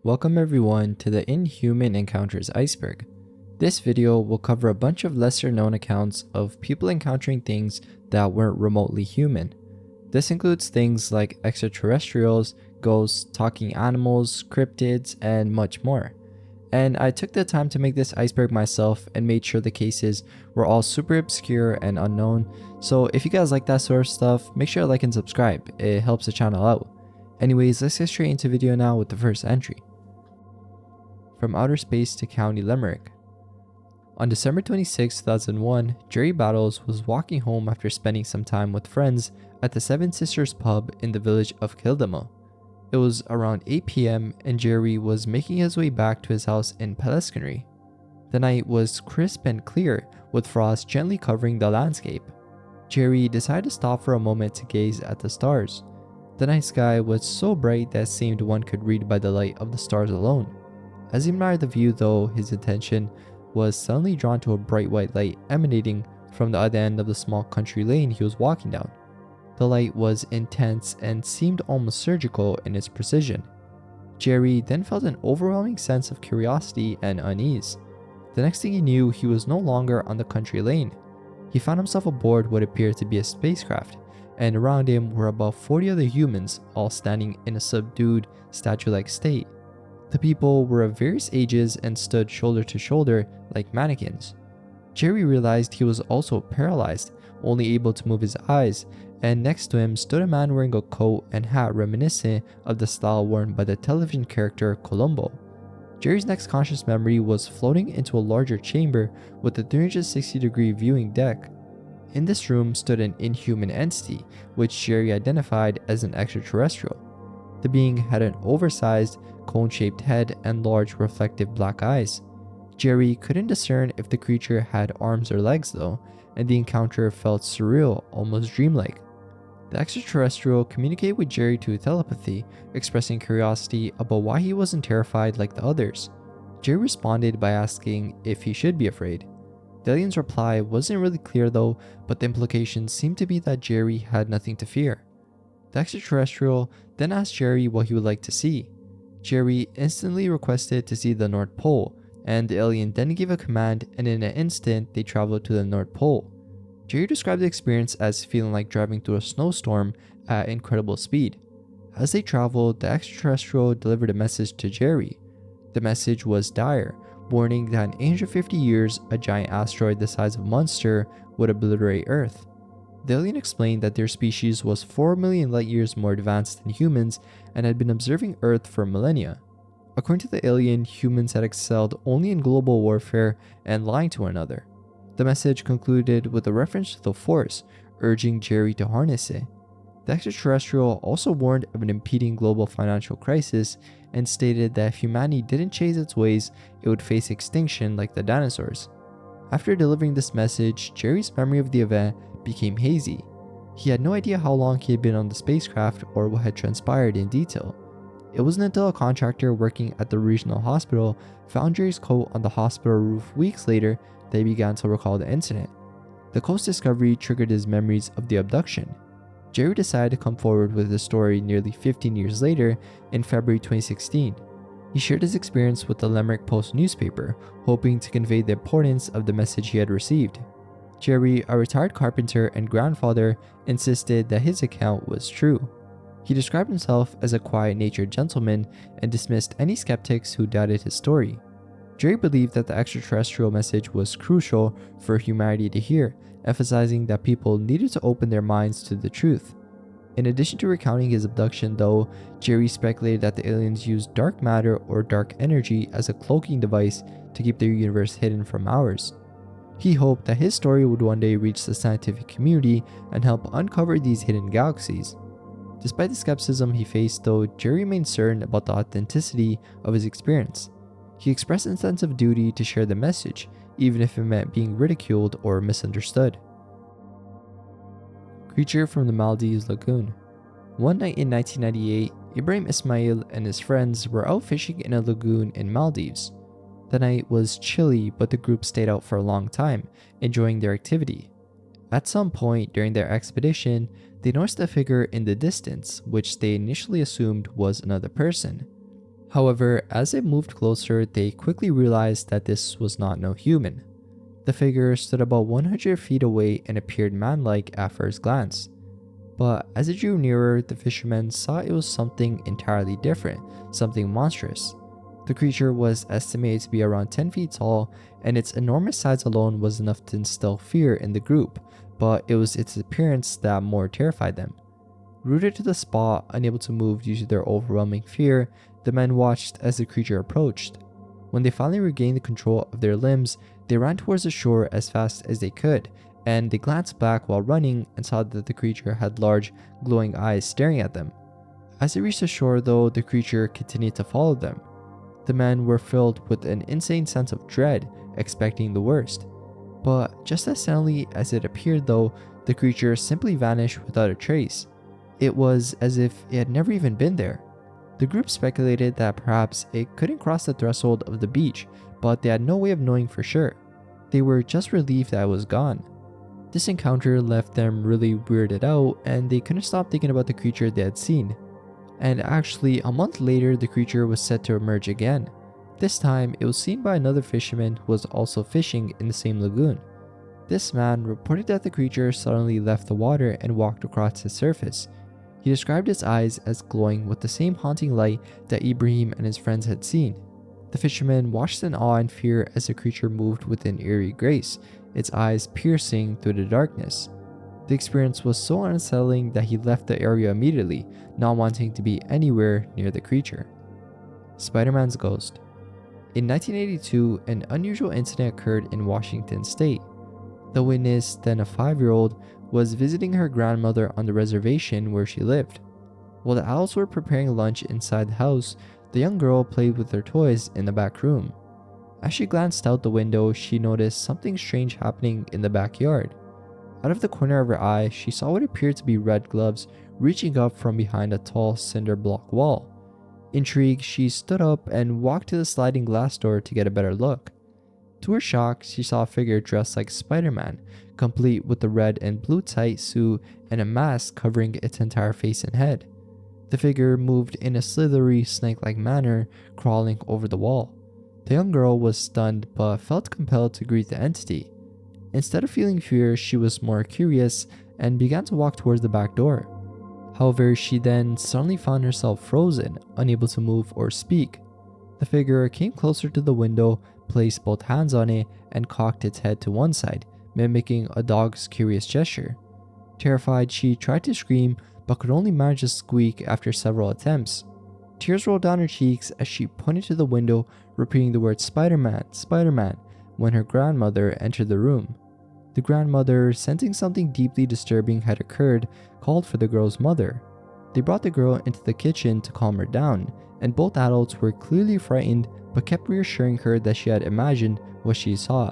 Welcome everyone to the Inhuman Encounters iceberg. This video will cover a bunch of lesser known accounts of people encountering things that weren't remotely human. This includes things like extraterrestrials, ghosts, talking animals, cryptids, and much more. And I took the time to make this iceberg myself and made sure the cases were all super obscure and unknown. So if you guys like that sort of stuff, make sure to like and subscribe. It helps the channel out. Anyways, let's get straight into the video now with the first entry. From outer space to County Limerick. On December 26, 2001, Jerry Battles was walking home after spending some time with friends at the Seven Sisters pub in the village of Kildamo. It was around 8 p.m. and Jerry was making his way back to his house in Pellesconry. The night was crisp and clear, with frost gently covering the landscape. Jerry decided to stop for a moment to gaze at the stars. The night sky was so bright that it seemed one could read by the light of the stars alone. As he admired the view though, his attention was suddenly drawn to a bright white light emanating from the other end of the small country lane he was walking down. The light was intense and seemed almost surgical in its precision. Jerry then felt an overwhelming sense of curiosity and unease. The next thing he knew, he was no longer on the country lane. He found himself aboard what appeared to be a spacecraft, and around him were about 40 other humans, all standing in a subdued, statue-like state. The people were of various ages and stood shoulder to shoulder like mannequins. Jerry realized he was also paralyzed, only able to move his eyes, and next to him stood a man wearing a coat and hat reminiscent of the style worn by the television character Columbo. Jerry's next conscious memory was floating into a larger chamber with a 360-degree viewing deck. In this room stood an inhuman entity, which Jerry identified as an extraterrestrial. The being had an oversized, cone-shaped head and large reflective black eyes. Jerry couldn't discern if the creature had arms or legs though, and the encounter felt surreal, almost dreamlike. The extraterrestrial communicated with Jerry through telepathy, expressing curiosity about why he wasn't terrified like the others. Jerry responded by asking if he should be afraid. The alien's reply wasn't really clear though, but the implication seemed to be that Jerry had nothing to fear. The extraterrestrial then asked Jerry what he would like to see. Jerry instantly requested to see the North Pole, and the alien then gave a command, and in an instant they traveled to the North Pole. Jerry described the experience as feeling like driving through a snowstorm at incredible speed. As they traveled, the extraterrestrial delivered a message to Jerry. The message was dire, warning that in 850 years, a giant asteroid the size of Munster would obliterate Earth. The alien explained that their species was 4 million light years more advanced than humans and had been observing Earth for millennia. According to the alien, humans had excelled only in global warfare and lying to one another. The message concluded with a reference to the Force, urging Jerry to harness it. The extraterrestrial also warned of an impending global financial crisis and stated that if humanity didn't change its ways, it would face extinction like the dinosaurs. After delivering this message, Jerry's memory of the event became hazy. He had no idea how long he had been on the spacecraft or what had transpired in detail. It wasn't until a contractor working at the regional hospital found Jerry's coat on the hospital roof weeks later that he began to recall the incident. The coat's discovery triggered his memories of the abduction. Jerry decided to come forward with his story nearly 15 years later in February 2016. He shared his experience with the Limerick Post newspaper, hoping to convey the importance of the message he had received. Jerry, a retired carpenter and grandfather, insisted that his account was true. He described himself as a quiet-natured gentleman and dismissed any skeptics who doubted his story. Jerry believed that the extraterrestrial message was crucial for humanity to hear, emphasizing that people needed to open their minds to the truth. In addition to recounting his abduction though, Jerry speculated that the aliens used dark matter or dark energy as a cloaking device to keep their universe hidden from ours. He hoped that his story would one day reach the scientific community and help uncover these hidden galaxies. Despite the skepticism he faced though, Jerry remained certain about the authenticity of his experience. He expressed a sense of duty to share the message, even if it meant being ridiculed or misunderstood. Creature from the Maldives Lagoon. One night in 1998, Ibrahim Ismail and his friends were out fishing in a lagoon in Maldives. The night was chilly, but the group stayed out for a long time, enjoying their activity. At some point during their expedition, they noticed a figure in the distance, which they initially assumed was another person. However, as they moved closer, they quickly realized that this was not no human. The figure stood about 100 feet away and appeared man-like at first glance. But as it drew nearer, the fishermen saw it was something entirely different, something monstrous. The creature was estimated to be around 10 feet tall, and its enormous size alone was enough to instill fear in the group, but it was its appearance that more terrified them. Rooted to the spot, unable to move due to their overwhelming fear, the men watched as the creature approached. When they finally regained the control of their limbs, they ran towards the shore as fast as they could, and they glanced back while running and saw that the creature had large, glowing eyes staring at them. As they reached the shore, though, the creature continued to follow them. The men were filled with an insane sense of dread, expecting the worst. But just as suddenly as it appeared, though, the creature simply vanished without a trace. It was as if it had never even been there. The group speculated that perhaps it couldn't cross the threshold of the beach, but they had no way of knowing for sure. They were just relieved that it was gone. This encounter left them really weirded out, and they couldn't stop thinking about the creature they had seen. And actually, a month later, the creature was set to emerge again. This time, it was seen by another fisherman who was also fishing in the same lagoon. This man reported that the creature suddenly left the water and walked across its surface. He described its eyes as glowing with the same haunting light that Ibrahim and his friends had seen. The fishermen watched in awe and fear as the creature moved with an eerie grace, its eyes piercing through the darkness. The experience was so unsettling that he left the area immediately, not wanting to be anywhere near the creature. Spider-Man's Ghost. In 1982, an unusual incident occurred in Washington state. The witness, then a 5-year-old, was visiting her grandmother on the reservation where she lived. While the owls were preparing lunch inside the house, the young girl played with her toys in the back room. As she glanced out the window, she noticed something strange happening in the backyard. Out of the corner of her eye, she saw what appeared to be red gloves reaching up from behind a tall cinder block wall. Intrigued, she stood up and walked to the sliding glass door to get a better look. To her shock, she saw a figure dressed like Spider-Man, complete with a red and blue tight suit and a mask covering its entire face and head. The figure moved in a slithery, snake-like manner, crawling over the wall. The young girl was stunned but felt compelled to greet the entity. Instead of feeling fear, she was more curious and began to walk towards the back door. However, she then suddenly found herself frozen, unable to move or speak. The figure came closer to the window, placed both hands on it, and cocked its head to one side, mimicking a dog's curious gesture. Terrified, she tried to scream, but could only manage to squeak after several attempts. Tears rolled down her cheeks as she pointed to the window, repeating the word "Spider-Man, Spider-Man," when her grandmother entered the room. The grandmother, sensing something deeply disturbing had occurred, called for the girl's mother. They brought the girl into the kitchen to calm her down, and both adults were clearly frightened but kept reassuring her that she had imagined what she saw.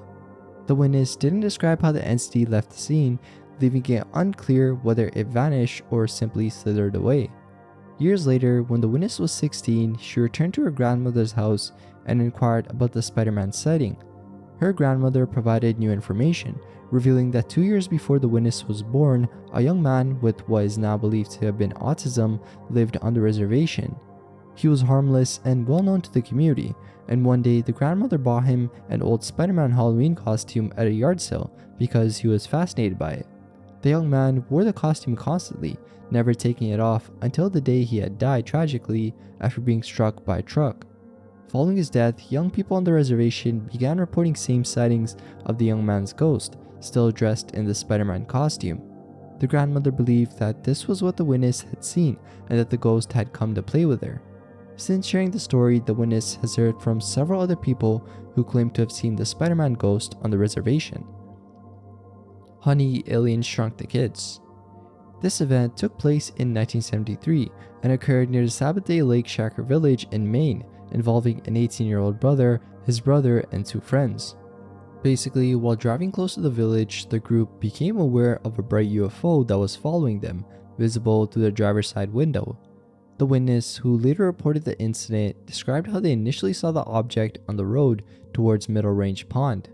The witness didn't describe how the entity left the scene, leaving it unclear whether it vanished or simply slithered away. Years later, when the witness was 16, she returned to her grandmother's house and inquired about the Spider-Man sighting. Her grandmother provided new information, revealing that 2 years before the witness was born, a young man with what is now believed to have been autism lived on the reservation. He was harmless and well known to the community, and one day the grandmother bought him an old Spider-Man Halloween costume at a yard sale because he was fascinated by it. The young man wore the costume constantly, never taking it off until the day he had died tragically after being struck by a truck. Following his death, young people on the reservation began reporting same sightings of the young man's ghost, still dressed in the Spider-Man costume. The grandmother believed that this was what the witness had seen and that the ghost had come to play with her. Since sharing the story, the witness has heard from several other people who claim to have seen the Spider-Man ghost on the reservation. Honey, Aliens Shrunk the Kids. This event took place in 1973 and occurred near the Sabbath Day Lake Shaker village in Maine, involving an 18-year-old brother, his brother, and 2 friends. Basically, while driving close to the village, the group became aware of a bright UFO that was following them, visible through the driver's side window. The witness, who later reported the incident, described how they initially saw the object on the road towards Middle Range Pond.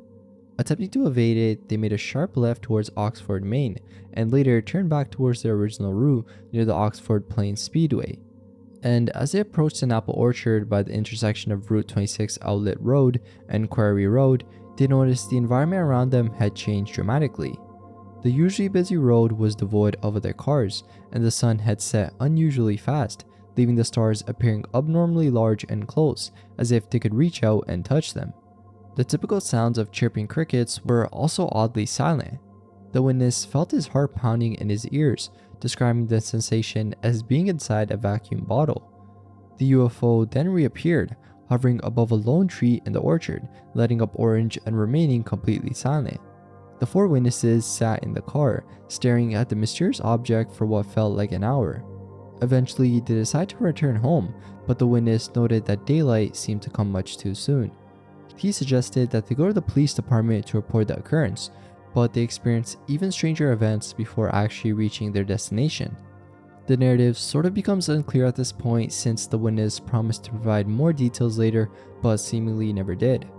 Attempting to evade it, they made a sharp left towards Oxford, Maine, and later turned back towards their original route near the Oxford Plains Speedway. And as they approached an apple orchard by the intersection of Route 26 Outlet Road and Quarry Road, they noticed the environment around them had changed dramatically. The usually busy road was devoid of other cars, and the sun had set unusually fast, leaving the stars appearing abnormally large and close, as if they could reach out and touch them. The typical sounds of chirping crickets were also oddly silent. The witness felt his heart pounding in his ears, describing the sensation as being inside a vacuum bottle. The UFO then reappeared, hovering above a lone tree in the orchard, lighting up orange and remaining completely silent. The four witnesses sat in the car, staring at the mysterious object for what felt like an hour. Eventually, they decided to return home, but the witness noted that daylight seemed to come much too soon. He suggested that they go to the police department to report the occurrence, but they experienced even stranger events before actually reaching their destination. The narrative sort of becomes unclear at this point since the witness promised to provide more details later, but seemingly never did.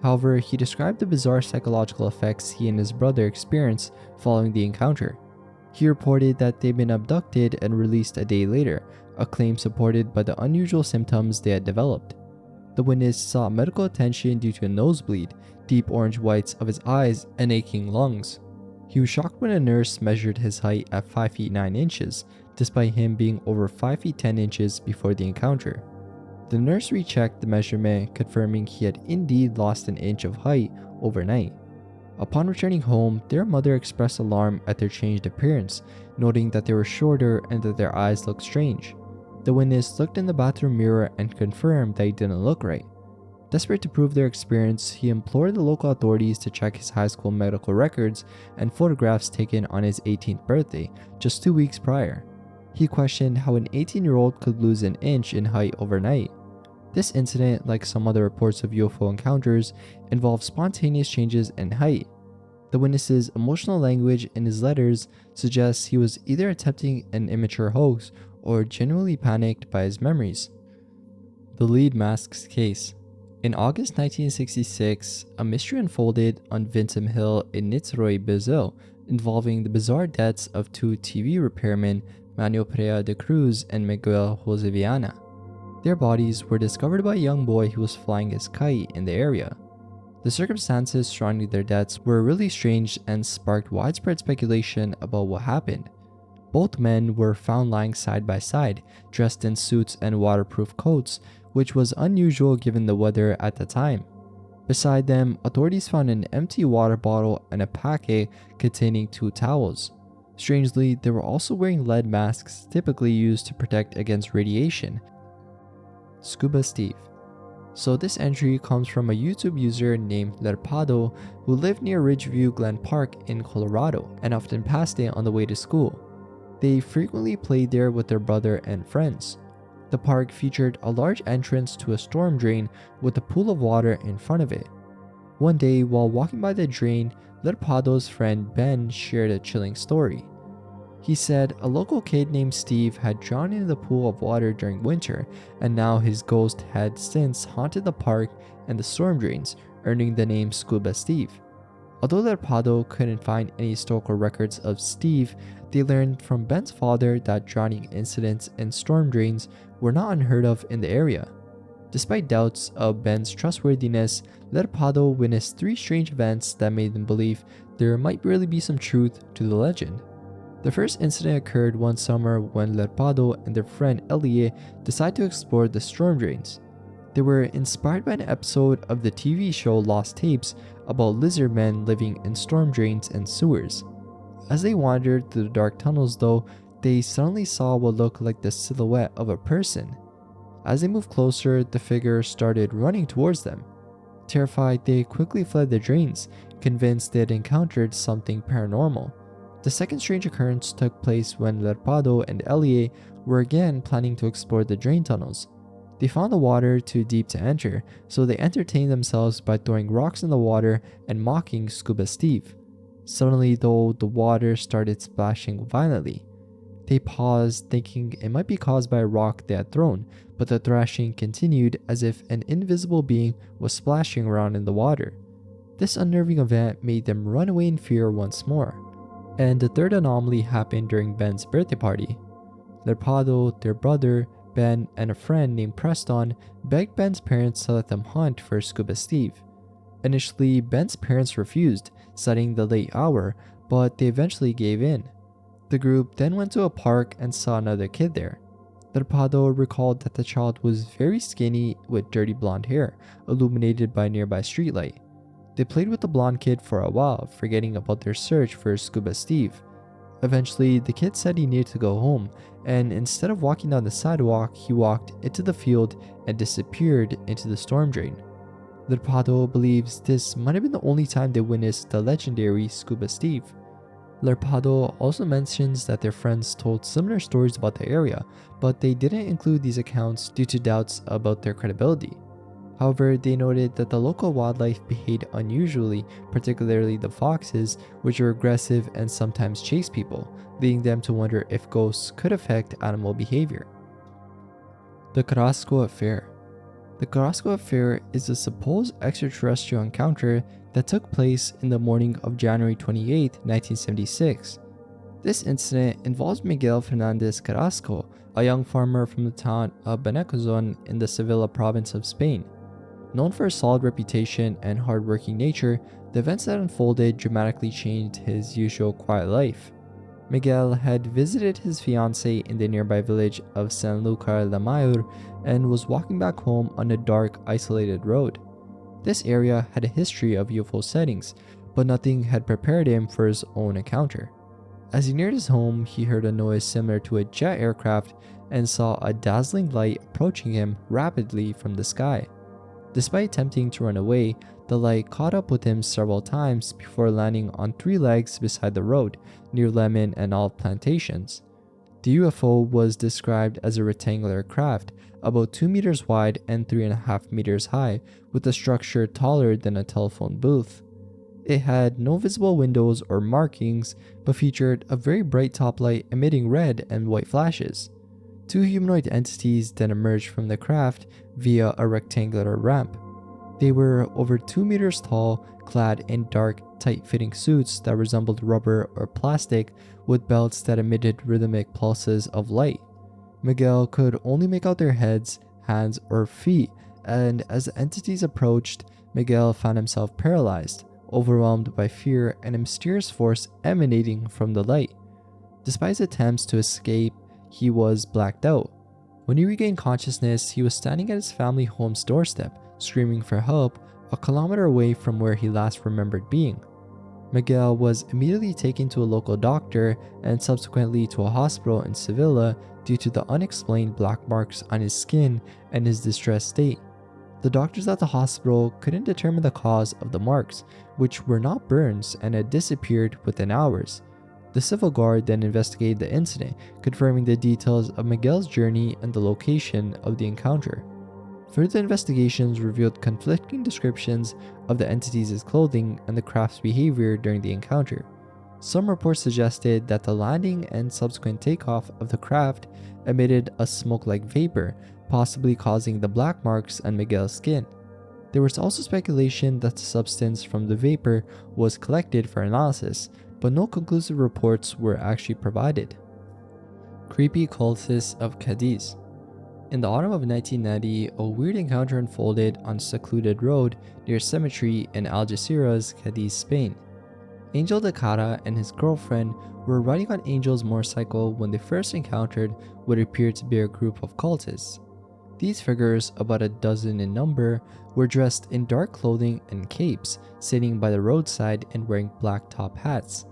However, he described the bizarre psychological effects he and his brother experienced following the encounter. He reported that they'd been abducted and released a day later, a claim supported by the unusual symptoms they had developed. The witness sought medical attention due to a nosebleed, deep orange whites of his eyes, and aching lungs. He was shocked when a nurse measured his height at 5 feet 9 inches, despite him being over 5 feet 10 inches before the encounter. The nurse rechecked the measurement, confirming he had indeed lost an inch of height overnight. Upon returning home, their mother expressed alarm at their changed appearance, noting that they were shorter and that their eyes looked strange. The witness looked in the bathroom mirror and confirmed that he didn't look right. Desperate to prove their experience, he implored the local authorities to check his high school medical records and photographs taken on his 18th birthday, just 2 weeks prior. He questioned how an 18-year-old could lose an inch in height overnight. This incident, like some other reports of UFO encounters, involved spontaneous changes in height. The witness's emotional language in his letters suggests he was either attempting an immature hoax or genuinely panicked by his memories. The lead masks case. In August 1966, a mystery unfolded on Vincent Hill in Niterói, Brazil, involving the bizarre deaths of two TV repairmen, Manuel Pereira de Cruz and Miguel Jose Viana. Their bodies were discovered by a young boy who was flying his kite in the area. The circumstances surrounding their deaths were really strange and sparked widespread speculation about what happened. Both men were found lying side by side, dressed in suits and waterproof coats, which was unusual given the weather at the time. Beside them, authorities found an empty water bottle and a packet containing 2 towels. Strangely, they were also wearing lead masks typically used to protect against radiation. Scuba Steve. So this entry comes from a YouTube user named Lerpado who lived near Ridgeview Glen Park in Colorado and often passed it on the way to school. They frequently played there with their brother and friends. The park featured a large entrance to a storm drain with a pool of water in front of it. One day, while walking by the drain, Lerpado's friend Ben shared a chilling story. He said a local kid named Steve had drowned in the pool of water during winter, and now his ghost had since haunted the park and the storm drains, earning the name Scuba Steve. Although Lerpado couldn't find any historical records of Steve, they learned from Ben's father that drowning incidents in storm drains were not unheard of in the area. Despite doubts of Ben's trustworthiness, Lerpado witnessed 3 strange events that made him believe there might really be some truth to the legend. The first incident occurred one summer when Lerpado and their friend Elie decided to explore the storm drains. They were inspired by an episode of the TV show Lost Tapes about lizard men living in storm drains and sewers. As they wandered through the dark tunnels though, they suddenly saw what looked like the silhouette of a person. As they moved closer, the figure started running towards them. Terrified, they quickly fled the drains, convinced they had encountered something paranormal. The second strange occurrence took place when Lerpado and Elie were again planning to explore the drain tunnels. They found the water too deep to enter, so they entertained themselves by throwing rocks in the water and mocking Scuba Steve. Suddenly though, the water started splashing violently. They paused, thinking it might be caused by a rock they had thrown, but the thrashing continued as if an invisible being was splashing around in the water. This unnerving event made them run away in fear once more. And the third anomaly happened during Ben's birthday party. Lerpado, their brother, Ben and a friend named Preston begged Ben's parents to let them hunt for Scuba Steve. Initially, Ben's parents refused, citing the late hour, but they eventually gave in. The group then went to a park and saw another kid there. Lerpado recalled that the child was very skinny with dirty blonde hair, illuminated by a nearby streetlight. They played with the blonde kid for a while, forgetting about their search for Scuba Steve. Eventually, the kid said he needed to go home, and instead of walking down the sidewalk, he walked into the field and disappeared into the storm drain. Lerpado believes this might have been the only time they witnessed the legendary Scuba Steve. Lerpado also mentions that their friends told similar stories about the area, but they didn't include these accounts due to doubts about their credibility. However, they noted that the local wildlife behaved unusually, particularly the foxes, which are aggressive and sometimes chase people, leading them to wonder if ghosts could affect animal behavior. The Carrasco Affair. The Carrasco Affair is a supposed extraterrestrial encounter that took place in the morning of January 28, 1976. This incident involves Miguel Fernandez Carrasco, a young farmer from the town of Benecazon in the Sevilla province of Spain. Known for his solid reputation and hard-working nature, the events that unfolded dramatically changed his usual quiet life. Miguel had visited his fiancée in the nearby village of Sanlúcar de Mayor and was walking back home on a dark, isolated road. This area had a history of UFO sightings, but nothing had prepared him for his own encounter. As he neared his home, he heard a noise similar to a jet aircraft and saw a dazzling light approaching him rapidly from the sky. Despite attempting to run away, the light caught up with him several times before landing on 3 legs beside the road near lemon and olive plantations. The UFO was described as a rectangular craft about 2 meters wide and 3.5 meters high, with a structure taller than a telephone booth. It had no visible windows or markings, but featured a very bright top light emitting red and white flashes. 2 humanoid entities then emerged from the craft via a rectangular ramp. They were over 2 meters tall, clad in dark, tight-fitting suits that resembled rubber or plastic, with belts that emitted rhythmic pulses of light. Miguel could only make out their heads, hands, or feet, and as the entities approached, Miguel found himself paralyzed, overwhelmed by fear and a mysterious force emanating from the light. Despite his attempts to escape, he was blacked out. When he regained consciousness, he was standing at his family home's doorstep, screaming for help, a kilometer away from where he last remembered being. Miguel was immediately taken to a local doctor and subsequently to a hospital in Sevilla due to the unexplained black marks on his skin and his distressed state. The doctors at the hospital couldn't determine the cause of the marks, which were not burns and had disappeared within hours. The civil guard then investigated the incident, confirming the details of Miguel's journey and the location of the encounter. Further investigations revealed conflicting descriptions of the entities' clothing and the craft's behavior during the encounter. Some reports suggested that the landing and subsequent takeoff of the craft emitted a smoke-like vapor, possibly causing the black marks on Miguel's skin. There was also speculation that the substance from the vapor was collected for analysis, but no conclusive reports were actually provided. Creepy cultists of Cadiz. In the autumn of 1990, a weird encounter unfolded on a secluded road near a cemetery in Algeciras, Cadiz, Spain. Angel de Cara and his girlfriend were riding on Angel's motorcycle when they first encountered what appeared to be a group of cultists. These figures, about a dozen in number, were dressed in dark clothing and capes, sitting by the roadside and wearing black top hats.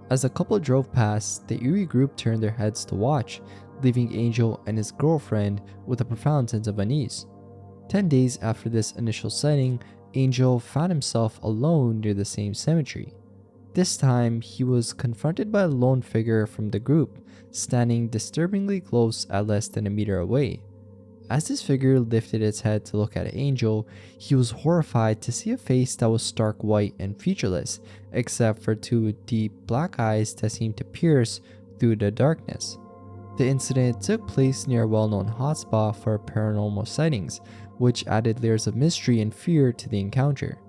As the couple drove past, the eerie group turned their heads to watch, leaving Angel and his girlfriend with a profound sense of unease. 10 days after this initial sighting, Angel found himself alone near the same cemetery. This time, he was confronted by a lone figure from the group, standing disturbingly close at less than a meter away. As this figure lifted its head to look at Angel, he was horrified to see a face that was stark white and featureless, except for 2 deep black eyes that seemed to pierce through the darkness. The incident took place near a well-known hotspot for paranormal sightings, which added layers of mystery and fear to the encounter.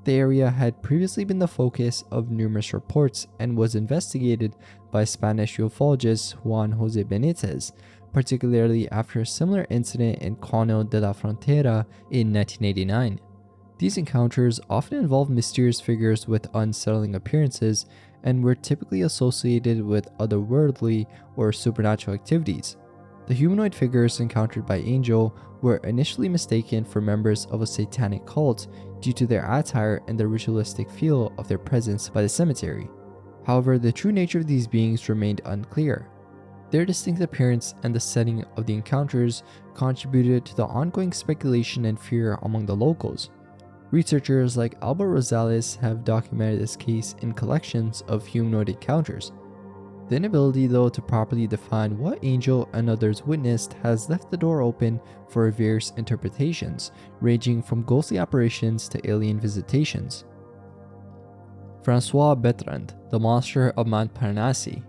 The area had previously been the focus of numerous reports and was investigated by Spanish ufologist Juan Jose Benitez, particularly after a similar incident in Cano de la Frontera in 1989. These encounters often involved mysterious figures with unsettling appearances and were typically associated with otherworldly or supernatural activities. The humanoid figures encountered by Angel were initially mistaken for members of a satanic cult due to their attire and the ritualistic feel of their presence by the cemetery. However, the true nature of these beings remained unclear. Their distinct appearance and the setting of the encounters contributed to the ongoing speculation and fear among the locals. Researchers like Albert Rosales have documented this case in collections of humanoid encounters. The inability, though, to properly define what Angel and others witnessed has left the door open for various interpretations, ranging from ghostly apparitions to alien visitations. Francois Bertrand, the Monster of Montparnasse.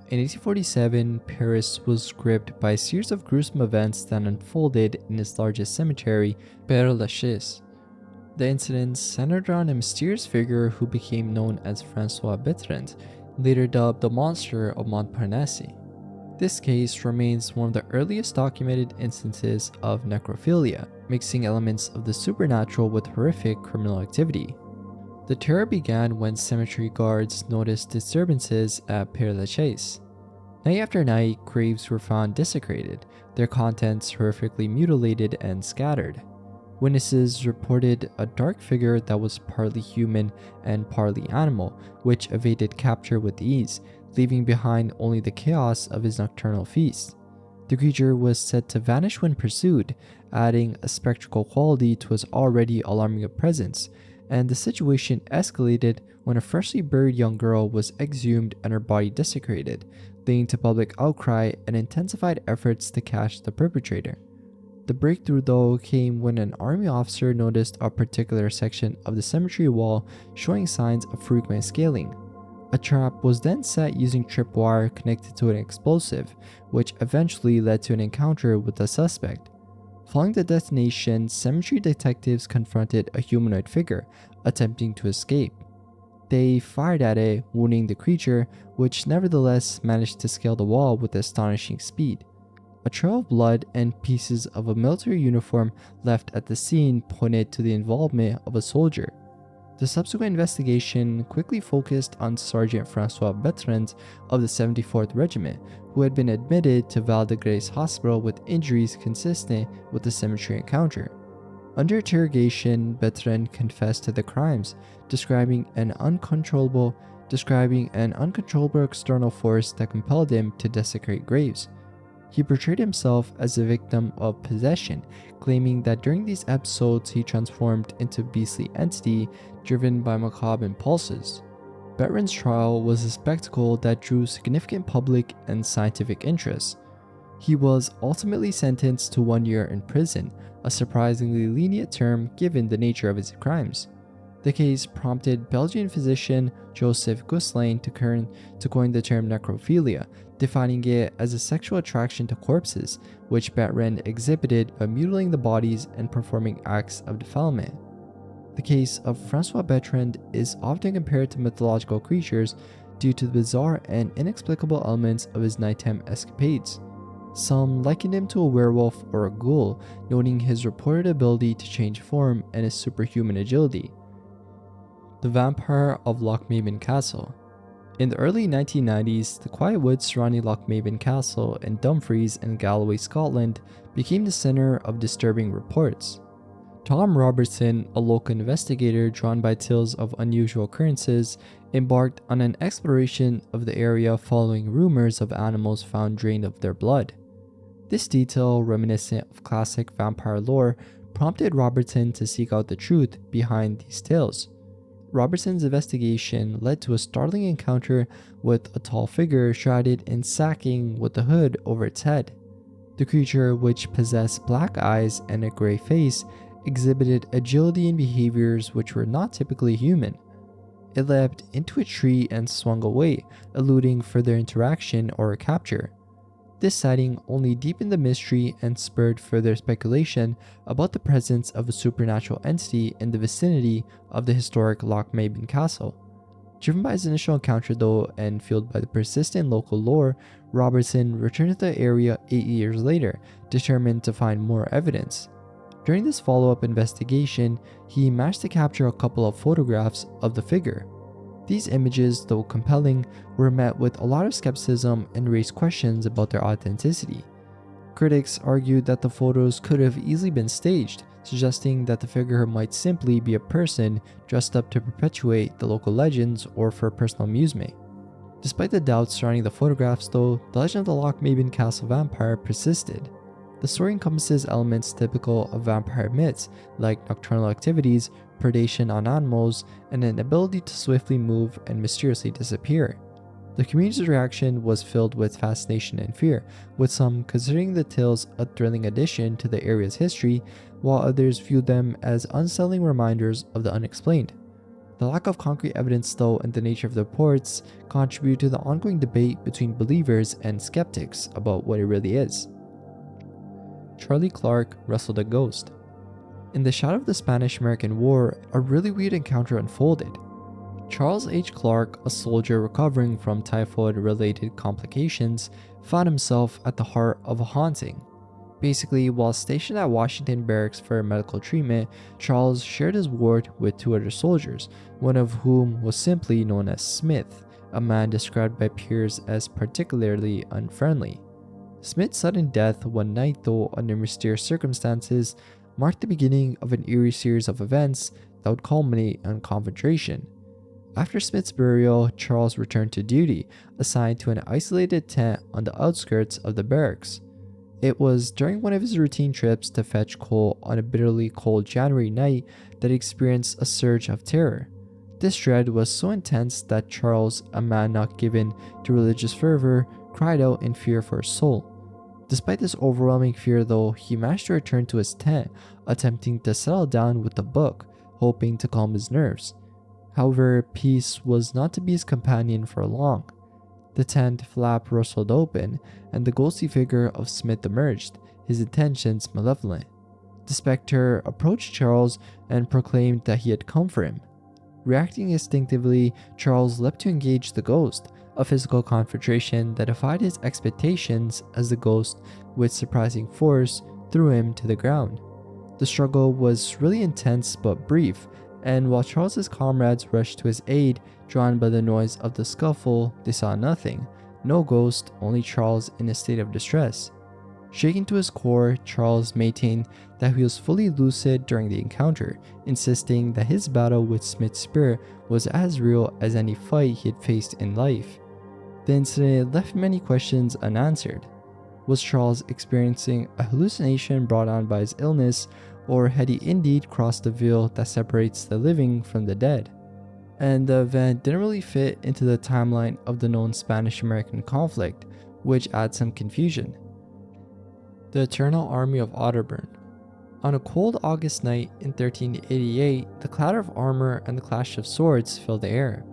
In 1847, Paris was gripped by a series of gruesome events that unfolded in its largest cemetery, Père Lachaise. The incidents centered around a mysterious figure who became known as Francois Bertrand, later dubbed the Monster of Montparnasse. This case remains one of the earliest documented instances of necrophilia, mixing elements of the supernatural with horrific criminal activity. The terror began when cemetery guards noticed disturbances at Père Lachaise. Night after night, graves were found desecrated, their contents horrifically mutilated and scattered. Witnesses reported a dark figure that was partly human and partly animal, which evaded capture with ease, leaving behind only the chaos of his nocturnal feast. The creature was said to vanish when pursued, adding a spectral quality to his already alarming presence, and the situation escalated when a freshly buried young girl was exhumed and her body desecrated, leading to public outcry and intensified efforts to catch the perpetrator. The breakthrough, though, came when an army officer noticed a particular section of the cemetery wall showing signs of frequent scaling. A trap was then set using tripwire connected to an explosive, which eventually led to an encounter with the suspect. Following the detonation, cemetery detectives confronted a humanoid figure, attempting to escape. They fired at it, wounding the creature, which nevertheless managed to scale the wall with astonishing speed. A trail of blood and pieces of a military uniform left at the scene pointed to the involvement of a soldier. The subsequent investigation quickly focused on Sergeant Francois Bertrand of the 74th Regiment, who had been admitted to Val de Grace Hospital with injuries consistent with the cemetery encounter. Under interrogation, Bertrand confessed to the crimes, describing an uncontrollable external force that compelled him to desecrate graves. He portrayed himself as a victim of possession, claiming that during these episodes he transformed into a beastly entity driven by macabre impulses. Bertrand's trial was a spectacle that drew significant public and scientific interest. He was ultimately sentenced to 1 year in prison, a surprisingly lenient term given the nature of his crimes. The case prompted Belgian physician Joseph Gosselin to coin the term necrophilia, defining it as a sexual attraction to corpses, which Bertrand exhibited by mutilating the bodies and performing acts of defilement. The case of Francois Bertrand is often compared to mythological creatures due to the bizarre and inexplicable elements of his nighttime escapades. Some likened him to a werewolf or a ghoul, noting his reported ability to change form and his superhuman agility. The Vampire of Lochmaben Castle. In the early 1990s, the quiet woods surrounding Lochmaben Castle in Dumfries in Galloway, Scotland, became the center of disturbing reports. Tom Robertson, a local investigator drawn by tales of unusual occurrences, embarked on an exploration of the area following rumors of animals found drained of their blood. This detail, reminiscent of classic vampire lore, prompted Robertson to seek out the truth behind these tales. Robertson's investigation led to a startling encounter with a tall figure shrouded in sacking with a hood over its head. The creature, which possessed black eyes and a gray face, exhibited agility and behaviors which were not typically human. It leapt into a tree and swung away, eluding further interaction or capture. This sighting only deepened the mystery and spurred further speculation about the presence of a supernatural entity in the vicinity of the historic Lochmaben Castle. Driven by his initial encounter though, and fueled by the persistent local lore, Robertson returned to the area 8 years later, determined to find more evidence. During this follow-up investigation, he managed to capture a couple of photographs of the figure. These images, though compelling, were met with a lot of skepticism and raised questions about their authenticity. Critics argued that the photos could have easily been staged, suggesting that the figure might simply be a person dressed up to perpetuate the local legends or for personal amusement. Despite the doubts surrounding the photographs though, the legend of the Loch Maben Castle vampire persisted. The story encompasses elements typical of vampire myths, like nocturnal activities, predation on animals, and an ability to swiftly move and mysteriously disappear. The community's reaction was filled with fascination and fear, with some considering the tales a thrilling addition to the area's history, while others viewed them as unsettling reminders of the unexplained. The lack of concrete evidence though and the nature of the reports contribute to the ongoing debate between believers and skeptics about what it really is. Charlie Clark wrestled a ghost. In the shadow of the Spanish-American War, a really weird encounter unfolded. Charles H. Clark, a soldier recovering from typhoid-related complications, found himself at the heart of a haunting. Basically, while stationed at Washington Barracks for medical treatment, Charles shared his ward with 2 other soldiers, one of whom was simply known as Smith, a man described by peers as particularly unfriendly. Smith's sudden death one night, though under mysterious circumstances, marked the beginning of an eerie series of events that would culminate in confrontation. After Smith's burial, Charles returned to duty, assigned to an isolated tent on the outskirts of the barracks. It was during one of his routine trips to fetch coal on a bitterly cold January night that he experienced a surge of terror. This dread was so intense that Charles, a man not given to religious fervor, cried out in fear for his soul. Despite this overwhelming fear though, he managed to return to his tent, attempting to settle down with a book, hoping to calm his nerves. However, peace was not to be his companion for long. The tent flap rustled open, and the ghostly figure of Smith emerged, his intentions malevolent. The spectre approached Charles and proclaimed that he had come for him. Reacting instinctively, Charles leapt to engage the ghost, a physical confrontation that defied his expectations as the ghost, with surprising force, threw him to the ground. The struggle was really intense but brief, and while Charles's comrades rushed to his aid, drawn by the noise of the scuffle, they saw nothing. No ghost, only Charles in a state of distress. Shaken to his core, Charles maintained that he was fully lucid during the encounter, insisting that his battle with Smith's spirit was as real as any fight he had faced in life. The incident left many questions unanswered. Was Charles experiencing a hallucination brought on by his illness, or had he indeed crossed the veil that separates the living from the dead? And the event didn't really fit into the timeline of the known Spanish-American conflict, which adds some confusion. The Eternal Army of Otterburn. On a cold August night in 1388, the clatter of armor and the clash of swords filled the air.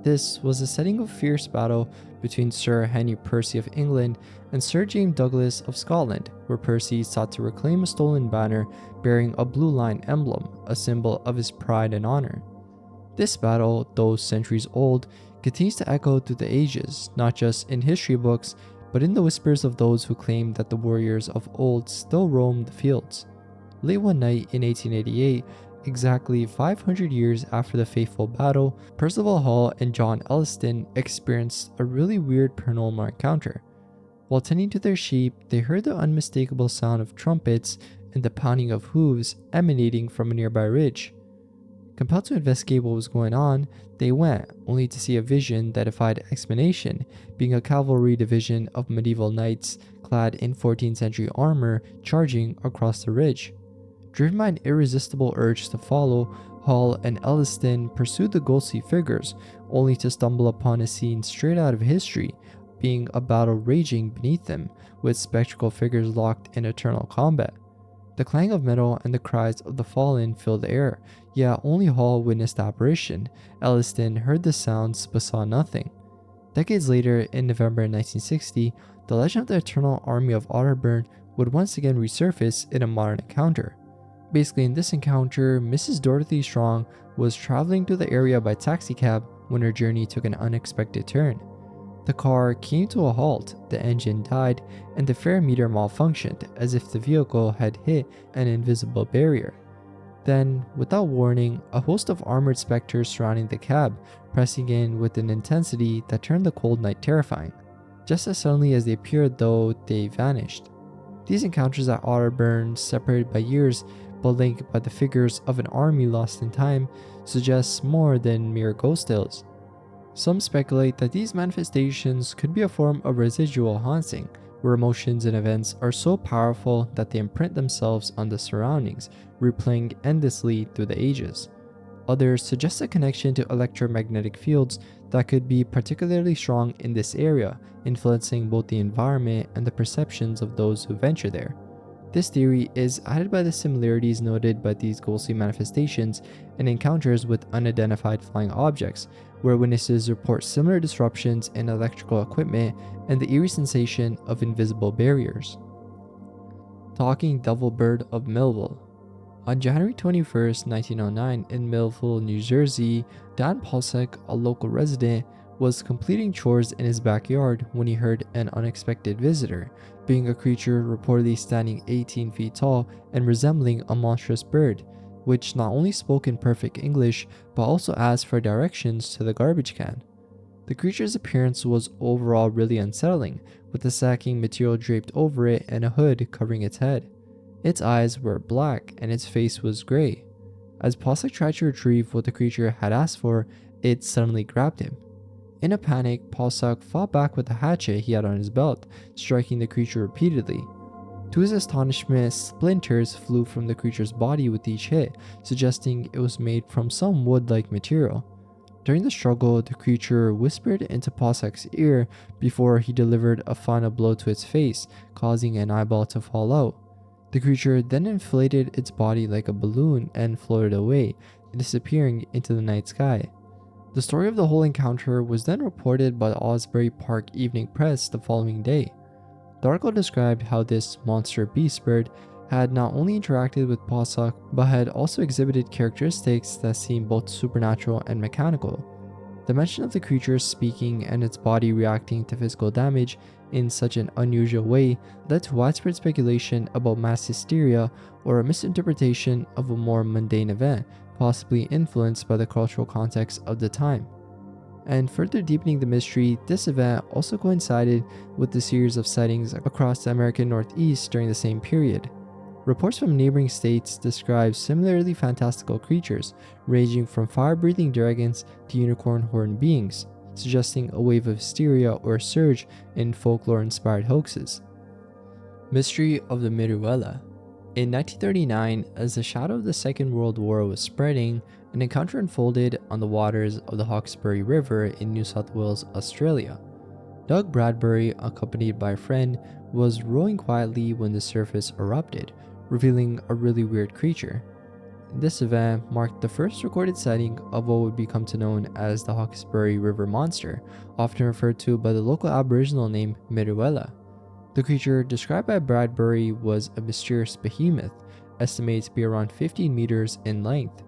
This was a setting of fierce battle between Sir Henry Percy of England and Sir James Douglas of Scotland, where Percy sought to reclaim a stolen banner bearing a blue line emblem, a symbol of his pride and honor. This battle, though centuries old, continues to echo through the ages, not just in history books, but in the whispers of those who claim that the warriors of old still roam the fields. Late one night in 1888, exactly 500 years after the fateful battle, Percival Hall and John Elliston experienced a really weird paranormal encounter. While tending to their sheep, they heard the unmistakable sound of trumpets and the pounding of hooves emanating from a nearby ridge. Compelled to investigate what was going on, they went, only to see a vision that defied explanation, being a cavalry division of medieval knights clad in 14th century armor charging across the ridge. Driven by an irresistible urge to follow, Hall and Elliston pursued the ghostly figures, only to stumble upon a scene straight out of history, being a battle raging beneath them, with spectral figures locked in eternal combat. The clang of metal and the cries of the fallen filled the air, yet only Hall witnessed the apparition. Elliston heard the sounds but saw nothing. Decades later, in November 1960, the legend of the Eternal Army of Otterburn would once again resurface in a modern encounter. Basically, in this encounter, Mrs. Dorothy Strong was traveling to the area by taxicab when her journey took an unexpected turn. The car came to a halt, the engine died, and the fare meter malfunctioned as if the vehicle had hit an invisible barrier. Then, without warning, a host of armored specters surrounding the cab, pressing in with an intensity that turned the cold night terrifying. Just as suddenly as they appeared, though, they vanished. These encounters at Otterburn, separated by years but linked by the figures of an army lost in time, suggests more than mere ghost tales. Some speculate that these manifestations could be a form of residual haunting, where emotions and events are so powerful that they imprint themselves on the surroundings, replaying endlessly through the ages. Others suggest a connection to electromagnetic fields that could be particularly strong in this area, influencing both the environment and the perceptions of those who venture there. This theory is added by the similarities noted by these ghostly manifestations and encounters with unidentified flying objects, where witnesses report similar disruptions in electrical equipment and the eerie sensation of invisible barriers. Talking Devil Bird of Millville. On January 21, 1909, in Millville, New Jersey, Dan Polsek, a local resident, was completing chores in his backyard when he heard an unexpected visitor, being a creature reportedly standing 18 feet tall and resembling a monstrous bird, which not only spoke in perfect English but also asked for directions to the garbage can. The creature's appearance was overall really unsettling, with the sacking material draped over it and a hood covering its head. Its eyes were black and its face was gray. As Polsek tried to retrieve what the creature had asked for, it suddenly grabbed him. In a panic, Polsek fought back with the hatchet he had on his belt, striking the creature repeatedly. To his astonishment, splinters flew from the creature's body with each hit, suggesting it was made from some wood-like material. During the struggle, the creature whispered into Polsek's ear before he delivered a final blow to its face, causing an eyeball to fall out. The creature then inflated its body like a balloon and floated away, disappearing into the night sky. The story of the whole encounter was then reported by the Osbury Park Evening Press the following day. The article described how this monster beast bird had not only interacted with Polsek, but had also exhibited characteristics that seemed both supernatural and mechanical. The mention of the creature speaking and its body reacting to physical damage in such an unusual way led to widespread speculation about mass hysteria or a misinterpretation of a more mundane event, possibly influenced by the cultural context of the time. And further deepening the mystery, this event also coincided with the series of sightings across the American Northeast during the same period. Reports from neighboring states describe similarly fantastical creatures, ranging from fire-breathing dragons to unicorn-horned beings, suggesting a wave of hysteria or a surge in folklore-inspired hoaxes. Mystery of the Miruela. In 1939, as the shadow of the Second World War was spreading, an encounter unfolded on the waters of the Hawkesbury River in New South Wales, Australia. Doug Bradbury, accompanied by a friend, was rowing quietly when the surface erupted, revealing a really weird creature. This event marked the first recorded sighting of what would become to known as the Hawkesbury River Monster, often referred to by the local Aboriginal name Miruela. The creature described by Bradbury was a mysterious behemoth, estimated to be around 15 meters in length.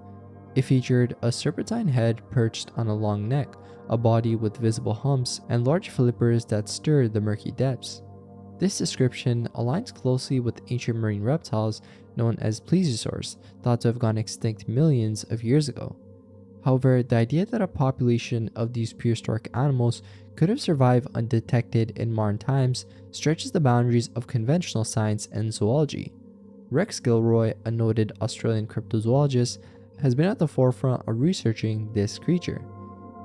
It featured a serpentine head perched on a long neck, a body with visible humps, and large flippers that stirred the murky depths. This description aligns closely with ancient marine reptiles known as plesiosaurs, thought to have gone extinct millions of years ago. However, the idea that a population of these prehistoric animals could have survived undetected in modern times stretches the boundaries of conventional science and zoology. Rex Gilroy, a noted Australian cryptozoologist, has been at the forefront of researching this creature.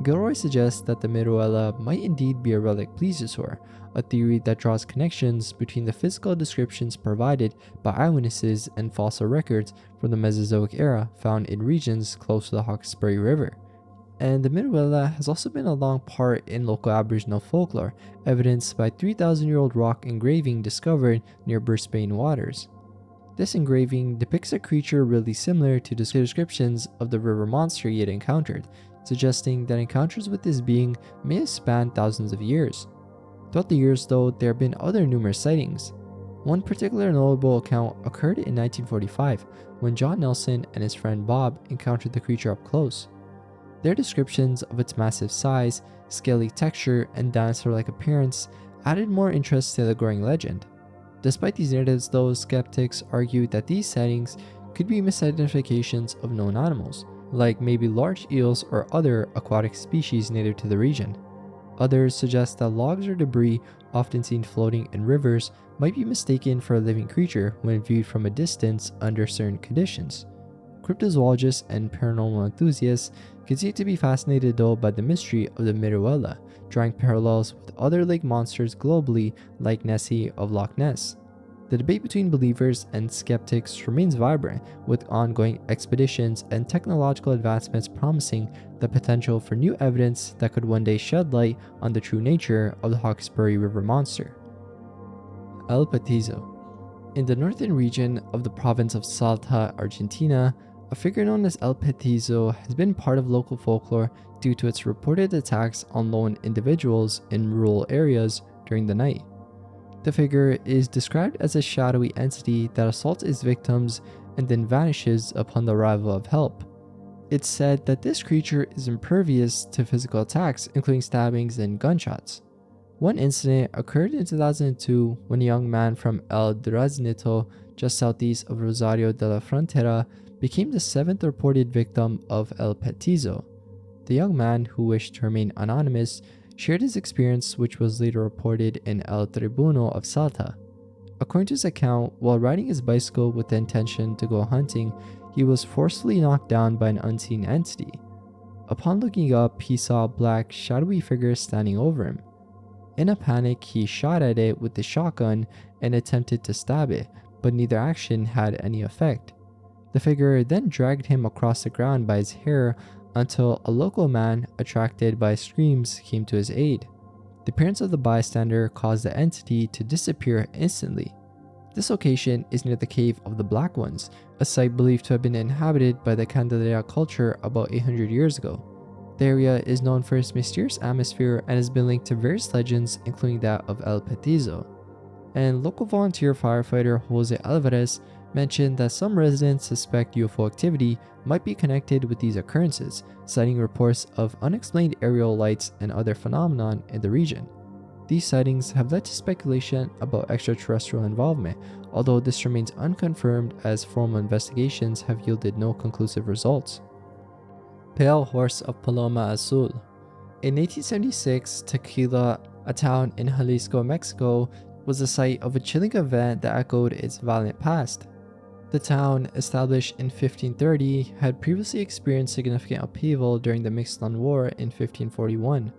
Gilroy suggests that the Miruela might indeed be a relic plesiosaur, a theory that draws connections between the physical descriptions provided by eyewitnesses and fossil records from the Mesozoic era found in regions close to the Hawkesbury River. And the Miruela has also been a long part in local Aboriginal folklore, evidenced by 3,000-year-old rock engraving discovered near Brisbane waters. This engraving depicts a creature really similar to the descriptions of the river monster he had encountered, suggesting that encounters with this being may have spanned thousands of years. Throughout the years, though, there have been other numerous sightings. One particular notable account occurred in 1945 when John Nelson and his friend Bob encountered the creature up close. Their descriptions of its massive size, scaly texture, and dinosaur-like appearance added more interest to the growing legend. Despite these narratives though, skeptics argued that these sightings could be misidentifications of known animals, like maybe large eels or other aquatic species native to the region. Others suggest that logs or debris often seen floating in rivers might be mistaken for a living creature when viewed from a distance under certain conditions. Cryptozoologists and paranormal enthusiasts continue to be fascinated though by the mystery of the Miruela, drawing parallels with other lake monsters globally like Nessie of Loch Ness. The debate between believers and skeptics remains vibrant, with ongoing expeditions and technological advancements promising the potential for new evidence that could one day shed light on the true nature of the Hawkesbury River monster. El Petizo. In the northern region of the province of Salta, Argentina, a figure known as El Petizo has been part of local folklore due to its reported attacks on lone individuals in rural areas during the night. The figure is described as a shadowy entity that assaults its victims and then vanishes upon the arrival of help. It's said that this creature is impervious to physical attacks, including stabbings and gunshots. One incident occurred in 2002 when a young man from El Duraznito, just southeast of Rosario de la Frontera, became the 7th reported victim of El Petizo. The young man, who wished to remain anonymous, shared his experience, which was later reported in El Tribuno of Salta. According to his account, while riding his bicycle with the intention to go hunting, he was forcefully knocked down by an unseen entity. Upon looking up, he saw a black, shadowy figure standing over him. In a panic, he shot at it with the shotgun and attempted to stab it, but neither action had any effect. The figure then dragged him across the ground by his hair until a local man, attracted by screams, came to his aid. The appearance of the bystander caused the entity to disappear instantly. This location is near the Cave of the Black Ones, a site believed to have been inhabited by the Candelaria culture about 800 years ago. The area is known for its mysterious atmosphere and has been linked to various legends, including that of El Petizo. And local volunteer firefighter Jose Alvarez mentioned that some residents suspect UFO activity might be connected with these occurrences, citing reports of unexplained aerial lights and other phenomenon in the region. These sightings have led to speculation about extraterrestrial involvement, although this remains unconfirmed as formal investigations have yielded no conclusive results. Pale Horse of Paloma Azul. In 1876, Tequila, a town in Jalisco, Mexico, was the site of a chilling event that echoed its violent past. The town, established in 1530, had previously experienced significant upheaval during the Mixtlan War in 1541.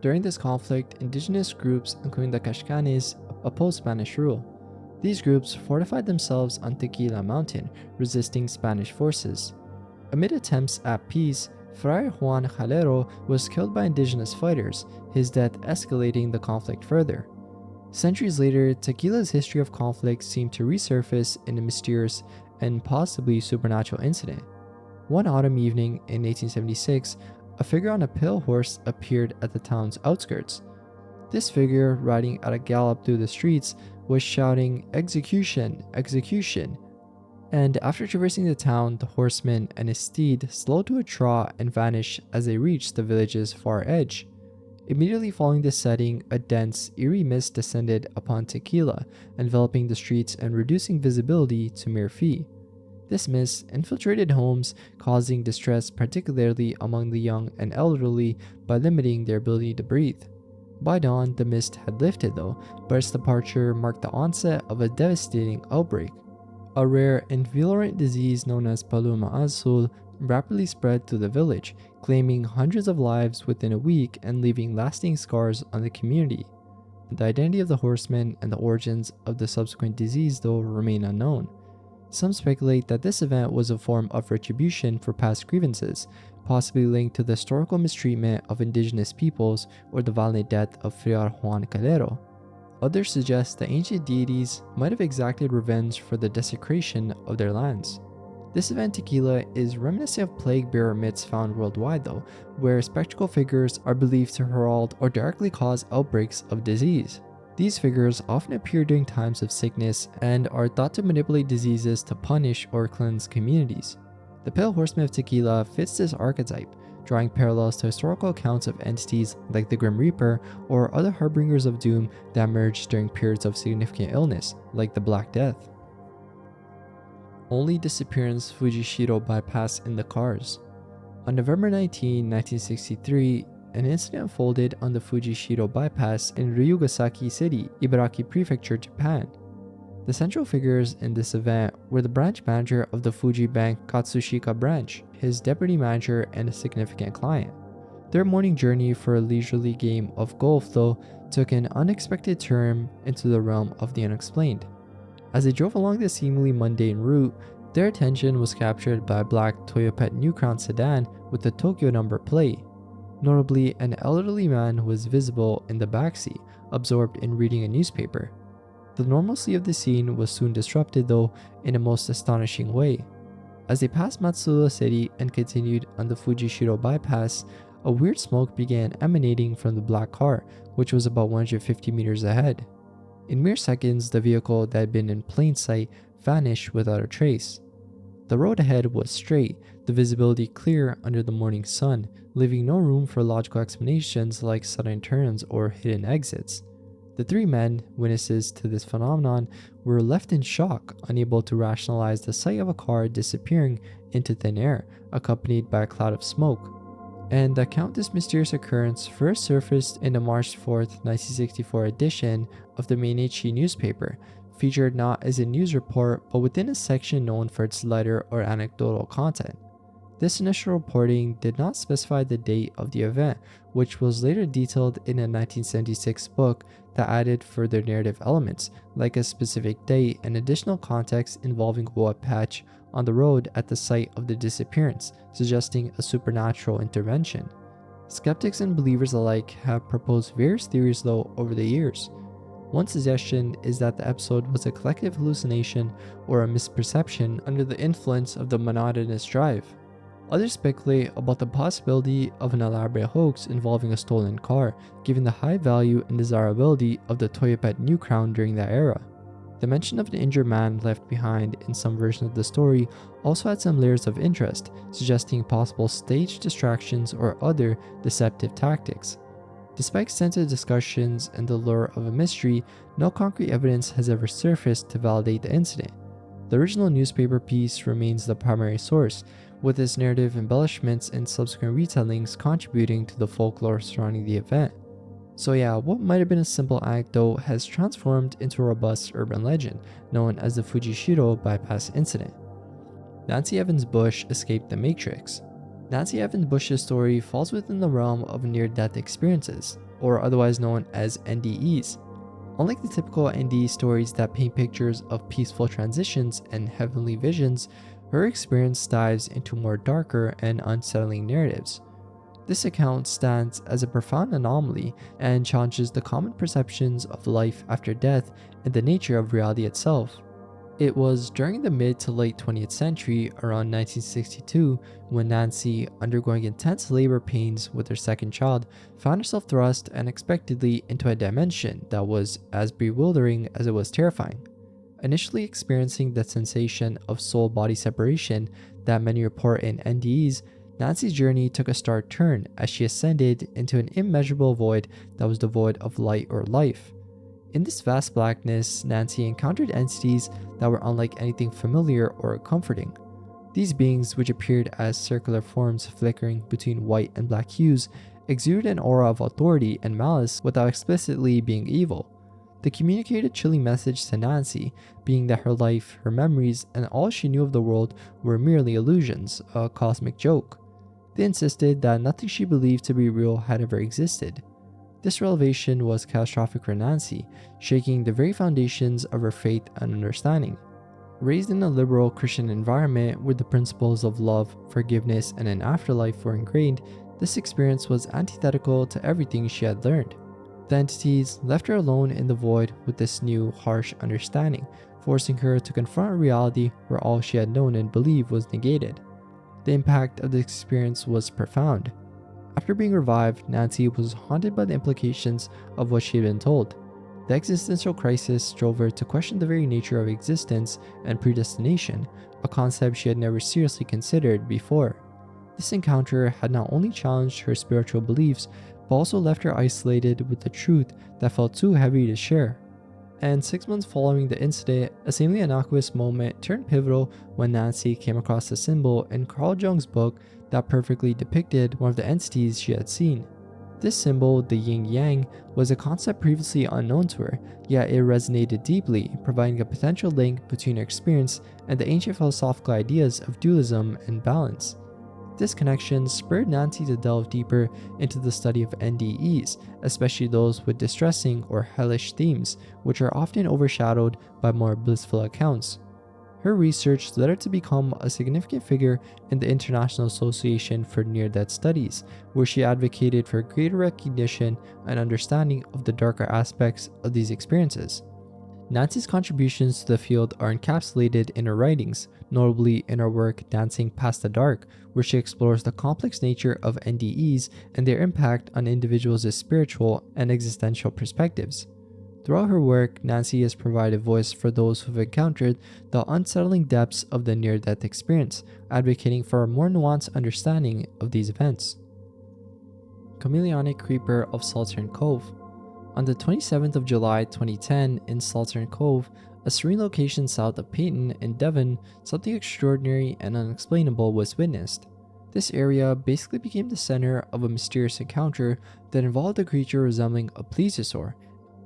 During this conflict, indigenous groups, including the Kashkanes, opposed Spanish rule. These groups fortified themselves on Tequila Mountain, resisting Spanish forces. Amid attempts at peace, Fray Juan Calero was killed by indigenous fighters, his death escalating the conflict further. Centuries later, Tequila's history of conflict seemed to resurface in a mysterious and possibly supernatural incident. One autumn evening in 1876, a figure on a pale horse appeared at the town's outskirts. This figure, riding at a gallop through the streets, was shouting, "Execution! Execution!" And after traversing the town, the horseman and his steed slowed to a trot and vanished as they reached the village's far edge. Immediately following this setting, a dense, eerie mist descended upon Tequila, enveloping the streets and reducing visibility to mere feet. This mist infiltrated homes, causing distress particularly among the young and elderly by limiting their ability to breathe. By dawn, the mist had lifted though, but its departure marked the onset of a devastating outbreak. A rare and virulent disease known as Paloma Azul rapidly spread through the village, claiming hundreds of lives within a week and leaving lasting scars on the community. The identity of the horseman and the origins of the subsequent disease, though, remain unknown. Some speculate that this event was a form of retribution for past grievances, possibly linked to the historical mistreatment of indigenous peoples or the violent death of Friar Juan Calero. Others suggest that ancient deities might have exacted revenge for the desecration of their lands. This event, Tequila, is reminiscent of plague-bearer myths found worldwide though, where spectral figures are believed to herald or directly cause outbreaks of disease. These figures often appear during times of sickness and are thought to manipulate diseases to punish or cleanse communities. The Pale Horseman of Tequila fits this archetype, drawing parallels to historical accounts of entities like the Grim Reaper or other harbingers of doom that emerged during periods of significant illness, like the Black Death. Only disappearance Fujishiro bypass in the cars. On November 19, 1963, an incident unfolded on the Fujishiro bypass in Ryugasaki City, Ibaraki Prefecture, Japan. The central figures in this event were the branch manager of the Fuji Bank Katsushika branch, his deputy manager, and a significant client. Their morning journey for a leisurely game of golf, though, took an unexpected turn into the realm of the unexplained. As they drove along the seemingly mundane route, their attention was captured by a black Toyopet New Crown sedan with a Tokyo number plate. Notably, an elderly man was visible in the backseat, absorbed in reading a newspaper. The normalcy of the scene was soon disrupted, though, in a most astonishing way. As they passed Matsuura City and continued on the Fujishiro bypass, a weird smoke began emanating from the black car, which was about 150 meters ahead. In mere seconds, the vehicle that had been in plain sight vanished without a trace. The road ahead was straight, the visibility clear under the morning sun, leaving no room for logical explanations like sudden turns or hidden exits. The three men, witnesses to this phenomenon, were left in shock, unable to rationalize the sight of a car disappearing into thin air, accompanied by a cloud of smoke. And the account of this mysterious occurrence first surfaced in the March 4, 1964 edition of the Mainichi newspaper, featured not as a news report but within a section known for its lighter or anecdotal content. This initial reporting did not specify the date of the event, which was later detailed in a 1976 book that added further narrative elements, like a specific date and additional context involving a wet patch on the road at the site of the disappearance, suggesting a supernatural intervention. Skeptics and believers alike have proposed various theories, though, over the years. One suggestion is that the episode was a collective hallucination or a misperception under the influence of the monotonous drive. Others speculate about the possibility of an elaborate hoax involving a stolen car, given the high value and desirability of the Toyopet New Crown during that era. The mention of an injured man left behind in some version of the story also had some layers of interest, suggesting possible stage distractions or other deceptive tactics. Despite extensive discussions and the lure of a mystery, no concrete evidence has ever surfaced to validate the incident. The original newspaper piece remains the primary source, with its narrative embellishments and subsequent retellings contributing to the folklore surrounding the event. So yeah, what might have been a simple anecdote has transformed into a robust urban legend known as the Fujishiro bypass incident. Nancy Evans Bush escaped the Matrix. Nancy Evans Bush's story falls within the realm of near-death experiences, or otherwise known as NDEs. Unlike the typical NDE stories that paint pictures of peaceful transitions and heavenly visions, her experience dives into more darker and unsettling narratives. This account stands as a profound anomaly and challenges the common perceptions of life after death and the nature of reality itself. It was during the mid to late 20th century, around 1962, when Nancy, undergoing intense labor pains with her second child, found herself thrust unexpectedly into a dimension that was as bewildering as it was terrifying. Initially experiencing the sensation of soul-body separation that many report in NDEs, Nancy's journey took a stark turn as she ascended into an immeasurable void that was devoid of light or life. In this vast blackness, Nancy encountered entities that were unlike anything familiar or comforting. These beings, which appeared as circular forms flickering between white and black hues, exuded an aura of authority and malice without explicitly being evil. They communicated a chilling message to Nancy, being that her life, her memories, and all she knew of the world were merely illusions, a cosmic joke. They insisted that nothing she believed to be real had ever existed. This revelation was catastrophic for Nancy, shaking the very foundations of her faith and understanding. Raised in a liberal Christian environment where the principles of love, forgiveness, and an afterlife were ingrained, this experience was antithetical to everything she had learned. The entities left her alone in the void with this new, harsh understanding, forcing her to confront a reality where all she had known and believed was negated. The impact of the experience was profound. After being revived, Nancy was haunted by the implications of what she had been told. The existential crisis drove her to question the very nature of existence and predestination, a concept she had never seriously considered before. This encounter had not only challenged her spiritual beliefs, but also left her isolated with the truth that felt too heavy to share. And 6 months following the incident, a seemingly innocuous moment turned pivotal when Nancy came across a symbol in Carl Jung's book that perfectly depicted one of the entities she had seen. This symbol, the yin-yang, was a concept previously unknown to her, yet it resonated deeply, providing a potential link between her experience and the ancient philosophical ideas of dualism and balance. This connection spurred Nancy to delve deeper into the study of NDEs, especially those with distressing or hellish themes, which are often overshadowed by more blissful accounts. Her research led her to become a significant figure in the International Association for Near-Death Studies, where she advocated for greater recognition and understanding of the darker aspects of these experiences. Nancy's contributions to the field are encapsulated in her writings, notably in her work Dancing Past the Dark, where she explores the complex nature of NDEs and their impact on individuals' spiritual and existential perspectives. Throughout her work, Nancy has provided voice for those who've encountered the unsettling depths of the near-death experience, advocating for a more nuanced understanding of these events. Chameleonic Creeper of Saltern Cove. On the 27th of July 2010 in Saltern Cove, a serene location south of Peyton in Devon, something extraordinary and unexplainable was witnessed. This area basically became the center of a mysterious encounter that involved a creature resembling a plesiosaur.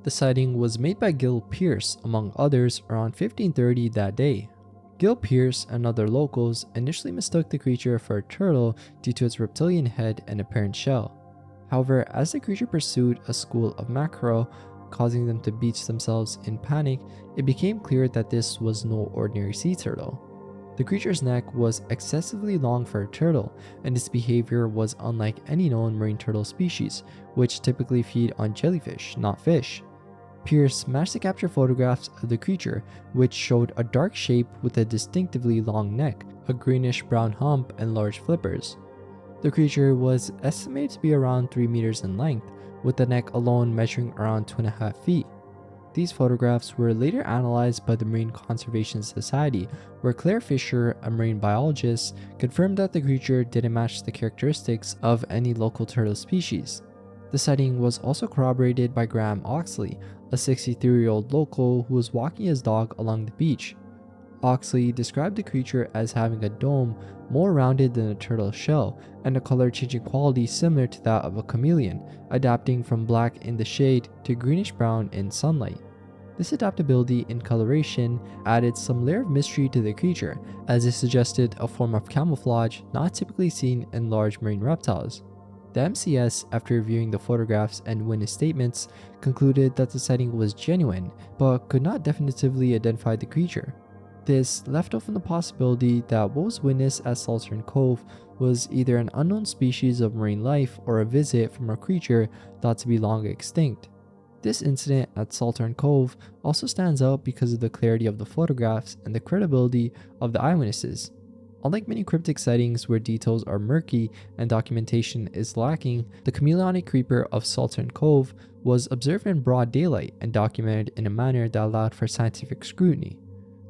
The sighting was made by Gil Pierce, among others, around 1530 that day. Gil Pierce and other locals initially mistook the creature for a turtle due to its reptilian head and apparent shell. However, as the creature pursued a school of mackerel, causing them to beach themselves in panic, it became clear that this was no ordinary sea turtle. The creature's neck was excessively long for a turtle, and its behavior was unlike any known marine turtle species, which typically feed on jellyfish, not fish. Pierce managed to capture photographs of the creature, which showed a dark shape with a distinctively long neck, a greenish-brown hump, and large flippers. The creature was estimated to be around 3 meters in length, with the neck alone measuring around 2.5 feet. These photographs were later analyzed by the Marine Conservation Society, where Claire Fisher, a marine biologist, confirmed that the creature didn't match the characteristics of any local turtle species. The sighting was also corroborated by Graham Oxley, a 63-year-old local who was walking his dog along the beach. Oxley described the creature as having a dome more rounded than a turtle's shell and a color-changing quality similar to that of a chameleon, adapting from black in the shade to greenish-brown in sunlight. This adaptability in coloration added some layer of mystery to the creature, as it suggested a form of camouflage not typically seen in large marine reptiles. The MCS, after reviewing the photographs and witness statements, concluded that the sighting was genuine, but could not definitively identify the creature. This left open the possibility that what was witnessed at Saltern Cove was either an unknown species of marine life or a visit from a creature thought to be long extinct. This incident at Saltern Cove also stands out because of the clarity of the photographs and the credibility of the eyewitnesses. Unlike many cryptic sightings where details are murky and documentation is lacking, the chameleonic creeper of Saltern Cove was observed in broad daylight and documented in a manner that allowed for scientific scrutiny.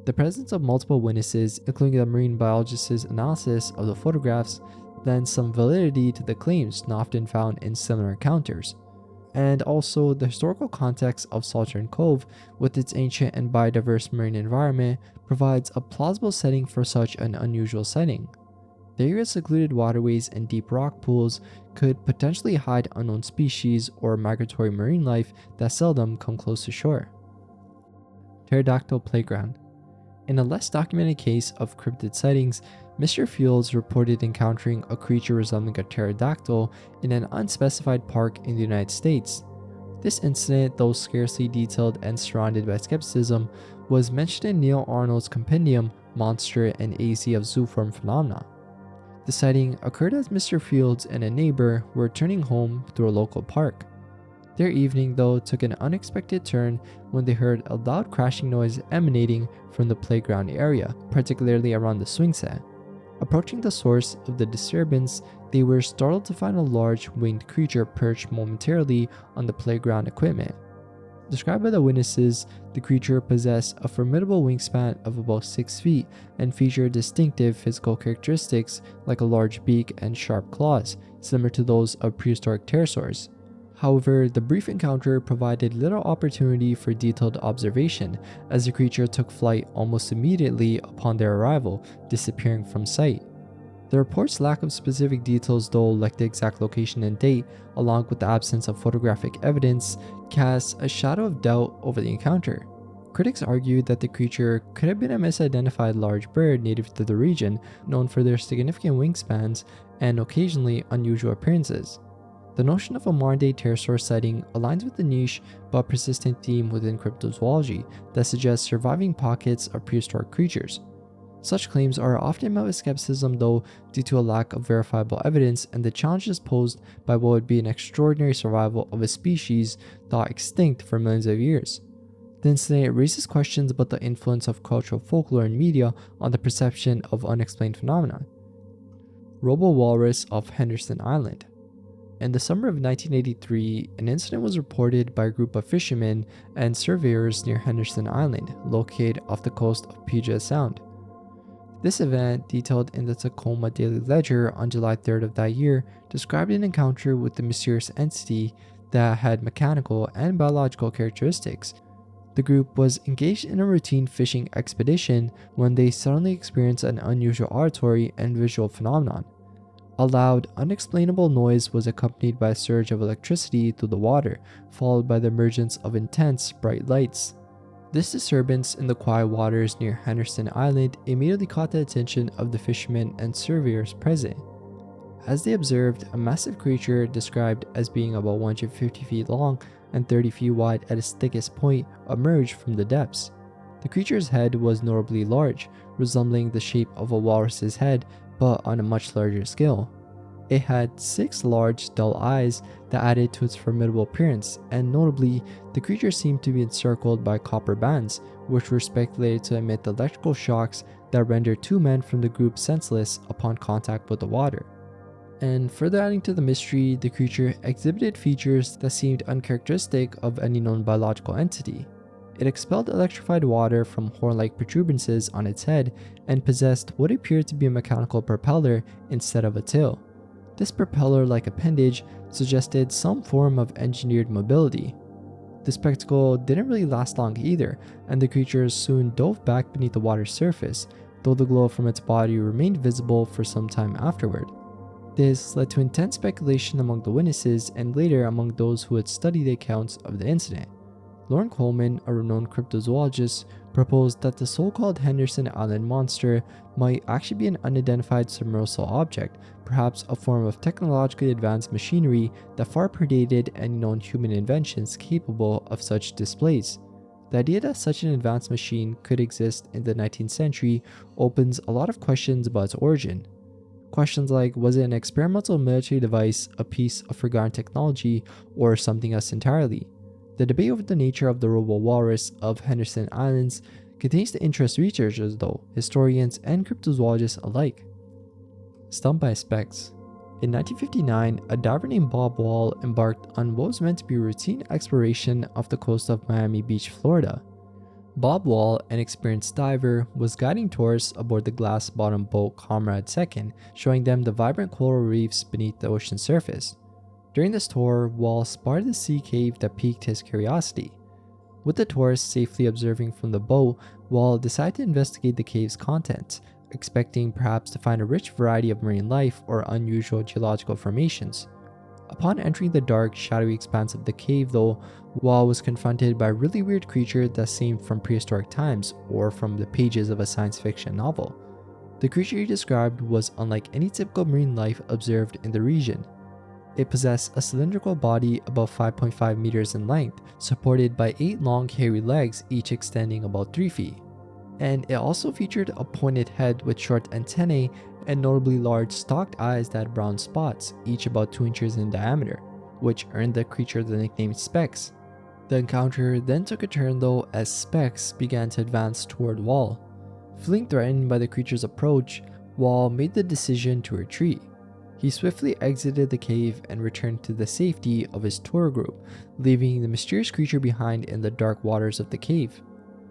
The presence of multiple witnesses, including the marine biologist's analysis of the photographs, lends some validity to the claims not often found in similar encounters. And also, the historical context of Saltern Cove, with its ancient and biodiverse marine environment, provides a plausible setting for such an unusual sighting. The area's secluded waterways and deep rock pools could potentially hide unknown species or migratory marine life that seldom come close to shore. Pterodactyl Playground. In a less documented case of cryptid sightings, Mr. Fields reported encountering a creature resembling a pterodactyl in an unspecified park in the United States. This incident, though scarcely detailed and surrounded by skepticism, was mentioned in Neil Arnold's compendium Monster and AZ of Zooform Phenomena. The sighting occurred as Mr. Fields and a neighbor were returning home through a local park. Their evening, though, took an unexpected turn when they heard a loud crashing noise emanating from the playground area, particularly around the swing set. Approaching the source of the disturbance, they were startled to find a large winged creature perched momentarily on the playground equipment. Described by the witnesses, the creature possessed a formidable wingspan of about 6 feet and featured distinctive physical characteristics like a large beak and sharp claws, similar to those of prehistoric pterosaurs. However, the brief encounter provided little opportunity for detailed observation, as the creature took flight almost immediately upon their arrival, disappearing from sight. The report's lack of specific details, though, like the exact location and date, along with the absence of photographic evidence, casts a shadow of doubt over the encounter. Critics argued that the creature could have been a misidentified large bird native to the region, known for their significant wingspans and occasionally unusual appearances. The notion of a modern-day pterosaur sighting aligns with the niche but persistent theme within cryptozoology that suggests surviving pockets of prehistoric creatures. Such claims are often met with skepticism, though, due to a lack of verifiable evidence and the challenges posed by what would be an extraordinary survival of a species thought extinct for millions of years. The incident raises questions about the influence of cultural folklore and media on the perception of unexplained phenomena. Robo-walrus off Henderson Island. In the summer of 1983, an incident was reported by a group of fishermen and surveyors near Henderson Island, located off the coast of Puget Sound. This event, detailed in the Tacoma Daily Ledger on July 3rd of that year, described an encounter with a mysterious entity that had mechanical and biological characteristics. The group was engaged in a routine fishing expedition when they suddenly experienced an unusual auditory and visual phenomenon. A loud, unexplainable noise was accompanied by a surge of electricity through the water, followed by the emergence of intense, bright lights. This disturbance in the quiet waters near Henderson Island immediately caught the attention of the fishermen and surveyors present. As they observed, a massive creature described as being about 150 feet long and 30 feet wide at its thickest point emerged from the depths. The creature's head was notably large, resembling the shape of a walrus's head, but on a much larger scale. It had 6 large, dull eyes that added to its formidable appearance, and notably, the creature seemed to be encircled by copper bands, which were speculated to emit the electrical shocks that rendered 2 men from the group senseless upon contact with the water. And further adding to the mystery, the creature exhibited features that seemed uncharacteristic of any known biological entity. It expelled electrified water from horn-like protuberances on its head and possessed what appeared to be a mechanical propeller instead of a tail. This propeller-like appendage suggested some form of engineered mobility. The spectacle didn't really last long either, and the creature soon dove back beneath the water's surface, though the glow from its body remained visible for some time afterward. This led to intense speculation among the witnesses and later among those who had studied the accounts of the incident. Loren Coleman, a renowned cryptozoologist, proposed that the so-called Henderson Island monster might actually be an unidentified submersible object, perhaps a form of technologically advanced machinery that far predated any known human inventions capable of such displays. The idea that such an advanced machine could exist in the 19th century opens a lot of questions about its origin. Questions like, was it an experimental military device, a piece of forgotten technology, or something else entirely? The debate over the nature of the robo-walrus of Henderson Islands continues to interest researchers, though, historians and cryptozoologists alike. Stumped by Specs. In 1959, a diver named Bob Wall embarked on what was meant to be routine exploration off the coast of Miami Beach, Florida. Bob Wall, an experienced diver, was guiding tourists aboard the glass-bottomed boat Comrade II, showing them the vibrant coral reefs beneath the ocean surface. During this tour, Wall spotted a sea cave that piqued his curiosity. With the tourists safely observing from the boat, Wall decided to investigate the cave's contents, expecting perhaps to find a rich variety of marine life or unusual geological formations. Upon entering the dark, shadowy expanse of the cave, though, Wall was confronted by a really weird creature that seemed from prehistoric times or from the pages of a science fiction novel. The creature he described was unlike any typical marine life observed in the region. It possessed a cylindrical body about 5.5 meters in length, supported by 8 long hairy legs, each extending about 3 feet. And it also featured a pointed head with short antennae and notably large stalked eyes that had brown spots, each about 2 inches in diameter, which earned the creature the nickname Specs. The encounter then took a turn though as Specs began to advance toward Wall. Feeling threatened by the creature's approach, Wall made the decision to retreat. He swiftly exited the cave and returned to the safety of his tour group, leaving the mysterious creature behind in the dark waters of the cave.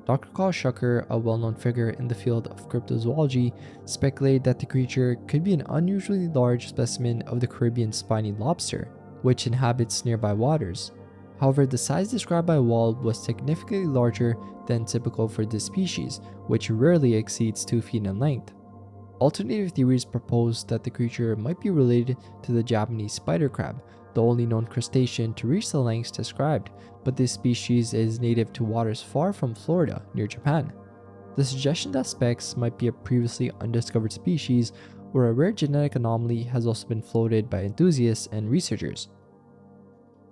Dr. Carl Schucker, a well-known figure in the field of cryptozoology, speculated that the creature could be an unusually large specimen of the Caribbean spiny lobster, which inhabits nearby waters. However, the size described by Wald was significantly larger than typical for this species, which rarely exceeds 2 feet in length. Alternative theories propose that the creature might be related to the Japanese spider crab, the only known crustacean to reach the lengths described, but this species is native to waters far from Florida, near Japan. The suggestion that Specs might be a previously undiscovered species or a rare genetic anomaly has also been floated by enthusiasts and researchers.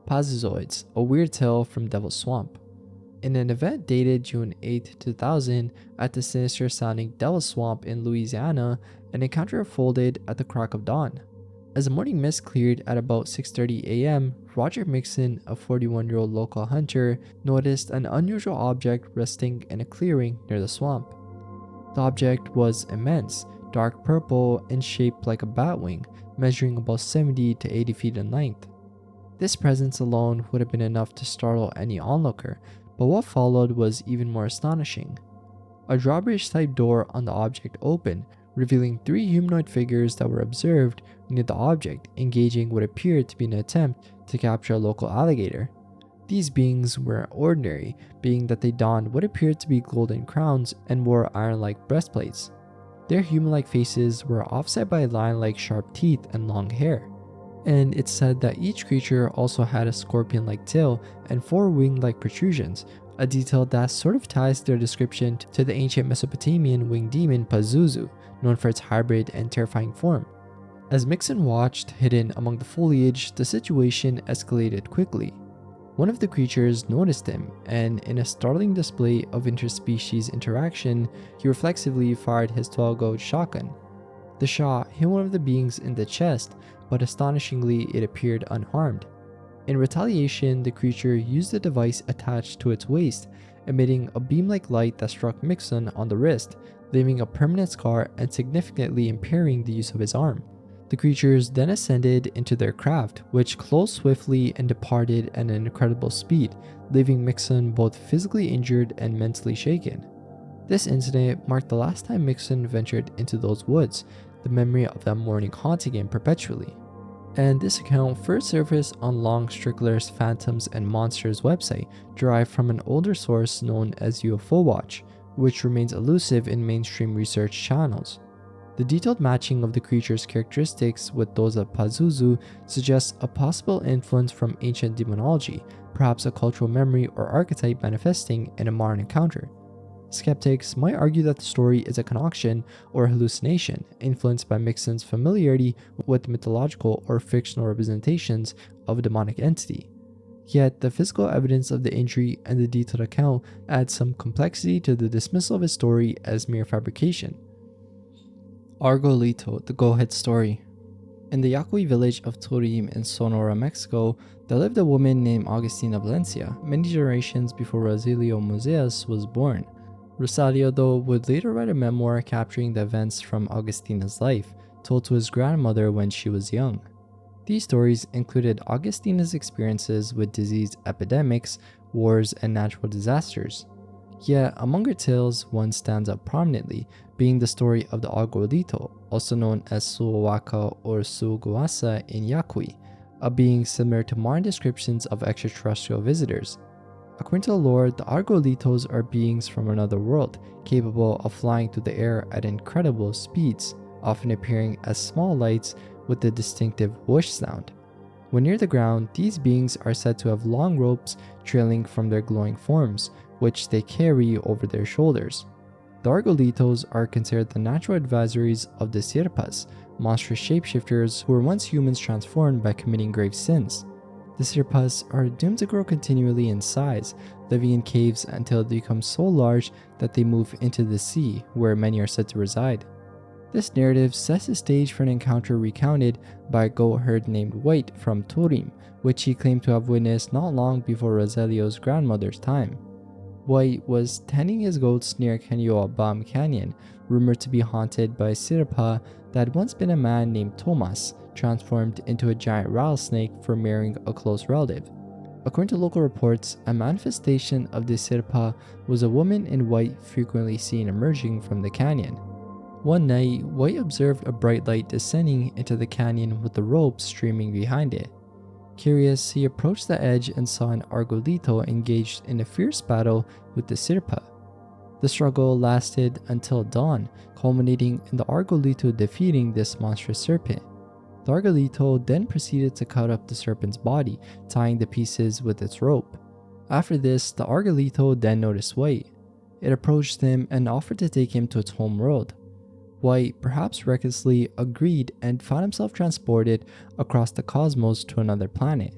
Pazuzoids, a weird tale from Devil's Swamp. In an event dated June 8, 2000, at the sinister-sounding Devil's Swamp in Louisiana, an encounter unfolded at the crack of dawn. As the morning mist cleared at about 6:30 a.m., Roger Mixon, a 41-year-old local hunter, noticed an unusual object resting in a clearing near the swamp. The object was immense, dark purple, and shaped like a bat wing, measuring about 70 to 80 feet in length. This presence alone would have been enough to startle any onlooker, but what followed was even more astonishing. A drawbridge-type door on the object opened, revealing 3 humanoid figures that were observed near the object, engaging what appeared to be an attempt to capture a local alligator. These beings were ordinary, being that they donned what appeared to be golden crowns and wore iron-like breastplates. Their human-like faces were offset by lion-like sharp teeth and long hair. And it's said that each creature also had a scorpion-like tail and 4 wing-like protrusions, a detail that sort of ties their description to the ancient Mesopotamian winged demon Pazuzu, known for its hybrid and terrifying form. As Mixon watched, hidden among the foliage, the situation escalated quickly. One of the creatures noticed him, and in a startling display of interspecies interaction, he reflexively fired his 12-gauge shotgun. The shot hit one of the beings in the chest, but astonishingly it appeared unharmed. In retaliation, the creature used a device attached to its waist, emitting a beam-like light that struck Mixon on the wrist, leaving a permanent scar and significantly impairing the use of his arm. The creatures then ascended into their craft, which closed swiftly and departed at an incredible speed, leaving Mixon both physically injured and mentally shaken. This incident marked the last time Mixon ventured into those woods, the memory of that morning haunting him perpetually. And this account first surfaced on Long Strickler's Phantoms and Monsters website, derived from an older source known as UFO Watch, which remains elusive in mainstream research channels. The detailed matching of the creature's characteristics with those of Pazuzu suggests a possible influence from ancient demonology, perhaps a cultural memory or archetype manifesting in a modern encounter. Skeptics might argue that the story is a concoction or hallucination, influenced by Mixon's familiarity with mythological or fictional representations of a demonic entity. Yet, the physical evidence of the injury and the detailed account add some complexity to the dismissal of his story as mere fabrication. Argolito, the Go-Ahead Story. In the Yaqui village of Turim in Sonora, Mexico, there lived a woman named Augustina Valencia, many generations before Rosalio Museas was born. Rosalio, though, would later write a memoir capturing the events from Augustina's life, told to his grandmother when she was young. These stories included Augustina's experiences with disease epidemics, wars, and natural disasters. Yet, among her tales, one stands out prominently, being the story of the Argolito, also known as Suwaka or Suguasa in Yaqui, a being similar to modern descriptions of extraterrestrial visitors. According to the lore, the Argolitos are beings from another world, capable of flying through the air at incredible speeds, often appearing as small lights with a distinctive whoosh sound. When near the ground, these beings are said to have long ropes trailing from their glowing forms, which they carry over their shoulders. The Argolitos are considered the natural adversaries of the Sirpas, monstrous shapeshifters who were once humans transformed by committing grave sins. The Sirpas are doomed to grow continually in size, living in caves until they become so large that they move into the sea, where many are said to reside. This narrative sets the stage for an encounter recounted by a goat herd named White from Turim, which he claimed to have witnessed not long before Rosalio's grandmother's time. White was tending his goats near Canyoabam Canyon, rumored to be haunted by a Sirpa that had once been a man named Tomas, transformed into a giant rattlesnake for marrying a close relative. According to local reports, a manifestation of this Sirpa was a woman in white frequently seen emerging from the canyon. One night, White observed a bright light descending into the canyon with the rope streaming behind it. Curious, he approached the edge and saw an Argolito engaged in a fierce battle with the Sirpa. The struggle lasted until dawn, culminating in the Argolito defeating this monstrous serpent. The Argolito then proceeded to cut up the serpent's body, tying the pieces with its rope. After this, the Argolito then noticed White. It approached him and offered to take him to its home world. White, perhaps recklessly, agreed and found himself transported across the cosmos to another planet.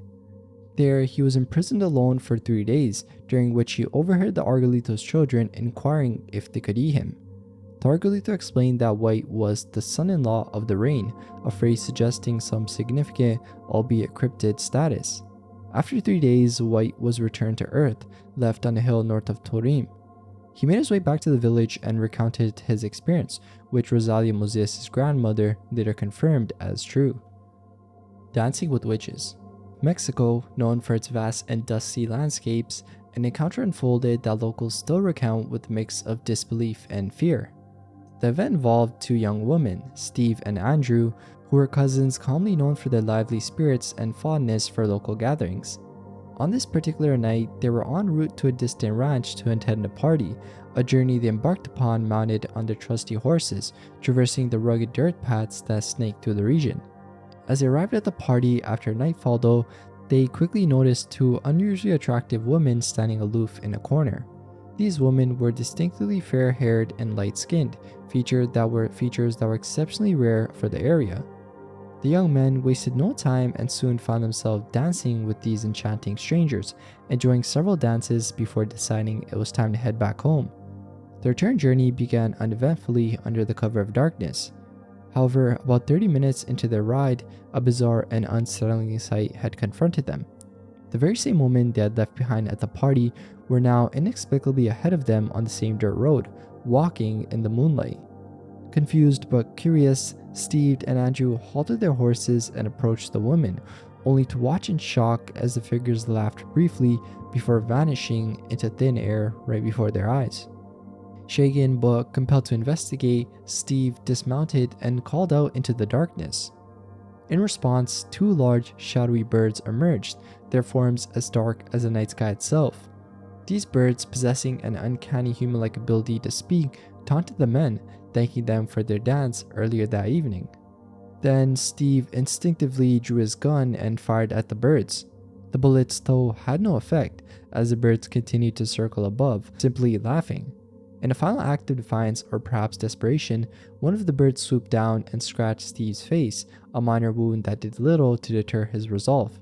There, he was imprisoned alone for 3 days, during which he overheard the Argolito's children inquiring if they could eat him. The Argolito explained that White was the son-in-law of the rain, a phrase suggesting some significant, albeit cryptid, status. After 3 days, White was returned to Earth, left on a hill north of Turim. He made his way back to the village and recounted his experience, which Rosalia Moses' grandmother later confirmed as true. Dancing with Witches. Mexico, known for its vast and dusty landscapes, an encounter unfolded that locals still recount with a mix of disbelief and fear. The event involved 2 young women, Steve and Andrew, who were cousins commonly known for their lively spirits and fondness for local gatherings. On this particular night, they were en route to a distant ranch to attend a party, a journey they embarked upon mounted on their trusty horses, traversing the rugged dirt paths that snaked through the region. As they arrived at the party after nightfall though, they quickly noticed 2 unusually attractive women standing aloof in a corner. These women were distinctly fair-haired and light-skinned, features that were exceptionally rare for the area. The young men wasted no time and soon found themselves dancing with these enchanting strangers, enjoying several dances before deciding it was time to head back home. Their return journey began uneventfully under the cover of darkness. However, about 30 minutes into their ride, a bizarre and unsettling sight had confronted them. The very same women they had left behind at the party were now inexplicably ahead of them on the same dirt road, walking in the moonlight. Confused but curious, Steve and Andrew halted their horses and approached the women, only to watch in shock as the figures laughed briefly before vanishing into thin air right before their eyes. Shaken but compelled to investigate, Steve dismounted and called out into the darkness. In response, 2 large, shadowy birds emerged, their forms as dark as the night sky itself. These birds, possessing an uncanny human-like ability to speak, taunted the men, thanking them for their dance earlier that evening. Then Steve instinctively drew his gun and fired at the birds. The bullets, though, had no effect, as the birds continued to circle above, simply laughing. In a final act of defiance or perhaps desperation, one of the birds swooped down and scratched Steve's face, a minor wound that did little to deter his resolve.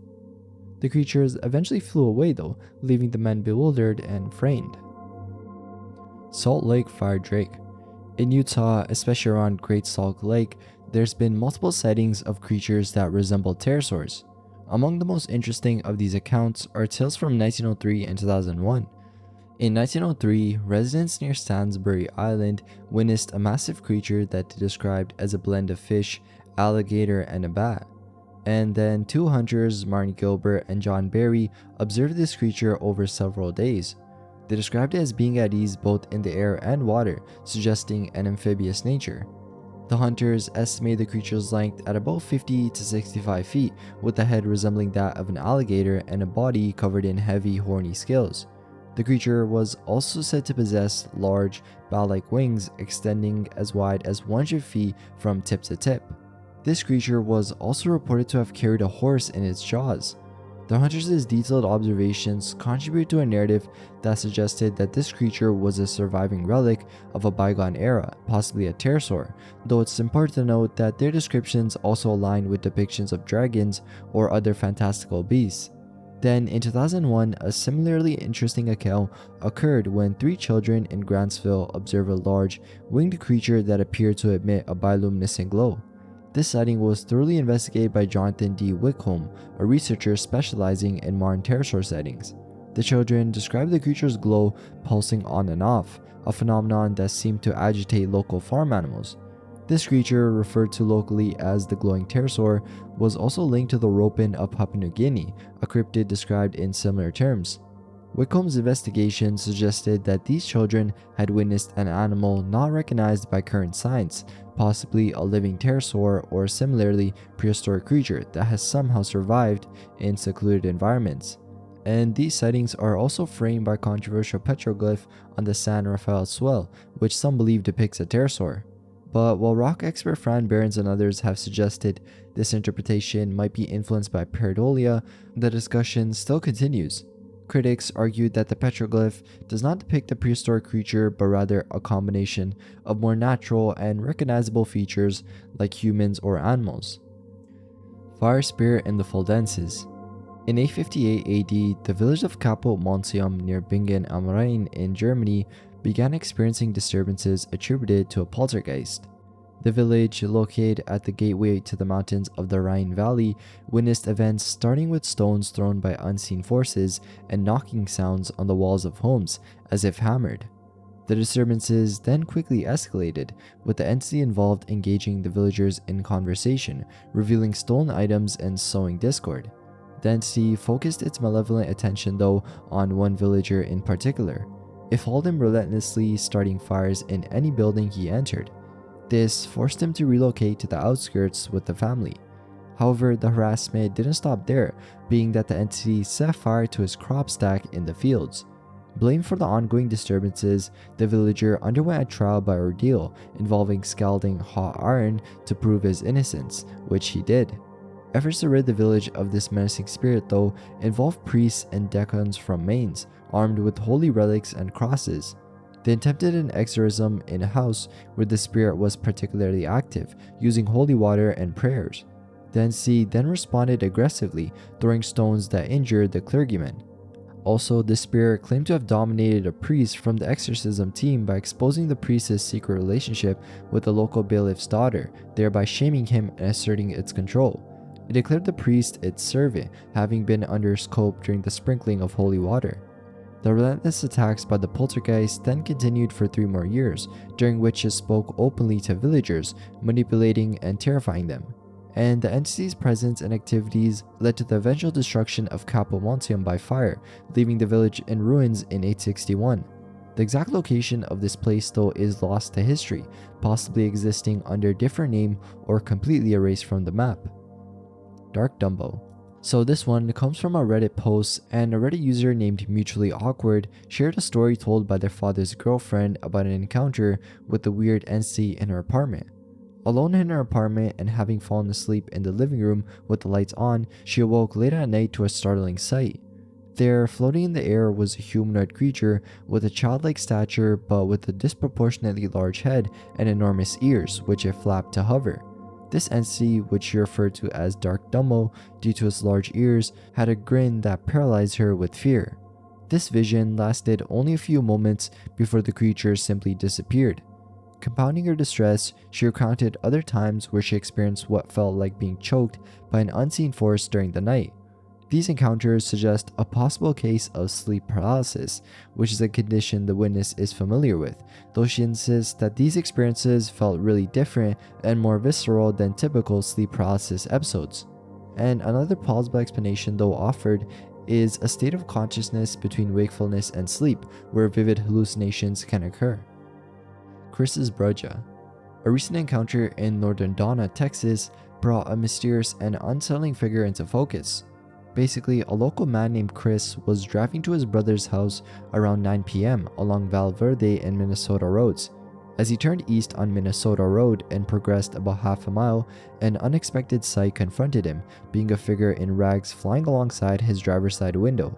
The creatures eventually flew away though, leaving the men bewildered and frightened. Salt Lake Fire Drake. In Utah, especially around Great Salt Lake, there's been multiple sightings of creatures that resemble pterosaurs. Among the most interesting of these accounts are tales from 1903 and 2001. In 1903, residents near Stansbury Island witnessed a massive creature that they described as a blend of fish, alligator, and a bat. And then 2 hunters, Martin Gilbert and John Barry, observed this creature over several days. They described it as being at ease both in the air and water, suggesting an amphibious nature. The hunters estimated the creature's length at about 50 to 65 feet, with a head resembling that of an alligator and a body covered in heavy, horny scales. The creature was also said to possess large, bat-like wings extending as wide as 100 feet from tip to tip. This creature was also reported to have carried a horse in its jaws. The hunters' detailed observations contributed to a narrative that suggested that this creature was a surviving relic of a bygone era, possibly a pterosaur, though it's important to note that their descriptions also aligned with depictions of dragons or other fantastical beasts. Then, in 2001, a similarly interesting account occurred when 3 children in Grantsville observed a large, winged creature that appeared to emit a bioluminescent glow. This sighting was thoroughly investigated by Jonathan D. Wickholm, a researcher specializing in modern pterosaur sightings. The children described the creature's glow pulsing on and off, a phenomenon that seemed to agitate local farm animals. This creature, referred to locally as the glowing pterosaur, was also linked to the ropen of Papua New Guinea, a cryptid described in similar terms. Whitcomb's investigation suggested that these children had witnessed an animal not recognized by current science, possibly a living pterosaur or similarly prehistoric creature that has somehow survived in secluded environments. And these sightings are also framed by controversial petroglyph on the San Rafael swell, which some believe depicts a pterosaur. But while rock expert Fran Behrens and others have suggested this interpretation might be influenced by pareidolia, the discussion still continues. Critics argued that the petroglyph does not depict a prehistoric creature but rather a combination of more natural and recognizable features like humans or animals. Fire spirit in the Fuldenses. In 858 AD, the village of Caput Monsium near Bingen am Rhein in Germany began experiencing disturbances attributed to a poltergeist. The village, located at the gateway to the mountains of the Rhine Valley, witnessed events starting with stones thrown by unseen forces and knocking sounds on the walls of homes, as if hammered. The disturbances then quickly escalated, with the entity involved engaging the villagers in conversation, revealing stolen items and sowing discord. The entity focused its malevolent attention though on one villager in particular. It followed him relentlessly, starting fires in any building he entered. This forced him to relocate to the outskirts with the family. However, the harassment didn't stop there, being that the entity set fire to his crop stack in the fields. Blamed for the ongoing disturbances, the villager underwent a trial by ordeal involving scalding hot iron to prove his innocence, which he did. Efforts to rid the village of this menacing spirit, though, involved priests and deacons from Mainz, armed with holy relics and crosses. They attempted an exorcism in a house where the spirit was particularly active, using holy water and prayers. The entity then responded aggressively, throwing stones that injured the clergyman. Also, the spirit claimed to have dominated a priest from the exorcism team by exposing the priest's secret relationship with the local bailiff's daughter, thereby shaming him and asserting its control. It declared the priest its servant, having been under scope during the sprinkling of holy water. The relentless attacks by the poltergeist then continued for 3 more years, during which it spoke openly to villagers, manipulating and terrifying them. And the entity's presence and activities led to the eventual destruction of Caput Monsium by fire, leaving the village in ruins in 861. The exact location of this place though is lost to history, possibly existing under a different name or completely erased from the map. Dark Dumbo. So this one comes from a Reddit post, and a Reddit user named Mutually Awkward shared a story told by their father's girlfriend about an encounter with the weird entity in her apartment. Alone in her apartment and having fallen asleep in the living room with the lights on, she awoke late at night to a startling sight. There, floating in the air, was a humanoid creature with a childlike stature but with a disproportionately large head and enormous ears, which it flapped to hover. This entity, which she referred to as Dark Dumbo due to its large ears, had a grin that paralyzed her with fear. This vision lasted only a few moments before the creature simply disappeared. Compounding her distress, she recounted other times where she experienced what felt like being choked by an unseen force during the night. These encounters suggest a possible case of sleep paralysis, which is a condition the witness is familiar with, though she insists that these experiences felt really different and more visceral than typical sleep paralysis episodes. And another plausible explanation though offered is a state of consciousness between wakefulness and sleep, where vivid hallucinations can occur. Chris's Brudja. A recent encounter in northern Donna, Texas, brought a mysterious and unsettling figure into focus. Basically, a local man named Chris was driving to his brother's house around 9 p.m. along Val Verde and Minnesota roads. As he turned east on Minnesota Road and progressed about half a mile, an unexpected sight confronted him, being a figure in rags flying alongside his driver's side window.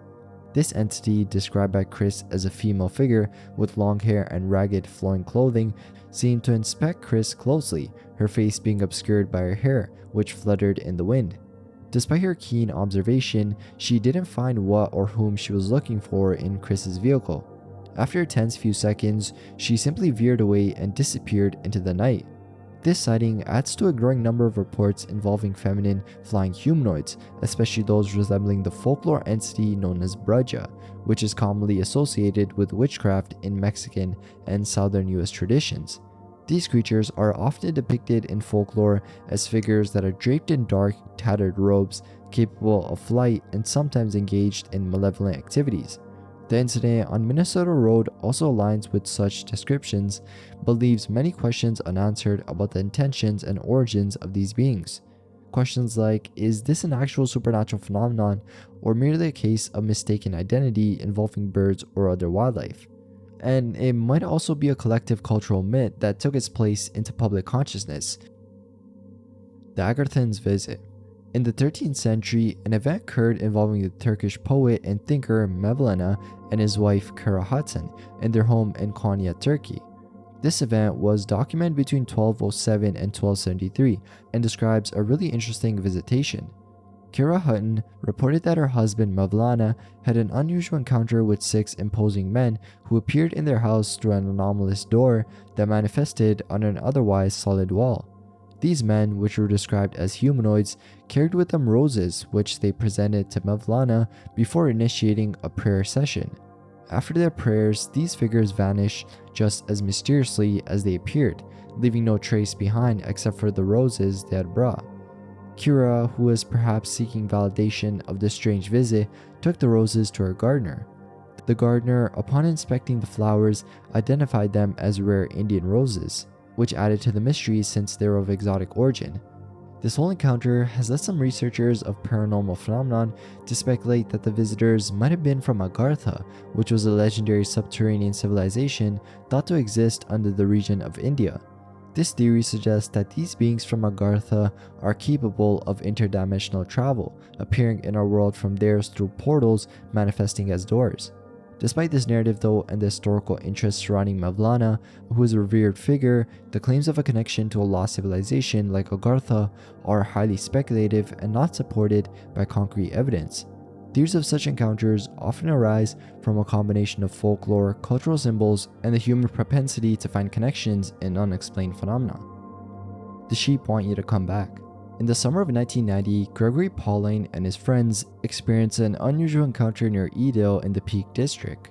This entity, described by Chris as a female figure with long hair and ragged flowing clothing, seemed to inspect Chris closely, her face being obscured by her hair, which fluttered in the wind. Despite her keen observation, she didn't find what or whom she was looking for in Chris's vehicle. After a tense few seconds, she simply veered away and disappeared into the night. This sighting adds to a growing number of reports involving feminine flying humanoids, especially those resembling the folklore entity known as Brudja, which is commonly associated with witchcraft in Mexican and southern US traditions. These creatures are often depicted in folklore as figures that are draped in dark, tattered robes, capable of flight, and sometimes engaged in malevolent activities. The incident on Minnesota Road also aligns with such descriptions, but leaves many questions unanswered about the intentions and origins of these beings. Questions like, is this an actual supernatural phenomenon or merely a case of mistaken identity involving birds or other wildlife? And it might also be a collective cultural myth that took its place into public consciousness. The Agarthans visit. In the 13th century, an event occurred involving the Turkish poet and thinker Mevlana and his wife Karahattin in their home in Konya, Turkey. This event was documented between 1207 and 1273 and describes a really interesting visitation. Karahattin reported that her husband Mevlana had an unusual encounter with 6 imposing men who appeared in their house through an anomalous door that manifested on an otherwise solid wall. These men, which were described as humanoids, carried with them roses which they presented to Mevlana before initiating a prayer session. After their prayers, these figures vanished just as mysteriously as they appeared, leaving no trace behind except for the roses they had brought. Kira, who was perhaps seeking validation of this strange visit, took the roses to her gardener. The gardener, upon inspecting the flowers, identified them as rare Indian roses, which added to the mystery since they were of exotic origin. This whole encounter has led some researchers of paranormal phenomenon to speculate that the visitors might have been from Agartha, which was a legendary subterranean civilization thought to exist under the region of India. This theory suggests that these beings from Agartha are capable of interdimensional travel, appearing in our world from theirs through portals manifesting as doors. Despite this narrative though and the historical interest surrounding Mevlana, who is a revered figure, the claims of a connection to a lost civilization like Agartha are highly speculative and not supported by concrete evidence. Theories of such encounters often arise from a combination of folklore, cultural symbols, and the human propensity to find connections in unexplained phenomena. The sheep want you to come back. In the summer of 1990, Gregory Pauline and his friends experienced an unusual encounter near Edale in the Peak District.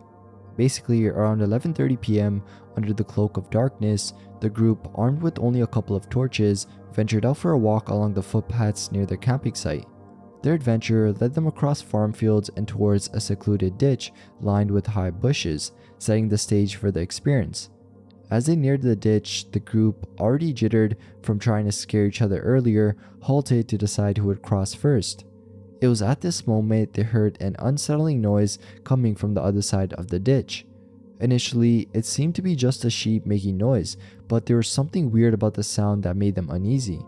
Basically, around 11:30 p.m., under the cloak of darkness, the group, armed with only a couple of torches, ventured out for a walk along the footpaths near their camping site. Their adventure led them across farm fields and towards a secluded ditch lined with high bushes, setting the stage for the experience. As they neared the ditch, the group, already jittered from trying to scare each other earlier, halted to decide who would cross first. It was at this moment they heard an unsettling noise coming from the other side of the ditch. Initially, it seemed to be just a sheep making noise, but there was something weird about the sound that made them uneasy.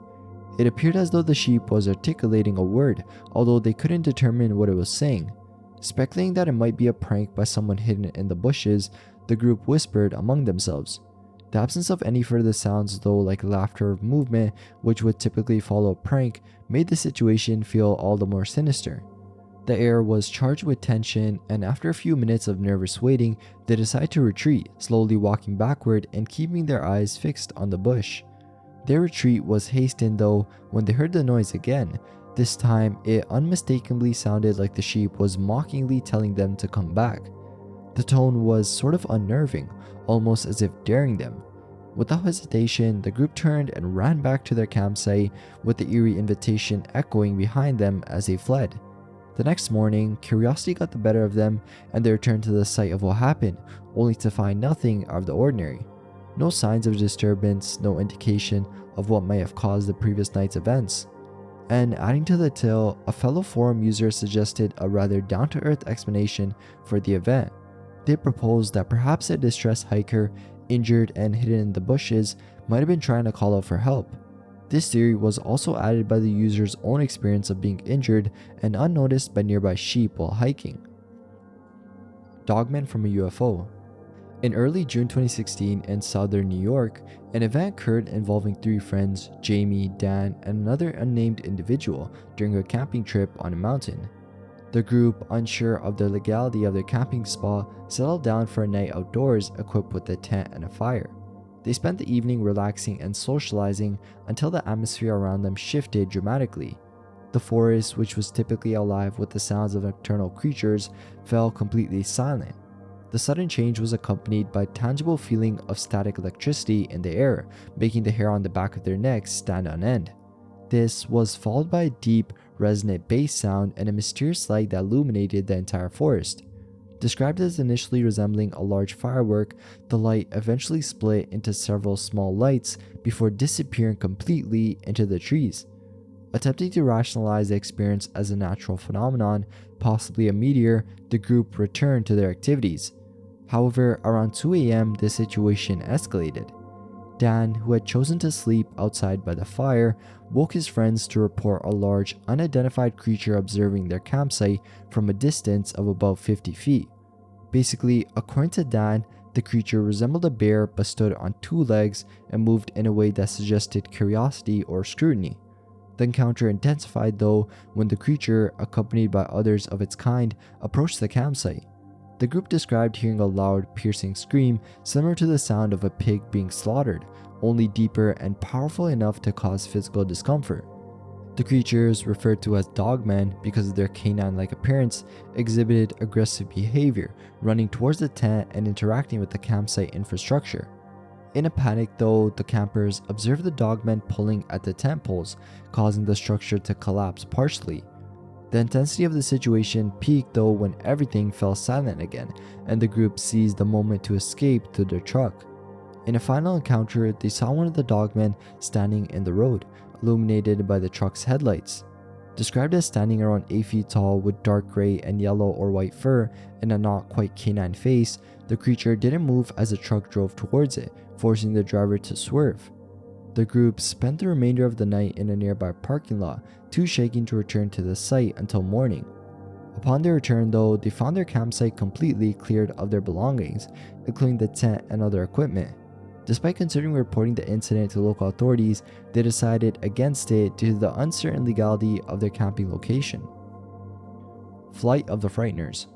It appeared as though the sheep was articulating a word, although they couldn't determine what it was saying. Speculating that it might be a prank by someone hidden in the bushes, the group whispered among themselves. The absence of any further sounds, though, like laughter or movement, which would typically follow a prank, made the situation feel all the more sinister. The air was charged with tension, and after a few minutes of nervous waiting, they decided to retreat, slowly walking backward and keeping their eyes fixed on the bush. Their retreat was hastened, though, when they heard the noise again. This time, it unmistakably sounded like the sheep was mockingly telling them to come back. The tone was sort of unnerving, almost as if daring them. Without hesitation, the group turned and ran back to their campsite, with the eerie invitation echoing behind them as they fled. The next morning, curiosity got the better of them, and they returned to the site of what happened, only to find nothing out of the ordinary. No signs of disturbance, no indication of what may have caused the previous night's events. And adding to the tale, a fellow forum user suggested a rather down-to-earth explanation for the event. They proposed that perhaps a distressed hiker, injured and hidden in the bushes, might have been trying to call out for help. This theory was also added by the user's own experience of being injured and unnoticed by nearby sheep while hiking. Dogmen from a UFO. In early June 2016 in southern New York, an event occurred involving 3 friends, Jamie, Dan, and another unnamed individual during a camping trip on a mountain. The group, unsure of the legality of their camping spot, settled down for a night outdoors equipped with a tent and a fire. They spent the evening relaxing and socializing until the atmosphere around them shifted dramatically. The forest, which was typically alive with the sounds of nocturnal creatures, fell completely silent. The sudden change was accompanied by a tangible feeling of static electricity in the air, making the hair on the back of their necks stand on end. This was followed by a deep, resonant bass sound and a mysterious light that illuminated the entire forest. Described as initially resembling a large firework, the light eventually split into several small lights before disappearing completely into the trees. Attempting to rationalize the experience as a natural phenomenon, possibly a meteor, the group returned to their activities. However, around 2 a.m., the situation escalated. Dan, who had chosen to sleep outside by the fire, woke his friends to report a large, unidentified creature observing their campsite from a distance of about 50 feet. Basically, according to Dan, the creature resembled a bear but stood on two legs and moved in a way that suggested curiosity or scrutiny. The encounter intensified though when the creature, accompanied by others of its kind, approached the campsite. The group described hearing a loud, piercing scream similar to the sound of a pig being slaughtered, only deeper and powerful enough to cause physical discomfort. The creatures, referred to as dogmen because of their canine-like appearance, exhibited aggressive behavior, running towards the tent and interacting with the campsite infrastructure. In a panic though, the campers observed the dogmen pulling at the tent poles, causing the structure to collapse partially. The intensity of the situation peaked though when everything fell silent again, and the group seized the moment to escape to their truck. In a final encounter, they saw one of the dogmen standing in the road, illuminated by the truck's headlights. Described as standing around 8 feet tall with dark gray and yellow or white fur and a not quite canine face, the creature didn't move as the truck drove towards it, forcing the driver to swerve. The group spent the remainder of the night in a nearby parking lot, too shaken to return to the site until morning. Upon their return though, they found their campsite completely cleared of their belongings, including the tent and other equipment. Despite considering reporting the incident to local authorities, they decided against it due to the uncertain legality of their camping location. Flight of the Frighteners.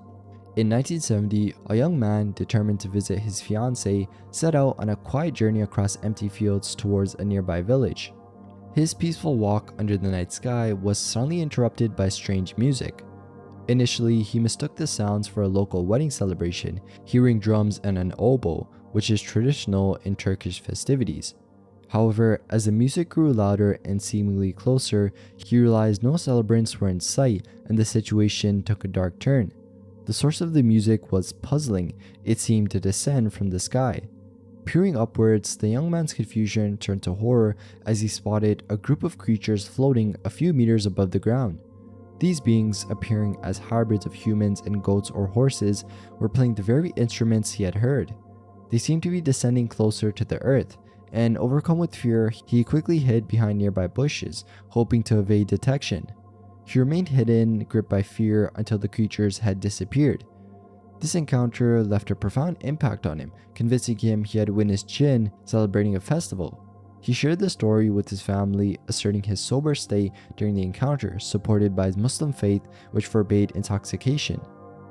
In 1970, a young man determined to visit his fiancée set out on a quiet journey across empty fields towards a nearby village. His peaceful walk under the night sky was suddenly interrupted by strange music. Initially, he mistook the sounds for a local wedding celebration, hearing drums and an oboe, which is traditional in Turkish festivities. However, as the music grew louder and seemingly closer, he realized no celebrants were in sight and the situation took a dark turn. The source of the music was puzzling. It seemed to descend from the sky. Peering upwards, the young man's confusion turned to horror as he spotted a group of creatures floating a few meters above the ground. These beings, appearing as hybrids of humans and goats or horses, were playing the very instruments he had heard. They seemed to be descending closer to the earth, and overcome with fear, he quickly hid behind nearby bushes, hoping to evade detection. He remained hidden, gripped by fear, until the creatures had disappeared. This encounter left a profound impact on him, convincing him he had witnessed jinn celebrating a festival. He shared the story with his family, asserting his sober state during the encounter, supported by his Muslim faith, which forbade intoxication.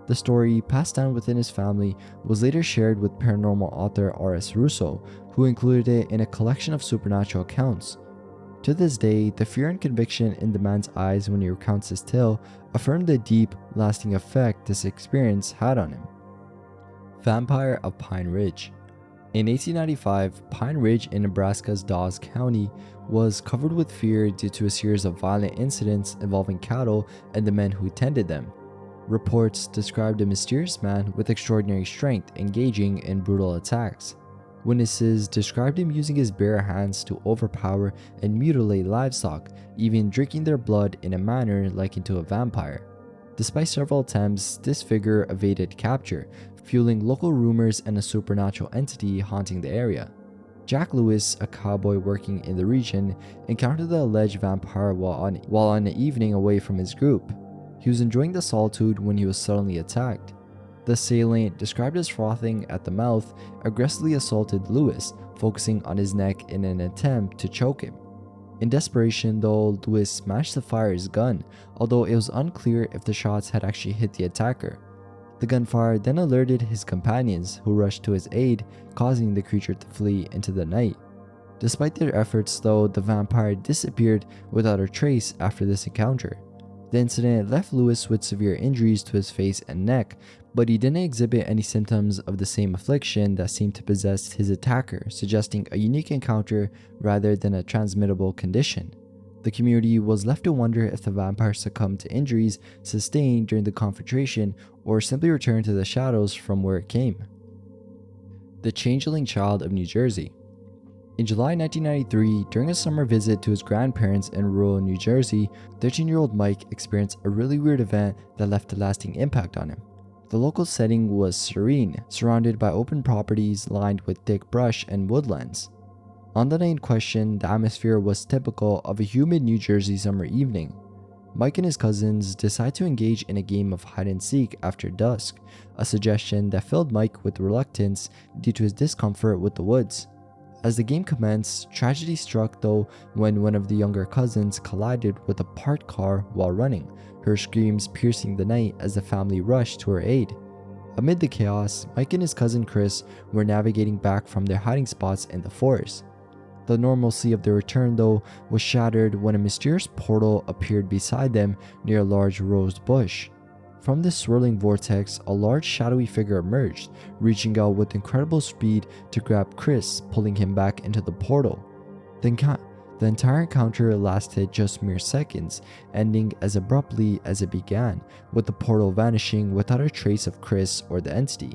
The story, passed down within his family, was later shared with paranormal author R.S. Russo, who included it in a collection of supernatural accounts. To this day, the fear and conviction in the man's eyes when he recounts his tale affirm the deep, lasting effect this experience had on him. Vampire of Pine Ridge. In 1895, Pine Ridge in Nebraska's Dawes County was covered with fear due to a series of violent incidents involving cattle and the men who tended them. Reports described a mysterious man with extraordinary strength engaging in brutal attacks. Witnesses described him using his bare hands to overpower and mutilate livestock, even drinking their blood in a manner likened to a vampire. Despite several attempts, this figure evaded capture, fueling local rumors and a supernatural entity haunting the area. Jack Lewis, a cowboy working in the region, encountered the alleged vampire while on an evening away from his group. He was enjoying the solitude when he was suddenly attacked. The assailant, described as frothing at the mouth, aggressively assaulted Lewis, focusing on his neck in an attempt to choke him. In desperation though, Lewis smashed to fire his gun, although it was unclear if the shots had actually hit the attacker. The gunfire then alerted his companions, who rushed to his aid, causing the creature to flee into the night. Despite their efforts though, the vampire disappeared without a trace after this encounter. The incident left Lewis with severe injuries to his face and neck, but he didn't exhibit any symptoms of the same affliction that seemed to possess his attacker, suggesting a unique encounter rather than a transmittable condition. The community was left to wonder if the vampire succumbed to injuries sustained during the confrontation or simply returned to the shadows from where it came. The Changeling Child of New Jersey. In July 1993, during a summer visit to his grandparents in rural New Jersey, 13-year-old Mike experienced a really weird event that left a lasting impact on him. The local setting was serene, surrounded by open properties lined with thick brush and woodlands. On the night in question, the atmosphere was typical of a humid New Jersey summer evening. Mike and his cousins decide to engage in a game of hide and seek after dusk, a suggestion that filled Mike with reluctance due to his discomfort with the woods. As the game commenced, tragedy struck though when one of the younger cousins collided with a parked car while running, her screams piercing the night as the family rushed to her aid. Amid the chaos, Mike and his cousin Chris were navigating back from their hiding spots in the forest. The normalcy of their return though was shattered when a mysterious portal appeared beside them near a large rose bush. From this swirling vortex, a large shadowy figure emerged, reaching out with incredible speed to grab Chris, pulling him back into the portal. The entire encounter lasted just mere seconds, ending as abruptly as it began, with the portal vanishing without a trace of Chris or the entity.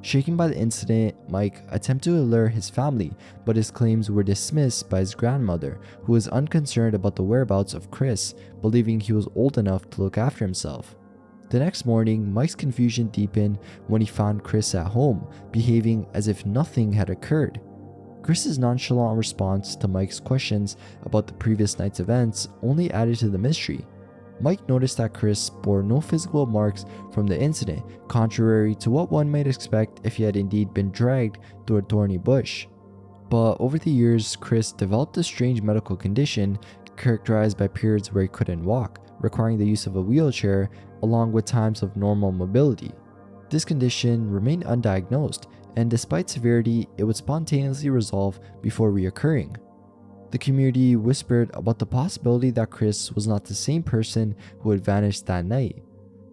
Shaken by the incident, Mike attempted to alert his family, but his claims were dismissed by his grandmother, who was unconcerned about the whereabouts of Chris, believing he was old enough to look after himself. The next morning, Mike's confusion deepened when he found Chris at home, behaving as if nothing had occurred. Chris's nonchalant response to Mike's questions about the previous night's events only added to the mystery. Mike noticed that Chris bore no physical marks from the incident, contrary to what one might expect if he had indeed been dragged through a thorny bush. But over the years, Chris developed a strange medical condition characterized by periods where he couldn't walk, requiring the use of a wheelchair, along with times of normal mobility. This condition remained undiagnosed, and despite severity, it would spontaneously resolve before reoccurring. The community whispered about the possibility that Chris was not the same person who had vanished that night.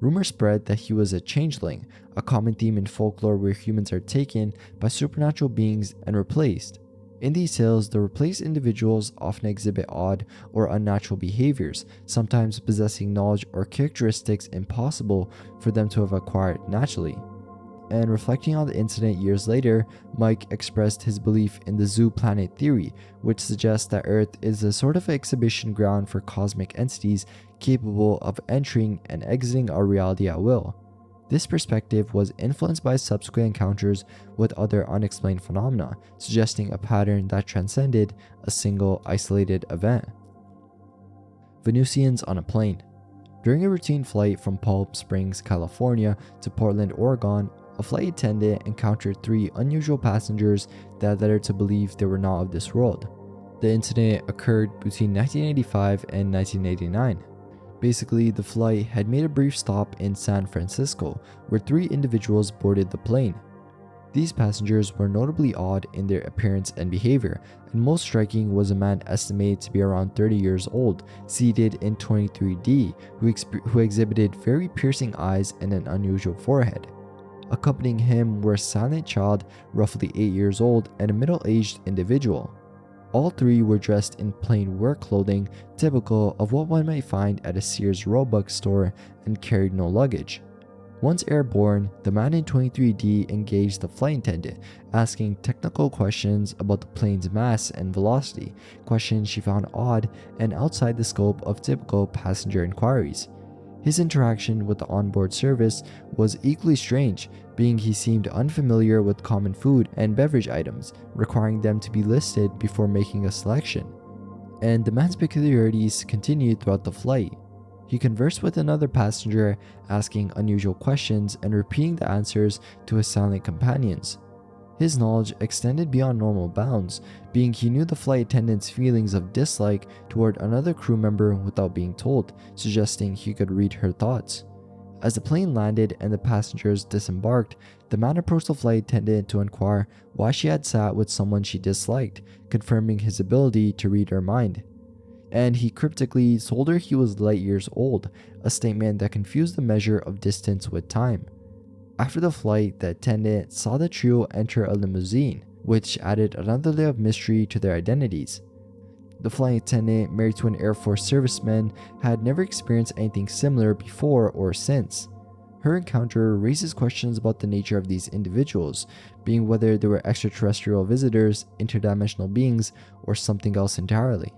Rumors spread that he was a changeling, a common theme in folklore where humans are taken by supernatural beings and replaced. In these tales, the replaced individuals often exhibit odd or unnatural behaviors, sometimes possessing knowledge or characteristics impossible for them to have acquired naturally. And reflecting on the incident years later, Mike expressed his belief in the zoo planet theory, which suggests that Earth is a sort of exhibition ground for cosmic entities capable of entering and exiting our reality at will. This perspective was influenced by subsequent encounters with other unexplained phenomena, suggesting a pattern that transcended a single isolated event. Venusians on a plane. During a routine flight from Palm Springs, California to Portland, Oregon, a flight attendant encountered 3 unusual passengers that led her to believe they were not of this world. The incident occurred between 1985 and 1989. Basically, the flight had made a brief stop in San Francisco, where 3 individuals boarded the plane. These passengers were notably odd in their appearance and behavior, and most striking was a man estimated to be around 30 years old, seated in 23D, who exhibited very piercing eyes and an unusual forehead. Accompanying him were a silent child, roughly 8 years old, and a middle-aged individual. All 3 were dressed in plain work clothing, typical of what one might find at a Sears Roebuck store, and carried no luggage. Once airborne, the man in 23D engaged the flight attendant, asking technical questions about the plane's mass and velocity, questions she found odd and outside the scope of typical passenger inquiries. His interaction with the onboard service was equally strange, being he seemed unfamiliar with common food and beverage items, requiring them to be listed before making a selection. And the man's peculiarities continued throughout the flight. He conversed with another passenger, asking unusual questions and repeating the answers to his silent companions. His knowledge extended beyond normal bounds, being he knew the flight attendant's feelings of dislike toward another crew member without being told, suggesting he could read her thoughts. As the plane landed and the passengers disembarked, the man approached the flight attendant to inquire why she had sat with someone she disliked, confirming his ability to read her mind. and he cryptically told her he was light years old, a statement that confused the measure of distance with time. After the flight, the attendant saw the trio enter a limousine, which added another layer of mystery to their identities. The flight attendant, married to an Air Force serviceman, had never experienced anything similar before or since. Her encounter raises questions about the nature of these individuals, being whether they were extraterrestrial visitors, interdimensional beings, or something else entirely.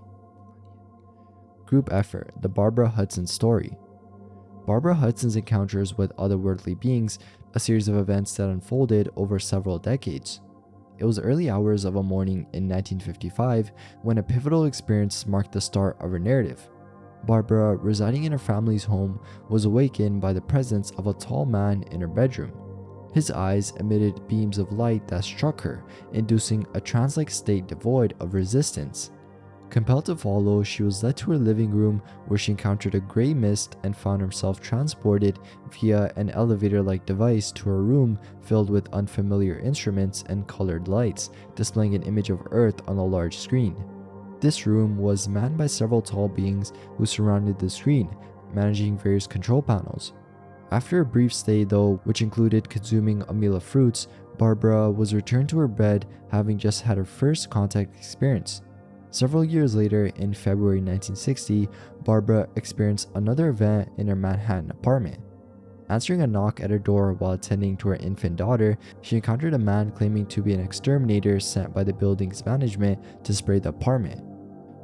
Group effort: The Barbara Hudson Story. Barbara Hudson's encounters with otherworldly beings, a series of events that unfolded over several decades. It was early hours of a morning in 1955 when a pivotal experience marked the start of her narrative. Barbara, residing in her family's home, was awakened by the presence of a tall man in her bedroom. His eyes emitted beams of light that struck her, inducing a trance-like state devoid of resistance. Compelled to follow, she was led to her living room where she encountered a gray mist and found herself transported via an elevator-like device to a room filled with unfamiliar instruments and colored lights, displaying an image of Earth on a large screen. This room was manned by several tall beings who surrounded the screen, managing various control panels. After a brief stay though, which included consuming a meal of fruits, Barbara was returned to her bed, having just had her first contact experience. Several years later, in February 1960, Barbara experienced another event in her Manhattan apartment. Answering a knock at her door while attending to her infant daughter, she encountered a man claiming to be an exterminator sent by the building's management to spray the apartment.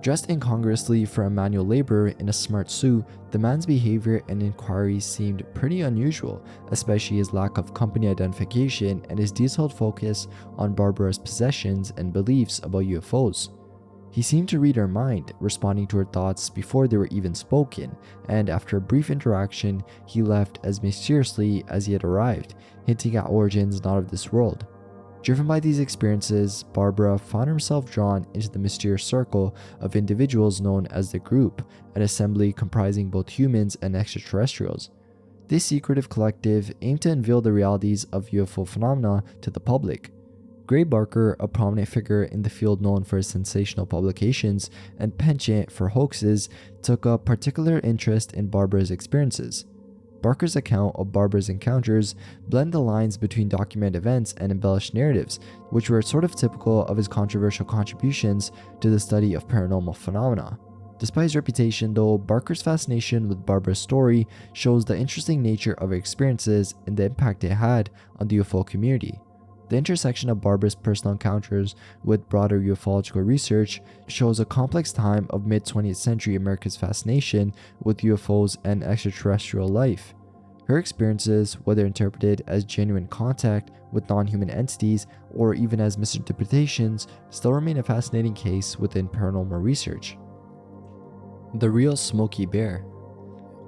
Dressed incongruously for a manual laborer in a smart suit, the man's behavior and inquiries seemed pretty unusual, especially his lack of company identification and his detailed focus on Barbara's possessions and beliefs about UFOs. He seemed to read her mind, responding to her thoughts before they were even spoken, and after a brief interaction, he left as mysteriously as he had arrived, hinting at origins not of this world. Driven by these experiences, Barbara found herself drawn into the mysterious circle of individuals known as the Group, an assembly comprising both humans and extraterrestrials. This secretive collective aimed to unveil the realities of UFO phenomena to the public. Gray Barker, a prominent figure in the field known for his sensational publications and penchant for hoaxes, took a particular interest in Barbara's experiences. Barker's account of Barbara's encounters blend the lines between documented events and embellished narratives, which were sort of typical of his controversial contributions to the study of paranormal phenomena. Despite his reputation though, Barker's fascination with Barbara's story shows the interesting nature of her experiences and the impact it had on the UFO community. The intersection of Barbara's personal encounters with broader ufological research shows a complex time of mid-20th century America's fascination with UFOs and extraterrestrial life. Her experiences, whether interpreted as genuine contact with non-human entities or even as misinterpretations, still remain a fascinating case within paranormal research. The Real Smokey Bear.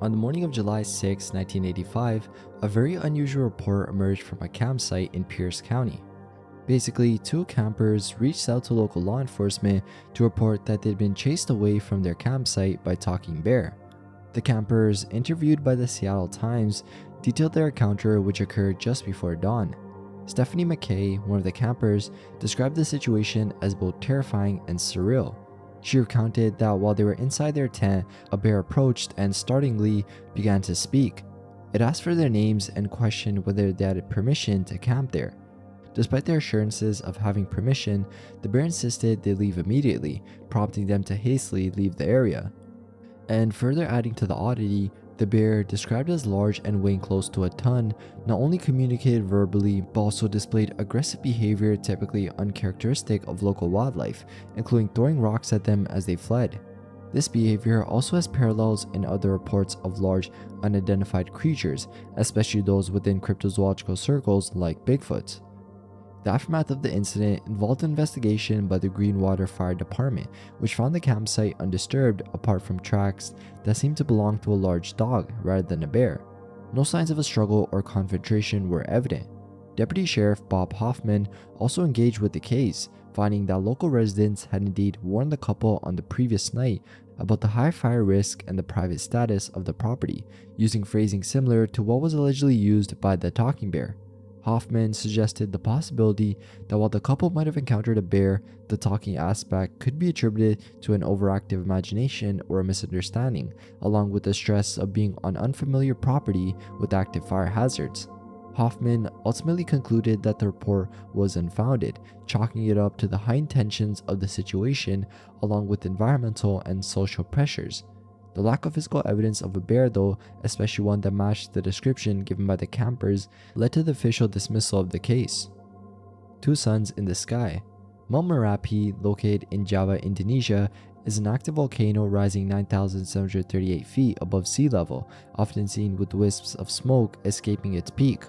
On the morning of July 6, 1985, a very unusual report emerged from a campsite in Pierce County. Basically, two campers reached out to local law enforcement to report that they'd been chased away from their campsite by Talking Bear. The campers, interviewed by the Seattle Times, detailed their encounter, which occurred just before dawn. Stephanie McKay, one of the campers, described the situation as both terrifying and surreal. She recounted that while they were inside their tent, a bear approached and startlingly began to speak. It asked for their names and questioned whether they had permission to camp there. Despite their assurances of having permission, the bear insisted they leave immediately, prompting them to hastily leave the area. And further adding to the oddity, the bear, described as large and weighing close to a ton, not only communicated verbally but also displayed aggressive behavior typically uncharacteristic of local wildlife, including throwing rocks at them as they fled. This behavior also has parallels in other reports of large unidentified creatures, especially those within cryptozoological circles like Bigfoot. The aftermath of the incident involved an investigation by the Greenwater Fire Department, which found the campsite undisturbed apart from tracks that seemed to belong to a large dog rather than a bear. No signs of a struggle or confrontation were evident. Deputy Sheriff Bob Hoffman also engaged with the case, finding that local residents had indeed warned the couple on the previous night about the high fire risk and the private status of the property, using phrasing similar to what was allegedly used by the Talking Bear. Hoffman suggested the possibility that while the couple might have encountered a bear, the talking aspect could be attributed to an overactive imagination or a misunderstanding, along with the stress of being on unfamiliar property with active fire hazards. Hoffman ultimately concluded that the report was unfounded, chalking it up to the high intentions of the situation along with environmental and social pressures. The lack of physical evidence of a bear, though, especially one that matched the description given by the campers, led to the official dismissal of the case. Two suns in the sky. Mount Merapi, located in Java, Indonesia, is an active volcano rising 9,738 feet above sea level, often seen with wisps of smoke escaping its peak.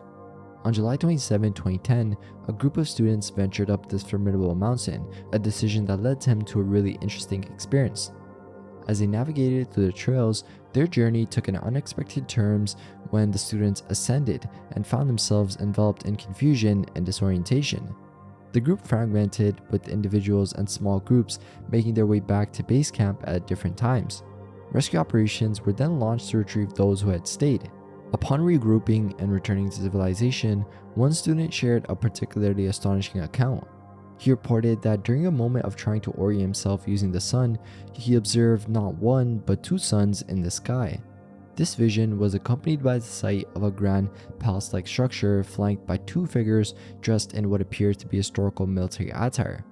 On July 27, 2010, a group of students ventured up this formidable mountain, a decision that led them to a really interesting experience. As they navigated through the trails, their journey took an unexpected turns when the students ascended and found themselves enveloped in confusion and disorientation. The group fragmented, with individuals and small groups making their way back to base camp at different times. Rescue operations were then launched to retrieve those who had stayed. Upon regrouping and returning to civilization, one student shared a particularly astonishing account. He reported that during a moment of trying to orient himself using the sun, he observed not one but two suns in the sky. This vision was accompanied by the sight of a grand palace-like structure flanked by two figures dressed in what appears to be historical military attire.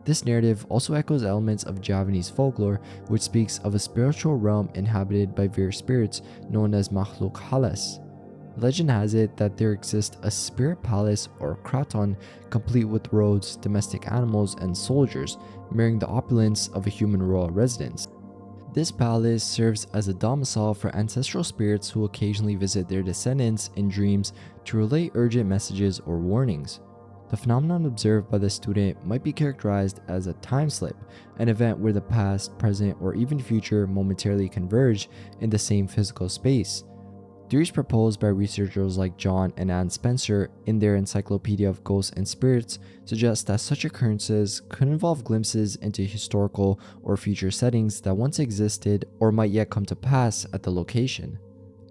This narrative also echoes elements of Javanese folklore, which speaks of a spiritual realm inhabited by various spirits known as Makhluk Halas. Legend has it that there exists a spirit palace or kraton complete with roads, domestic animals, and soldiers, mirroring the opulence of a human royal residence. This palace serves as a domicile for ancestral spirits who occasionally visit their descendants in dreams to relay urgent messages or warnings. The phenomenon observed by the student might be characterized as a time slip, an event where the past, present, or even future momentarily converge in the same physical space. Theories proposed by researchers like John and Ann Spencer in their Encyclopedia of Ghosts and Spirits suggest that such occurrences could involve glimpses into historical or future settings that once existed or might yet come to pass at the location.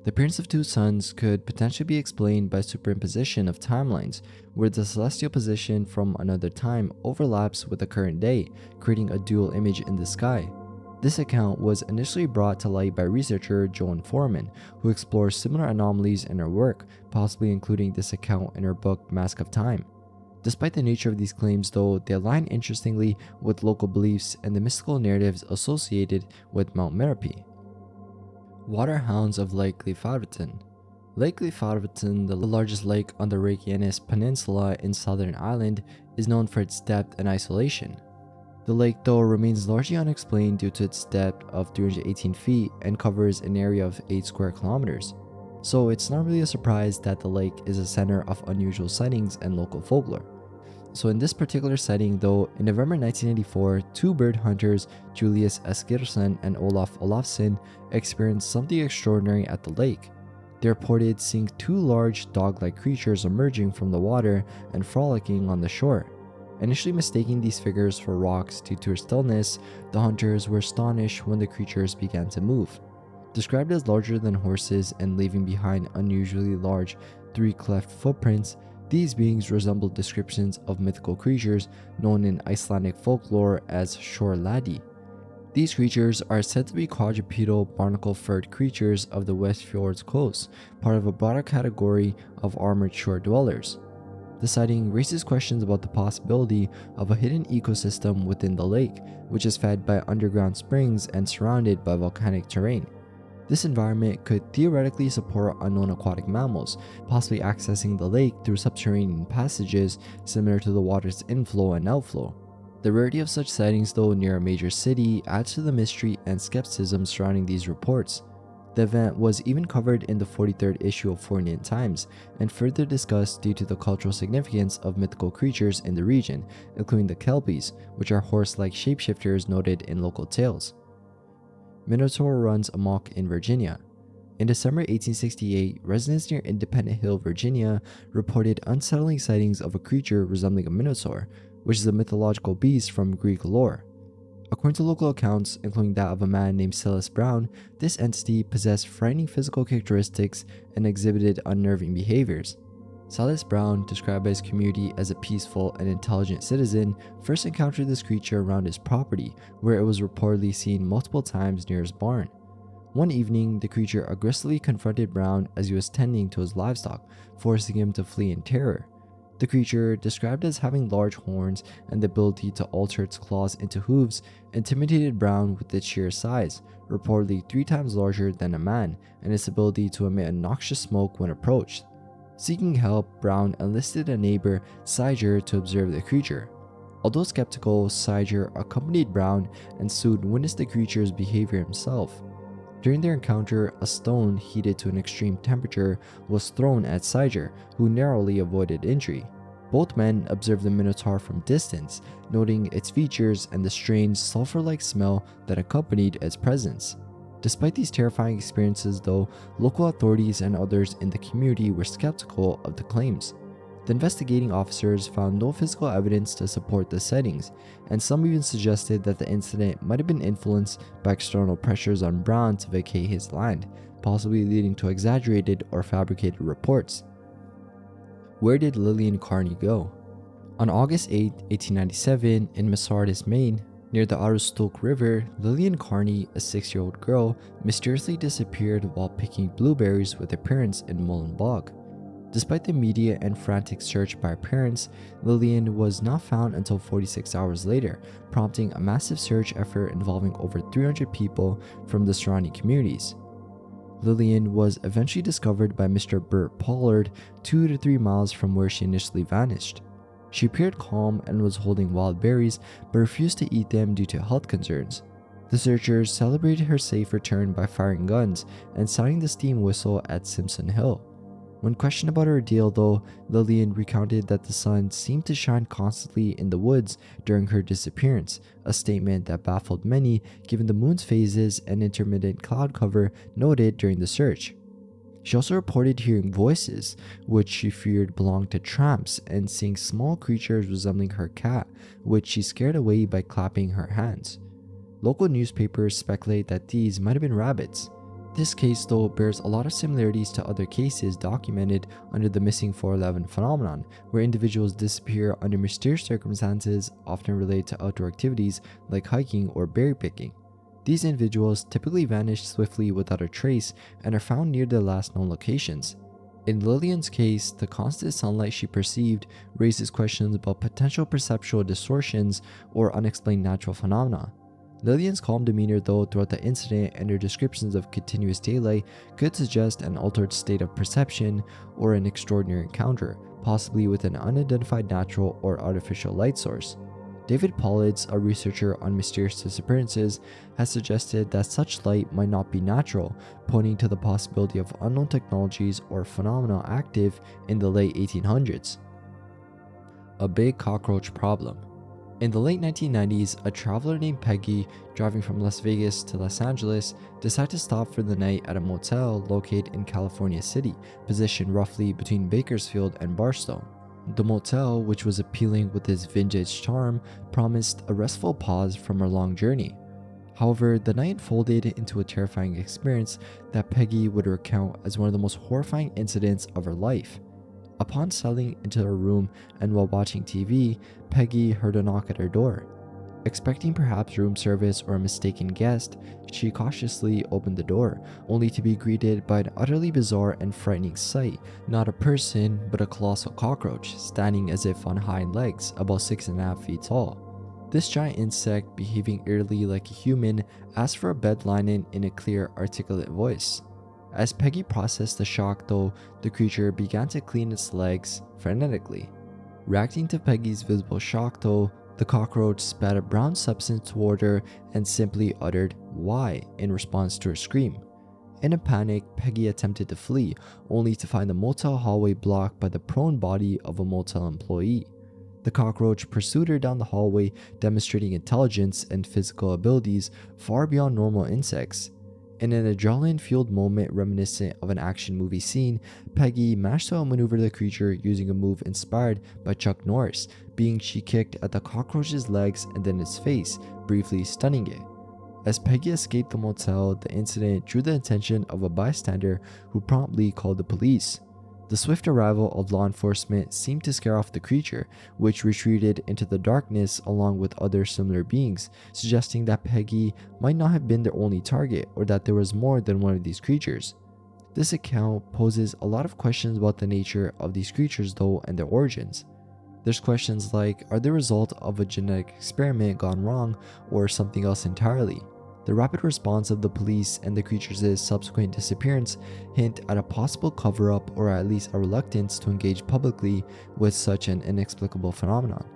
The appearance of two suns could potentially be explained by superimposition of timelines, where the celestial position from another time overlaps with the current day, creating a dual image in the sky. This account was initially brought to light by researcher Joan Foreman, who explores similar anomalies in her work, possibly including this account in her book Mask of Time. Despite the nature of these claims, though, they align interestingly with local beliefs and the mystical narratives associated with Mount Merapi. Waterhounds of Lake Glyphadon. Lake Glyphadon, the largest lake on the Reykjanes Peninsula in southern Ireland, is known for its depth and isolation. The lake, though, remains largely unexplained due to its depth of 318 feet and covers an area of 8 square kilometers. So it's not really a surprise that the lake is a center of unusual sightings and local folklore. So in this particular setting, though, in November 1984, two bird hunters, Julius Eskilsson and Olaf Olafsson, experienced something extraordinary at the lake. They reported seeing two large dog-like creatures emerging from the water and frolicking on the shore. Initially mistaking these figures for rocks due to their stillness, the hunters were astonished when the creatures began to move. Described as larger than horses and leaving behind unusually large, 3-cleft footprints, these beings resembled descriptions of mythical creatures known in Icelandic folklore as Sjorladi. These creatures are said to be quadrupedal, barnacle-furred creatures of the Westfjords coast, part of a broader category of armored shore dwellers. The sighting raises questions about the possibility of a hidden ecosystem within the lake, which is fed by underground springs and surrounded by volcanic terrain. This environment could theoretically support unknown aquatic mammals, possibly accessing the lake through subterranean passages similar to the water's inflow and outflow. The rarity of such sightings, though, near a major city adds to the mystery and skepticism surrounding these reports. The event was even covered in the 43rd issue of Fortean Times and further discussed due to the cultural significance of mythical creatures in the region, including the Kelpies, which are horse-like shapeshifters noted in local tales. Minotaur runs amok in Virginia. In December 1868, residents near Independent Hill, Virginia, reported unsettling sightings of a creature resembling a minotaur, which is a mythological beast from Greek lore. According to local accounts, including that of a man named Silas Brown, this entity possessed frightening physical characteristics and exhibited unnerving behaviors. Silas Brown, described by his community as a peaceful and intelligent citizen, first encountered this creature around his property, where it was reportedly seen multiple times near his barn. One evening, the creature aggressively confronted Brown as he was tending to his livestock, forcing him to flee in terror. The creature, described as having large horns and the ability to alter its claws into hooves, intimidated Brown with its sheer size, reportedly 3 times larger than a man, and its ability to emit a noxious smoke when approached. Seeking help, Brown enlisted a neighbor, Siger, to observe the creature. Although skeptical, Siger accompanied Brown and soon witnessed the creature's behavior himself. During their encounter, a stone heated to an extreme temperature was thrown at Siger, who narrowly avoided injury. Both men observed the Minotaur from distance, noting its features and the strange sulfur-like smell that accompanied its presence. Despite these terrifying experiences though, local authorities and others in the community were skeptical of the claims. The investigating officers found no physical evidence to support the sightings, and some even suggested that the incident might have been influenced by external pressures on Brown to vacate his land, possibly leading to exaggerated or fabricated reports. Where did Lillian Carney go? On August 8, 1897, in Masardis, Maine, near the Aroostook River, Lillian Carney, a 6-year-old girl, mysteriously disappeared while picking blueberries with her parents in Mullen Bog. Despite the immediate and frantic search by her parents, Lillian was not found until 46 hours later, prompting a massive search effort involving over 300 people from the surrounding communities. Lillian was eventually discovered by Mr. Bert Pollard 2 to 3 miles from where she initially vanished. She appeared calm and was holding wild berries, but refused to eat them due to health concerns. The searchers celebrated her safe return by firing guns and sounding the steam whistle at Simpson Hill. When questioned about her ordeal though, Lillian recounted that the sun seemed to shine constantly in the woods during her disappearance, a statement that baffled many given the moon's phases and intermittent cloud cover noted during the search. She also reported hearing voices, which she feared belonged to tramps, and seeing small creatures resembling her cat, which she scared away by clapping her hands. Local newspapers speculate that these might have been rabbits. This case though bears a lot of similarities to other cases documented under the Missing 411 phenomenon, where individuals disappear under mysterious circumstances often related to outdoor activities like hiking or berry picking. These individuals typically vanish swiftly without a trace and are found near their last known locations. In Lillian's case, the constant sunlight she perceived raises questions about potential perceptual distortions or unexplained natural phenomena. Lillian's calm demeanor though throughout the incident and her descriptions of continuous daylight could suggest an altered state of perception or an extraordinary encounter, possibly with an unidentified natural or artificial light source. David Pollids, a researcher on mysterious disappearances, has suggested that such light might not be natural, pointing to the possibility of unknown technologies or phenomena active in the late 1800s. A big cockroach problem. In the late 1990s, a traveler named Peggy, driving from Las Vegas to Los Angeles, decided to stop for the night at a motel located in California City, positioned roughly between Bakersfield and Barstow. The motel, which was appealing with its vintage charm, promised a restful pause from her long journey. However, the night unfolded into a terrifying experience that Peggy would recount as one of the most horrifying incidents of her life. Upon settling into her room and while watching TV, Peggy heard a knock at her door. Expecting perhaps room service or a mistaken guest, she cautiously opened the door, only to be greeted by an utterly bizarre and frightening sight. Not a person, but a colossal cockroach, standing as if on hind legs, about 6.5 feet tall. This giant insect, behaving eerily like a human, asked for a bed linen in a clear, articulate voice. As Peggy processed the shock though, the creature began to clean its legs frenetically. Reacting to Peggy's visible shock though, the cockroach spat a brown substance toward her and simply uttered "Why?" in response to her scream. In a panic, Peggy attempted to flee, only to find the motel hallway blocked by the prone body of a motel employee. The cockroach pursued her down the hallway, demonstrating intelligence and physical abilities far beyond normal insects. In an adrenaline-fueled moment reminiscent of an action movie scene, Peggy managed to outmaneuver the creature using a move inspired by Chuck Norris, being she kicked at the cockroach's legs and then its face, briefly stunning it. As Peggy escaped the motel, the incident drew the attention of a bystander who promptly called the police. The swift arrival of law enforcement seemed to scare off the creature, which retreated into the darkness along with other similar beings, suggesting that Peggy might not have been their only target or that there was more than one of these creatures. This account poses a lot of questions about the nature of these creatures though and their origins. There's questions like, are they the result of a genetic experiment gone wrong or something else entirely? The rapid response of the police and the creature's subsequent disappearance hint at a possible cover-up or at least a reluctance to engage publicly with such an inexplicable phenomenon.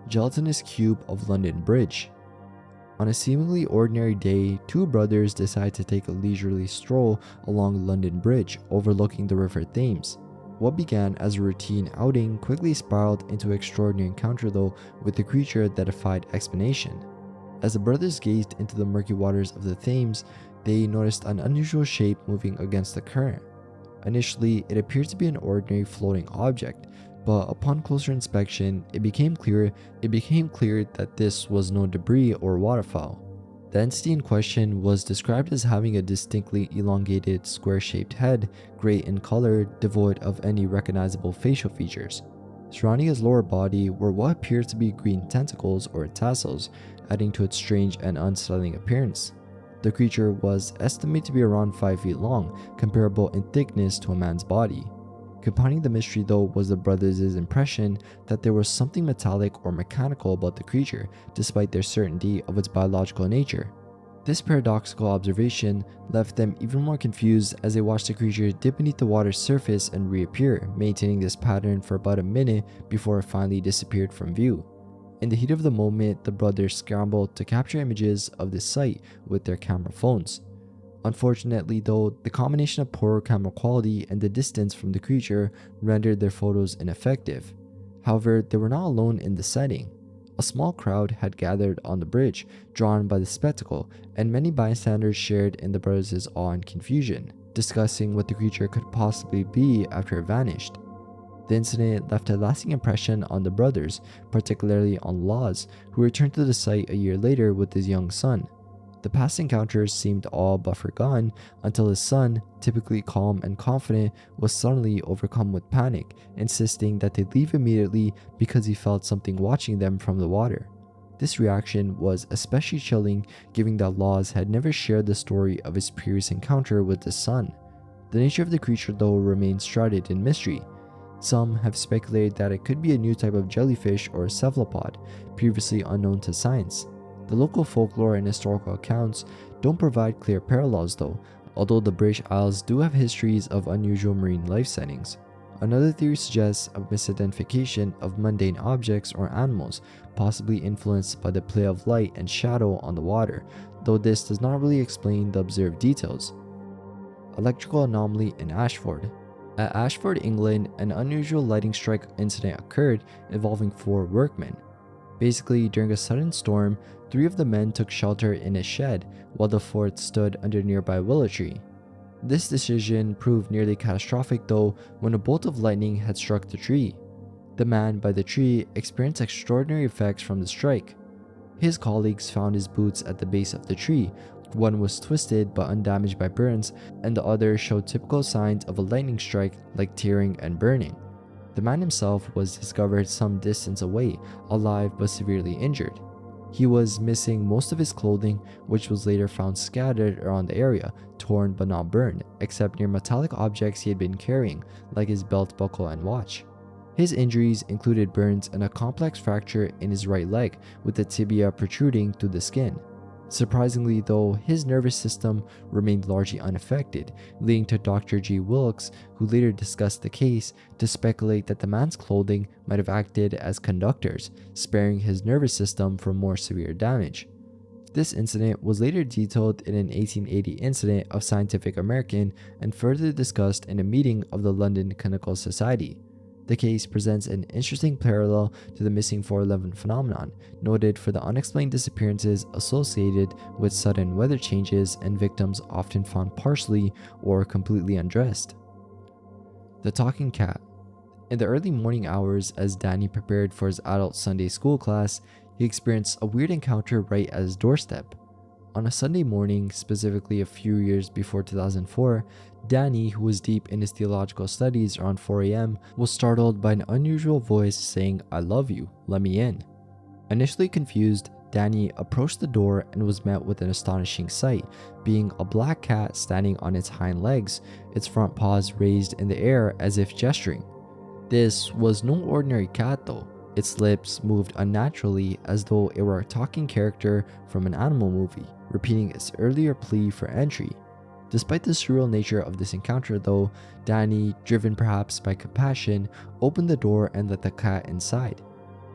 Gelatinous cube of London Bridge. On a seemingly ordinary day, two brothers decide to take a leisurely stroll along London Bridge overlooking the River Thames. What began as a routine outing quickly spiraled into an extraordinary encounter though with a creature that defied explanation. As the brothers gazed into the murky waters of the Thames, they noticed an unusual shape moving against the current. Initially, it appeared to be an ordinary floating object, but upon closer inspection, it became clear that this was no debris or waterfowl. The entity in question was described as having a distinctly elongated, square-shaped head, gray in color, devoid of any recognizable facial features. Surrounding its lower body were what appeared to be green tentacles or tassels, adding to its strange and unsettling appearance. The creature was estimated to be around 5 feet long, comparable in thickness to a man's body. Compounding the mystery though was the brothers' impression that there was something metallic or mechanical about the creature, despite their certainty of its biological nature. This paradoxical observation left them even more confused as they watched the creature dip beneath the water's surface and reappear, maintaining this pattern for about a minute before it finally disappeared from view. In the heat of the moment, the brothers scrambled to capture images of this sight with their camera phones. Unfortunately though, the combination of poor camera quality and the distance from the creature rendered their photos ineffective. However, they were not alone in the setting. A small crowd had gathered on the bridge, drawn by the spectacle, and many bystanders shared in the brothers' awe and confusion, discussing what the creature could possibly be after it vanished. The incident left a lasting impression on the brothers, particularly on Laws, who returned to the site a year later with his young son. The past encounters seemed all but forgotten until his son, typically calm and confident, was suddenly overcome with panic, insisting that they leave immediately because he felt something watching them from the water. This reaction was especially chilling given that Laws had never shared the story of his previous encounter with his son. The nature of the creature though remains shrouded in mystery. Some have speculated that it could be a new type of jellyfish or cephalopod, previously unknown to science. The local folklore and historical accounts don't provide clear parallels though, although the British Isles do have histories of unusual marine life settings. Another theory suggests a misidentification of mundane objects or animals, possibly influenced by the play of light and shadow on the water, though this does not really explain the observed details. Electrical anomaly in Ashford. At Ashford, England, an unusual lightning strike incident occurred involving 4 workmen. Basically, during a sudden storm, 3 of the men took shelter in a shed while the 4th stood under a nearby willow tree. This decision proved nearly catastrophic though when a bolt of lightning had struck the tree. The man by the tree experienced extraordinary effects from the strike. His colleagues found his boots at the base of the tree. One was twisted but undamaged by burns, and the other showed typical signs of a lightning strike like tearing and burning. The man himself was discovered some distance away, alive but severely injured. He was missing most of his clothing, which was later found scattered around the area, torn but not burned, except near metallic objects he had been carrying, like his belt buckle and watch. His injuries included burns and a complex fracture in his right leg, with the tibia protruding through the skin. Surprisingly though, his nervous system remained largely unaffected, leading to Dr. G. Wilkes, who later discussed the case, to speculate that the man's clothing might have acted as conductors, sparing his nervous system from more severe damage. This incident was later detailed in an 1880 incident of Scientific American and further discussed in a meeting of the London Clinical Society. The case presents an interesting parallel to the missing 411 phenomenon, noted for the unexplained disappearances associated with sudden weather changes and victims often found partially or completely undressed. The Talking Cat. In the early morning hours, as Danny prepared for his adult Sunday school class, he experienced a weird encounter right at his doorstep. On a Sunday morning, specifically a few years before 2004, Danny, who was deep in his theological studies around 4 a.m., was startled by an unusual voice saying, "I love you, let me in." Initially confused, Danny approached the door and was met with an astonishing sight, being a black cat standing on its hind legs, its front paws raised in the air as if gesturing. This was no ordinary cat though. Its lips moved unnaturally as though it were a talking character from an animal movie, repeating its earlier plea for entry. Despite the surreal nature of this encounter though, Danny, driven perhaps by compassion, opened the door and let the cat inside.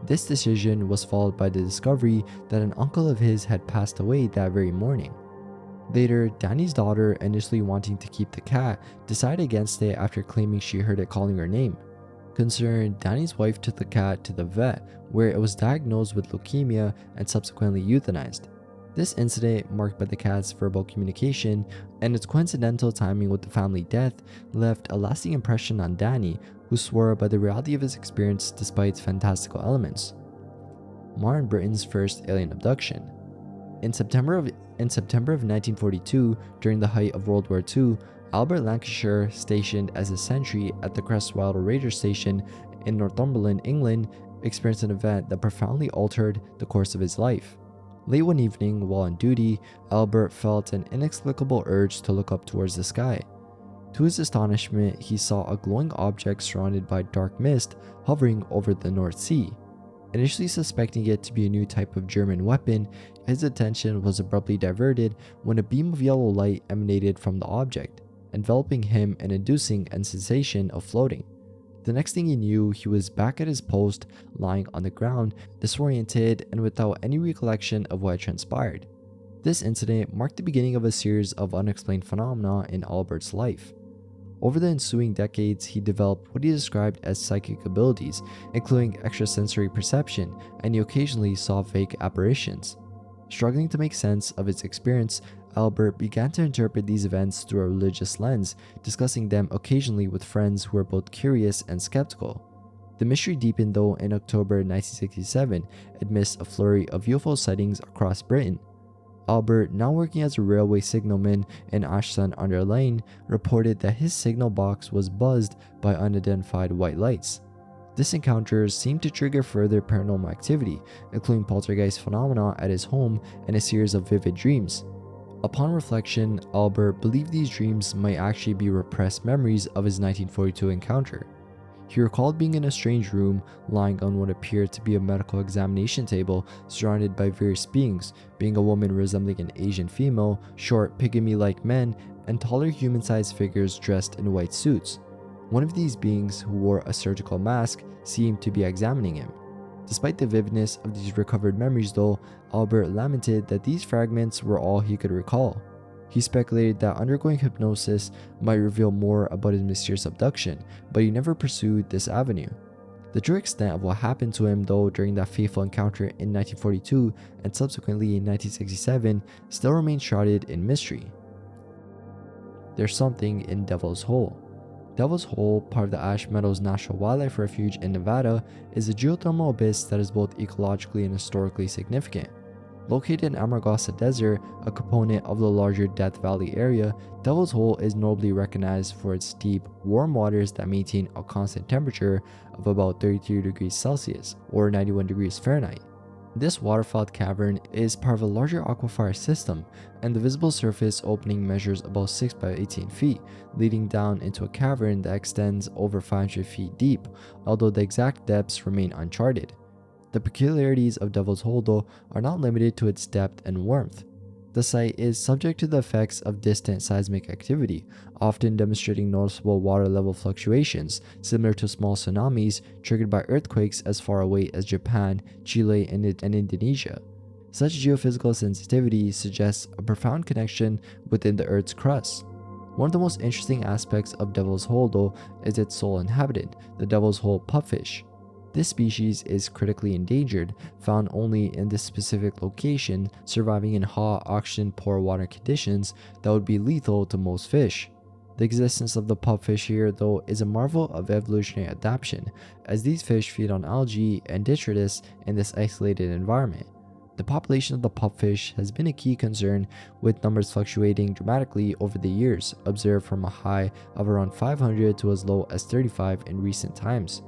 This decision was followed by the discovery that an uncle of his had passed away that very morning. Later, Danny's daughter, initially wanting to keep the cat, decided against it after claiming she heard it calling her name. Concerned, Danny's wife took the cat to the vet, where it was diagnosed with leukemia and subsequently euthanized. This incident, marked by the cat's verbal communication and its coincidental timing with the family death, left a lasting impression on Danny, who swore by the reality of his experience despite its fantastical elements. Martin Britain's first alien abduction. In September of 1942, during the height of World War II, Albert Lancashire, stationed as a sentry at the Crestwell Ranger Station in Northumberland, England, experienced an event that profoundly altered the course of his life. Late one evening, while on duty, Albert felt an inexplicable urge to look up towards the sky. To his astonishment, he saw a glowing object surrounded by dark mist hovering over the North Sea. Initially suspecting it to be a new type of German weapon, his attention was abruptly diverted when a beam of yellow light emanated from the object, enveloping him and inducing a sensation of floating. The next thing he knew, he was back at his post, lying on the ground, disoriented and without any recollection of what had transpired. This incident marked the beginning of a series of unexplained phenomena in Albert's life. Over the ensuing decades, he developed what he described as psychic abilities, including extrasensory perception, and he occasionally saw vague apparitions. Struggling to make sense of his experience, Albert began to interpret these events through a religious lens, discussing them occasionally with friends who were both curious and skeptical. The mystery deepened though in October 1967 amidst a flurry of UFO sightings across Britain. Albert, now working as a railway signalman in Ashton-under-Lyne, reported that his signal box was buzzed by unidentified white lights. This encounter seemed to trigger further paranormal activity, including poltergeist phenomena at his home and a series of vivid dreams. Upon reflection, Albert believed these dreams might actually be repressed memories of his 1942 encounter. He recalled being in a strange room, lying on what appeared to be a medical examination table, surrounded by various beings, being a woman resembling an Asian female, short, pygmy-like men, and taller human-sized figures dressed in white suits. One of these beings, who wore a surgical mask, seemed to be examining him. Despite the vividness of these recovered memories though, Albert lamented that these fragments were all he could recall. He speculated that undergoing hypnosis might reveal more about his mysterious abduction, but he never pursued this avenue. The true extent of what happened to him though during that fateful encounter in 1942 and subsequently in 1967 still remains shrouded in mystery. There's something in Devil's Hole. Devil's Hole, part of the Ash Meadows National Wildlife Refuge in Nevada, is a geothermal abyss that is both ecologically and historically significant. Located in Amargosa Desert, a component of the larger Death Valley area, Devil's Hole is notably recognized for its deep, warm waters that maintain a constant temperature of about 33 degrees Celsius or 91 degrees Fahrenheit. This waterfalled cavern is part of a larger aquifer system, and the visible surface opening measures about 6 by 18 feet, leading down into a cavern that extends over 500 feet deep, although the exact depths remain uncharted. The peculiarities of Devil's Hole though are not limited to its depth and warmth. The site is subject to the effects of distant seismic activity, often demonstrating noticeable water level fluctuations, similar to small tsunamis triggered by earthquakes as far away as Japan, Chile, and Indonesia. Such geophysical sensitivity suggests a profound connection within the Earth's crust. One of the most interesting aspects of Devil's Hole though is its sole inhabitant, the Devil's Hole pupfish. This species is critically endangered, found only in this specific location, surviving in hot, oxygen-poor water conditions that would be lethal to most fish. The existence of the pupfish here, though, is a marvel of evolutionary adaptation, as these fish feed on algae and detritus in this isolated environment. The population of the pupfish has been a key concern, with numbers fluctuating dramatically over the years, observed from a high of around 500 to as low as 35 in recent times.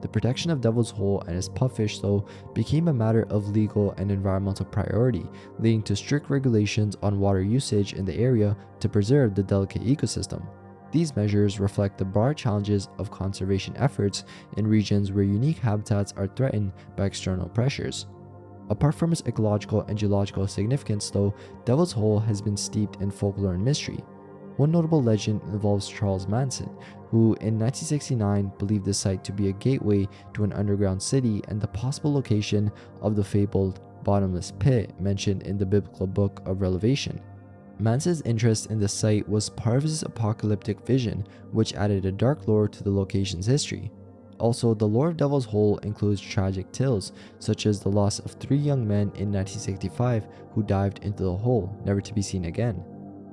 The protection of Devil's Hole and its pupfish, though, became a matter of legal and environmental priority, leading to strict regulations on water usage in the area to preserve the delicate ecosystem. These measures reflect the broad challenges of conservation efforts in regions where unique habitats are threatened by external pressures. Apart from its ecological and geological significance, though, Devil's Hole has been steeped in folklore and mystery. One notable legend involves Charles Manson, who in 1969 believed the site to be a gateway to an underground city and the possible location of the fabled bottomless pit mentioned in the biblical book of Revelation. Manson's interest in the site was part of his apocalyptic vision, which added a dark lore to the location's history. Also, the lore of Devil's Hole includes tragic tales, such as the loss of 3 young men in 1965 who dived into the hole, never to be seen again.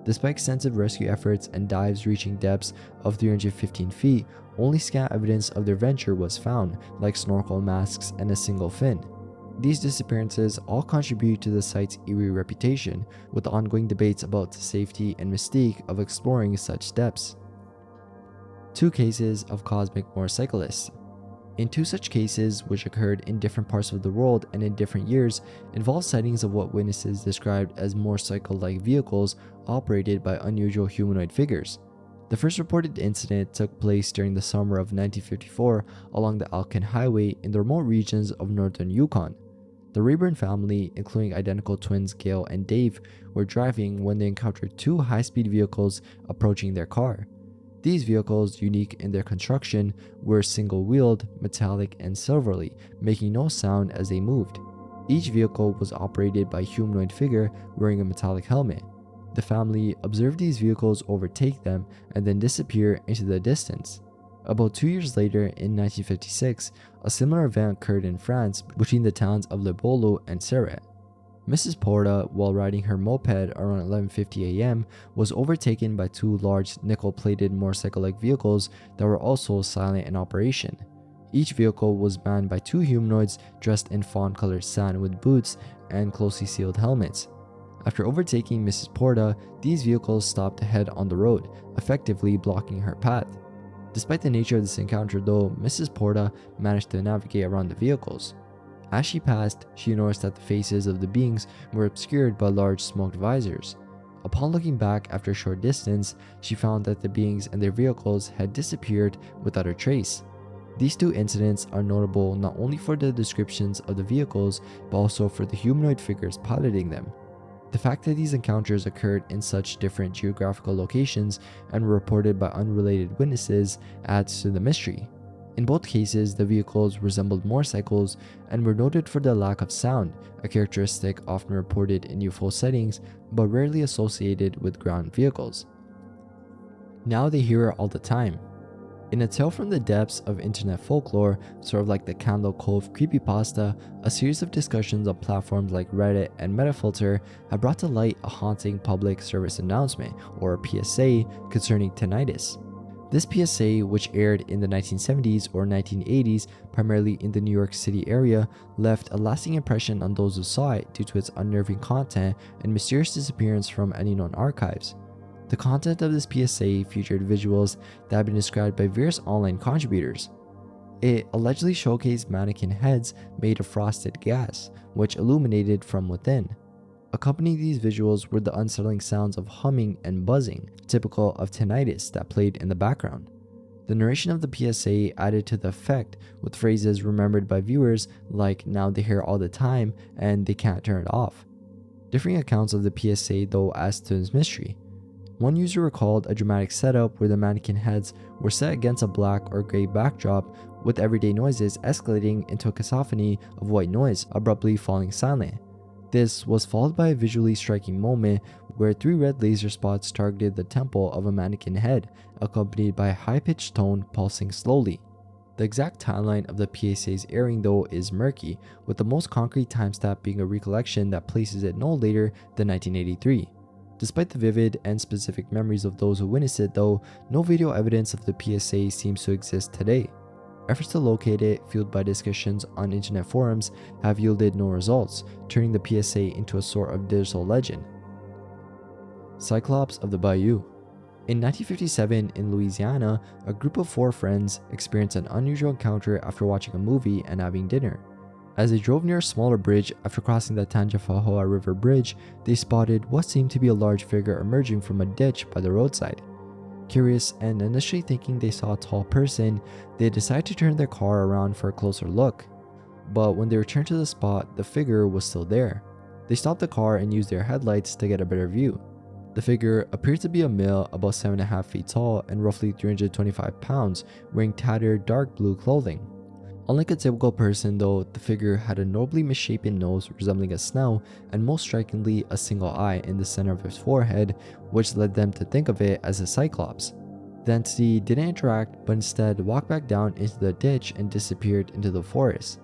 Despite extensive rescue efforts and dives reaching depths of 315 feet, only scant evidence of their venture was found, like snorkel masks and a single fin. These disappearances all contribute to the site's eerie reputation, with ongoing debates about the safety and mystique of exploring such depths. 2 cases of cosmic motorcyclists. In 2 such cases, which occurred in different parts of the world and in different years, involved sightings of what witnesses described as motorcycle-like vehicles operated by unusual humanoid figures. The first reported incident took place during the summer of 1954 along the Alcan Highway in the remote regions of northern Yukon. The Rayburn family, including identical twins Gail and Dave, were driving when they encountered 2 high-speed vehicles approaching their car. These vehicles, unique in their construction, were single-wheeled, metallic, and silvery, making no sound as they moved. Each vehicle was operated by a humanoid figure wearing a metallic helmet. The family observed these vehicles overtake them and then disappear into the distance. About 2 years later, in 1956, a similar event occurred in France between the towns of Le Boulou and Serret. Mrs. Porta, while riding her moped around 11:50 a.m., was overtaken by 2 large nickel-plated motorcycle-like vehicles that were also silent in operation. Each vehicle was manned by 2 humanoids dressed in fawn-colored satin with boots and closely sealed helmets. After overtaking Mrs. Porta, these vehicles stopped ahead on the road, effectively blocking her path. Despite the nature of this encounter, though, Mrs. Porta managed to navigate around the vehicles. As she passed, she noticed that the faces of the beings were obscured by large smoked visors. Upon looking back after a short distance, she found that the beings and their vehicles had disappeared without a trace. These 2 incidents are notable not only for the descriptions of the vehicles, but also for the humanoid figures piloting them. The fact that these encounters occurred in such different geographical locations and were reported by unrelated witnesses adds to the mystery. In both cases, the vehicles resembled motorcycles and were noted for the lack of sound, a characteristic often reported in UFO sightings but rarely associated with ground vehicles. Now they hear it all the time. In a tale from the depths of internet folklore, sort of like the Candle Cove creepypasta, a series of discussions on platforms like Reddit and Metafilter have brought to light a haunting public service announcement, or PSA, concerning tinnitus. This PSA, which aired in the 1970s or 1980s, primarily in the New York City area, left a lasting impression on those who saw it due to its unnerving content and mysterious disappearance from any known archives. The content of this PSA featured visuals that have been described by various online contributors. It allegedly showcased mannequin heads made of frosted gas, which illuminated from within. Accompanying these visuals were the unsettling sounds of humming and buzzing, typical of tinnitus, that played in the background. The narration of the PSA added to the effect, with phrases remembered by viewers like "now they hear all the time" and "they can't turn it off." Differing accounts of the PSA though adds to its mystery. One user recalled a dramatic setup where the mannequin heads were set against a black or gray backdrop, with everyday noises escalating into a cacophony of white noise abruptly falling silent. This was followed by a visually striking moment where 3 red laser spots targeted the temple of a mannequin head, accompanied by a high-pitched tone pulsing slowly. The exact timeline of the PSA's airing though is murky, with the most concrete timestamp being a recollection that places it no later than 1983. Despite the vivid and specific memories of those who witnessed it though, no video evidence of the PSA seems to exist today. Efforts to locate it, fueled by discussions on internet forums, have yielded no results, turning the PSA into a sort of digital legend. Cyclops of the Bayou. In 1957, in Louisiana, a group of 4 friends experienced an unusual encounter after watching a movie and having dinner. As they drove near a smaller bridge after crossing the Tangipahoa River Bridge, they spotted what seemed to be a large figure emerging from a ditch by the roadside. Curious and initially thinking they saw a tall person, they decided to turn their car around for a closer look. But when they returned to the spot, the figure was still there. They stopped the car and used their headlights to get a better view. The figure appeared to be a male about 7.5 feet tall and roughly 325 pounds, wearing tattered dark blue clothing. Unlike a typical person though, the figure had a nobly misshapen nose resembling a snout and most strikingly a single eye in the center of his forehead, which led them to think of it as a cyclops. The entity didn't interact but instead walked back down into the ditch and disappeared into the forest.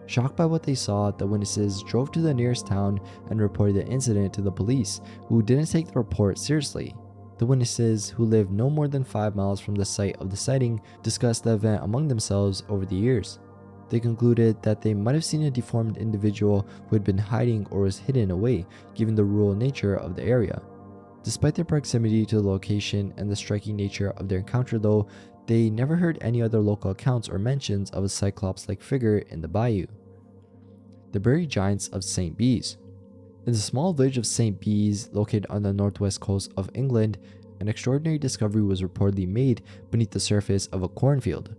Shocked by what they saw, the witnesses drove to the nearest town and reported the incident to the police, who didn't take the report seriously. The witnesses, who lived no more than 5 miles from the site of the sighting, discussed the event among themselves over the years. They concluded that they might have seen a deformed individual who had been hiding or was hidden away, given the rural nature of the area. Despite their proximity to the location and the striking nature of their encounter though, they never heard any other local accounts or mentions of a cyclops-like figure in the bayou. The buried giants of St. Bees. In the small village of St. Bees, located on the northwest coast of England, an extraordinary discovery was reportedly made beneath the surface of a cornfield.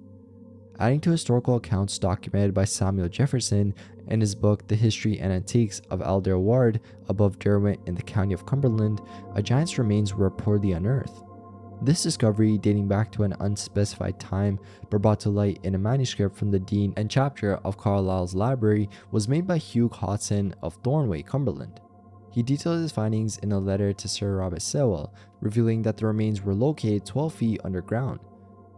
Adding to historical accounts documented by Samuel Jefferson in his book The History and Antiques of Alder Ward above Derwent in the county of Cumberland, a giant's remains were reportedly unearthed. This discovery, dating back to an unspecified time but brought to light in a manuscript from the Dean and Chapter of Carlisle's library, was made by Hugh Hodson of Thornway, Cumberland. He detailed his findings in a letter to Sir Robert Sewell, revealing that the remains were located 12 feet underground.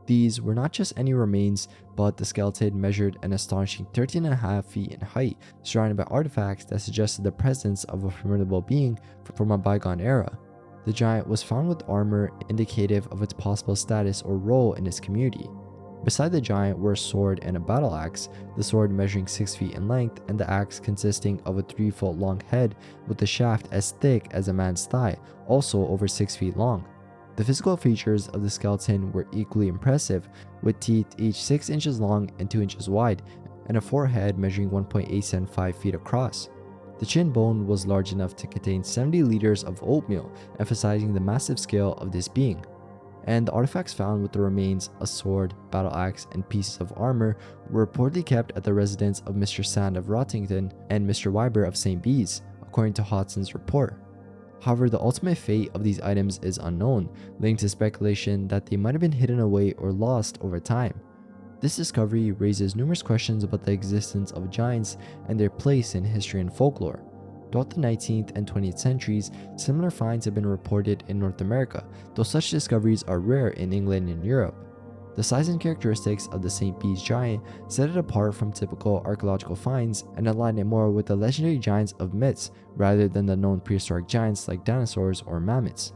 These were not just any remains, but the skeleton measured an astonishing 13.5 feet in height, surrounded by artifacts that suggested the presence of a formidable being from a bygone era. The giant was found with armor indicative of its possible status or role in its community. Beside the giant were a sword and a battle axe, the sword measuring 6 feet in length and the axe consisting of a 3-foot long head with the shaft as thick as a man's thigh, also over 6 feet long. The physical features of the skeleton were equally impressive, with teeth each 6 inches long and 2 inches wide, and a forehead measuring 1.875 feet across. The chin bone was large enough to contain 70 liters of oatmeal, emphasizing the massive scale of this being. And the artifacts found with the remains, a sword, battle axe, and pieces of armor, were reportedly kept at the residence of Mr. Sand of Rottington and Mr. Wyber of St. Bees, according to Hodson's report. However, the ultimate fate of these items is unknown, leading to speculation that they might have been hidden away or lost over time. This discovery raises numerous questions about the existence of giants and their place in history and folklore. Throughout the 19th and 20th centuries, similar finds have been reported in North America, though such discoveries are rare in England and Europe. The size and characteristics of the St. Bees giant set it apart from typical archaeological finds and align it more with the legendary giants of myths rather than the known prehistoric giants like dinosaurs or mammoths.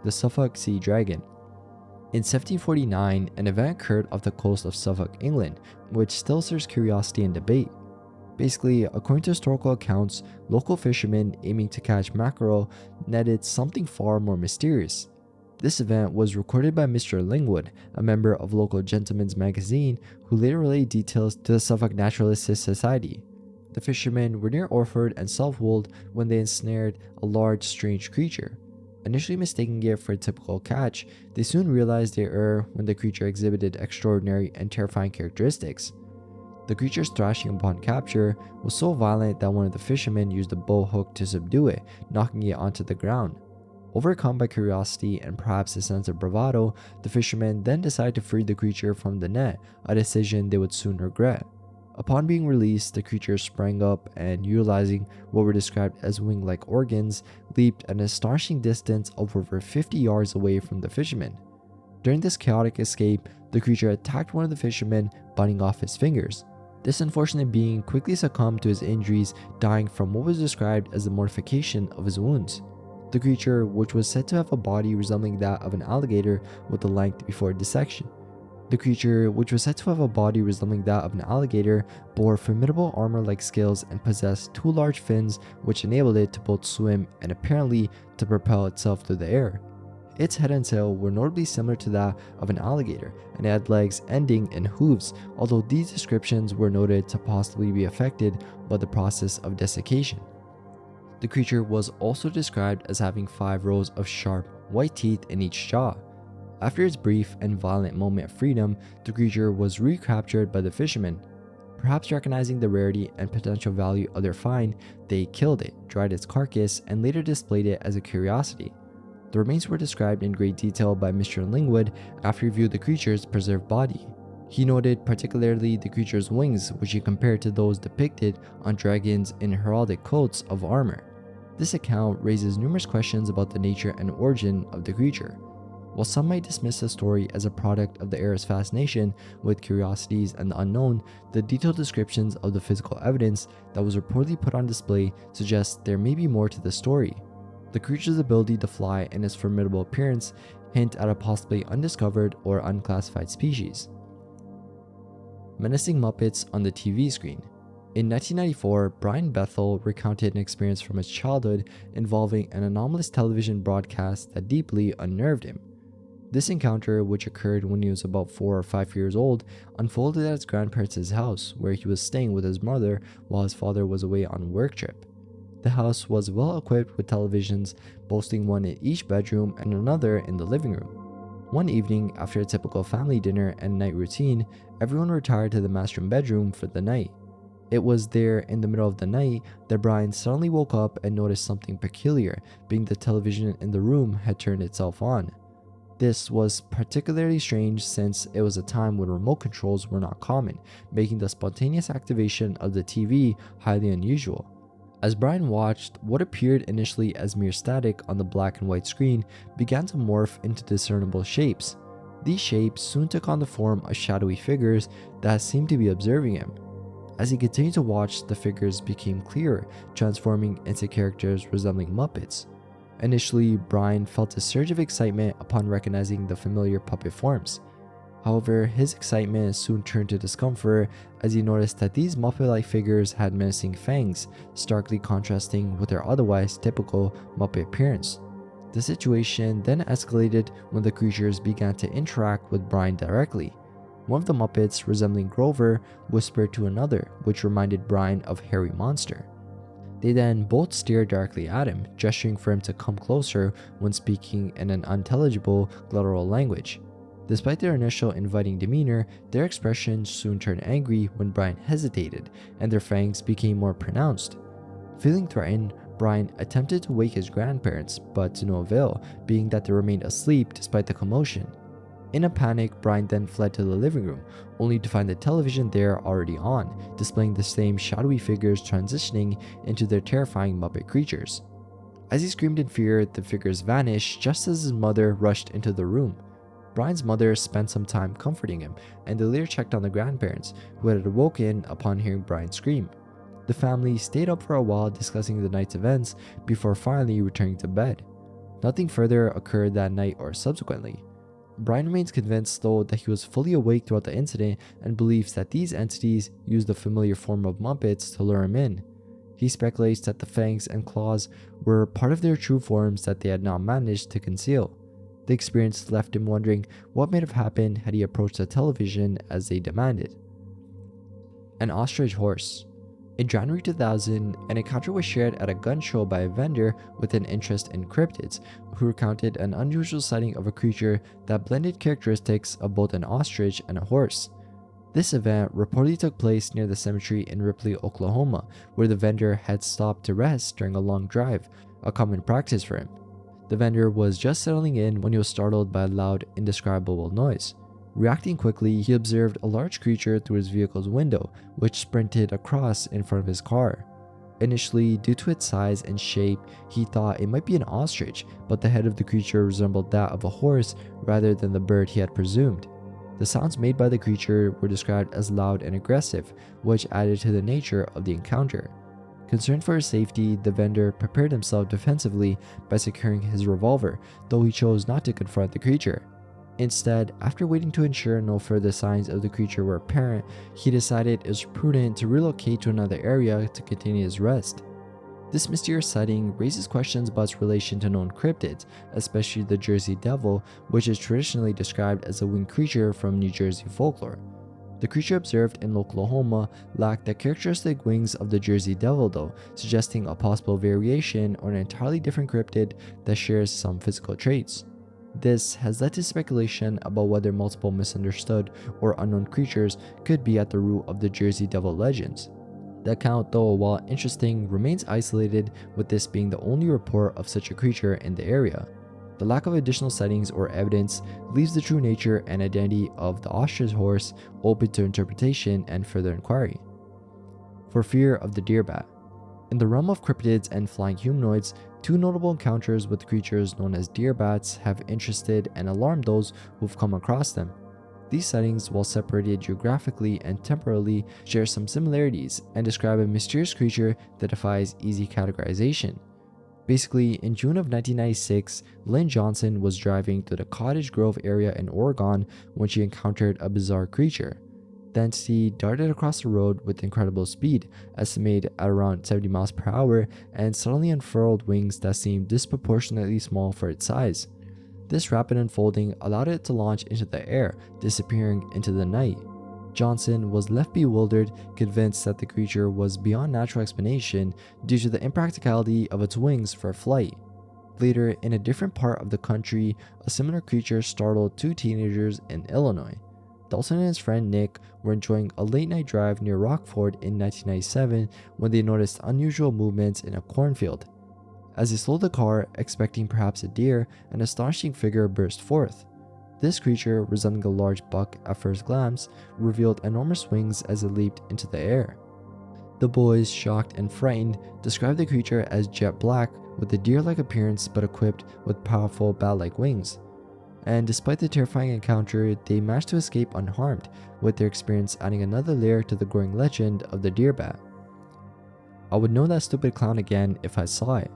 The Suffolk Sea Dragon. In 1749, an event occurred off the coast of Suffolk, England, which still stirs curiosity and debate. Basically, according to historical accounts, local fishermen aiming to catch mackerel netted something far more mysterious. This event was recorded by Mr. Lingwood, a member of local Gentleman's Magazine, who later relayed details to the Suffolk Naturalist Society. The fishermen were near Orford and Southwold when they ensnared a large, strange creature. Initially mistaking it for a typical catch, they soon realized their error when the creature exhibited extraordinary and terrifying characteristics. The creature's thrashing upon capture was so violent that one of the fishermen used a bow hook to subdue it, knocking it onto the ground. Overcome by curiosity and perhaps a sense of bravado, the fishermen then decided to free the creature from the net, a decision they would soon regret. Upon being released, the creature sprang up and, utilizing what were described as wing-like organs, leaped at an astonishing distance of over 50 yards away from the fishermen. During this chaotic escape, the creature attacked one of the fishermen, biting off his fingers. This unfortunate being quickly succumbed to his injuries, dying from what was described as the mortification of his wounds. The creature, which was said to have a body resembling that of an alligator with a length before dissection. The creature, which was said to have a body resembling that of an alligator, bore formidable armor-like scales and possessed two large fins which enabled it to both swim and apparently to propel itself through the air. Its head and tail were notably similar to that of an alligator, and it had legs ending in hooves, although these descriptions were noted to possibly be affected by the process of desiccation. The creature was also described as having 5 rows of sharp, white teeth in each jaw. After its brief and violent moment of freedom, the creature was recaptured by the fishermen. Perhaps recognizing the rarity and potential value of their find, they killed it, dried its carcass, and later displayed it as a curiosity. The remains were described in great detail by Mr. Lingwood after he reviewed the creature's preserved body. He noted particularly the creature's wings, which he compared to those depicted on dragons in heraldic coats of armor. This account raises numerous questions about the nature and origin of the creature. While some might dismiss the story as a product of the era's fascination with curiosities and the unknown, the detailed descriptions of the physical evidence that was reportedly put on display suggest there may be more to the story. The creature's ability to fly and its formidable appearance hint at a possibly undiscovered or unclassified species. Menacing Muppets on the TV screen. In 1994, Brian Bethel recounted an experience from his childhood involving an anomalous television broadcast that deeply unnerved him. This encounter, which occurred when he was about 4 or 5 years old, unfolded at his grandparents' house, where he was staying with his mother while his father was away on a work trip. The house was well equipped with televisions, boasting one in each bedroom and another in the living room. One evening, after a typical family dinner and night routine, everyone retired to the master bedroom for the night. It was there in the middle of the night that Brian suddenly woke up and noticed something peculiar, being the television in the room had turned itself on. This was particularly strange since it was a time when remote controls were not common, making the spontaneous activation of the TV highly unusual. As Brian watched, what appeared initially as mere static on the black and white screen began to morph into discernible shapes. These shapes soon took on the form of shadowy figures that seemed to be observing him. As he continued to watch, the figures became clearer, transforming into characters resembling Muppets. Initially, Brian felt a surge of excitement upon recognizing the familiar puppet forms. However, his excitement soon turned to discomfort as he noticed that these Muppet-like figures had menacing fangs, starkly contrasting with their otherwise typical Muppet appearance. The situation then escalated when the creatures began to interact with Brian directly. One of the Muppets, resembling Grover, whispered to another, which reminded Brian of Harry Monster. They then both stared directly at him, gesturing for him to come closer when speaking in an unintelligible guttural language. Despite their initial inviting demeanor, their expressions soon turned angry when Brian hesitated, and their fangs became more pronounced. Feeling threatened, Brian attempted to wake his grandparents, but to no avail, being that they remained asleep despite the commotion. In a panic, Brian then fled to the living room, only to find the television there already on, displaying the same shadowy figures transitioning into their terrifying Muppet creatures. As he screamed in fear, the figures vanished just as his mother rushed into the room. Brian's mother spent some time comforting him, and they later checked on the grandparents, who had awoken upon hearing Brian scream. The family stayed up for a while discussing the night's events before finally returning to bed. Nothing further occurred that night or subsequently. Brian remains convinced, though, that he was fully awake throughout the incident and believes that these entities used the familiar form of Muppets to lure him in. He speculates that the fangs and claws were part of their true forms that they had not managed to conceal. The experience left him wondering what might have happened had he approached the television as they demanded. An ostrich horse. In January 2000, an encounter was shared at a gun show by a vendor with an interest in cryptids, who recounted an unusual sighting of a creature that blended characteristics of both an ostrich and a horse. This event reportedly took place near the cemetery in Ripley, Oklahoma, where the vendor had stopped to rest during a long drive, a common practice for him. The vendor was just settling in when he was startled by a loud, indescribable noise. Reacting quickly, he observed a large creature through his vehicle's window, which sprinted across in front of his car. Initially, due to its size and shape, he thought it might be an ostrich, but the head of the creature resembled that of a horse rather than the bird he had presumed. The sounds made by the creature were described as loud and aggressive, which added to the nature of the encounter. Concerned for his safety, the vendor prepared himself defensively by securing his revolver, though he chose not to confront the creature. Instead, after waiting to ensure no further signs of the creature were apparent, he decided it was prudent to relocate to another area to continue his rest. This mysterious sighting raises questions about its relation to known cryptids, especially the Jersey Devil, which is traditionally described as a winged creature from New Jersey folklore. The creature observed in Oklahoma lacked the characteristic wings of the Jersey Devil though, suggesting a possible variation or an entirely different cryptid that shares some physical traits. This has led to speculation about whether multiple misunderstood or unknown creatures could be at the root of the Jersey Devil legends. The account, though while interesting, remains isolated, with this being the only report of such a creature in the area. The lack of additional sightings or evidence leaves the true nature and identity of the ostrich horse open to interpretation and further inquiry. For fear of the deer bat. In the realm of cryptids and flying humanoids, two notable encounters with creatures known as deer bats have interested and alarmed those who've come across them. These sightings, while separated geographically and temporally, share some similarities and describe a mysterious creature that defies easy categorization. Basically, in June of 1996, Lynn Johnson was driving through the Cottage Grove area in Oregon when she encountered a bizarre creature. The entity darted across the road with incredible speed, estimated at around 70 miles per hour, and suddenly unfurled wings that seemed disproportionately small for its size. This rapid unfolding allowed it to launch into the air, disappearing into the night. Johnson was left bewildered, convinced that the creature was beyond natural explanation due to the impracticality of its wings for flight. Later, in a different part of the country, a similar creature startled two teenagers in Illinois. Dalton and his friend Nick were enjoying a late-night drive near Rockford in 1997 when they noticed unusual movements in a cornfield. As they slowed the car, expecting perhaps a deer, an astonishing figure burst forth. This creature, resembling a large buck at first glance, revealed enormous wings as it leaped into the air. The boys, shocked and frightened, described the creature as jet black with a deer-like appearance but equipped with powerful bat-like wings. And despite the terrifying encounter, they managed to escape unharmed, with their experience adding another layer to the growing legend of the deer bat. I would know that stupid clown again if I saw it.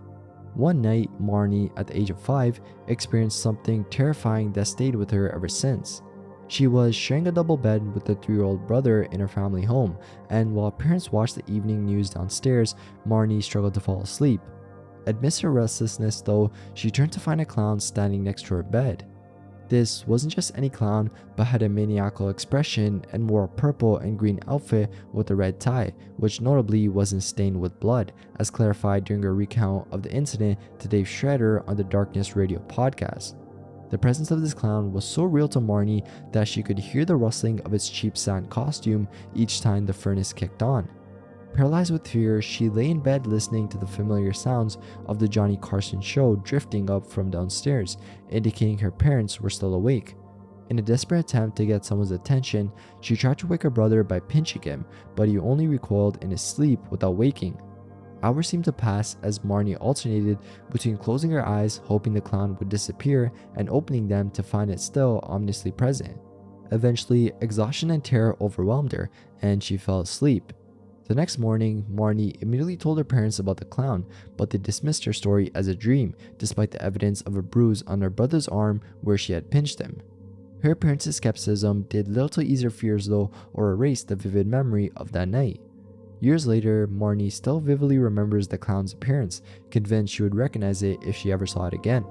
One night, Marnie, at the age of 5, experienced something terrifying that stayed with her ever since. She was sharing a double bed with a 3-year-old brother in her family home, and while parents watched the evening news downstairs, Marnie struggled to fall asleep. Amidst her restlessness though, she turned to find a clown standing next to her bed. This wasn't just any clown, but had a maniacal expression and wore a purple and green outfit with a red tie, which notably wasn't stained with blood, as clarified during a recount of the incident to Dave Schrader on the Darkness Radio podcast. The presence of this clown was so real to Marnie that she could hear the rustling of its cheap satin costume each time the furnace kicked on. Paralyzed with fear, she lay in bed listening to the familiar sounds of the Johnny Carson show drifting up from downstairs, indicating her parents were still awake. In a desperate attempt to get someone's attention, she tried to wake her brother by pinching him, but he only recoiled in his sleep without waking. Hours seemed to pass as Marnie alternated between closing her eyes, hoping the clown would disappear, and opening them to find it still ominously present. Eventually, exhaustion and terror overwhelmed her, and she fell asleep. The next morning, Marnie immediately told her parents about the clown, but they dismissed her story as a dream, despite the evidence of a bruise on her brother's arm where she had pinched him. Her parents' skepticism did little to ease her fears though, or erase the vivid memory of that night. Years later, Marnie still vividly remembers the clown's appearance, convinced she would recognize it if she ever saw it again.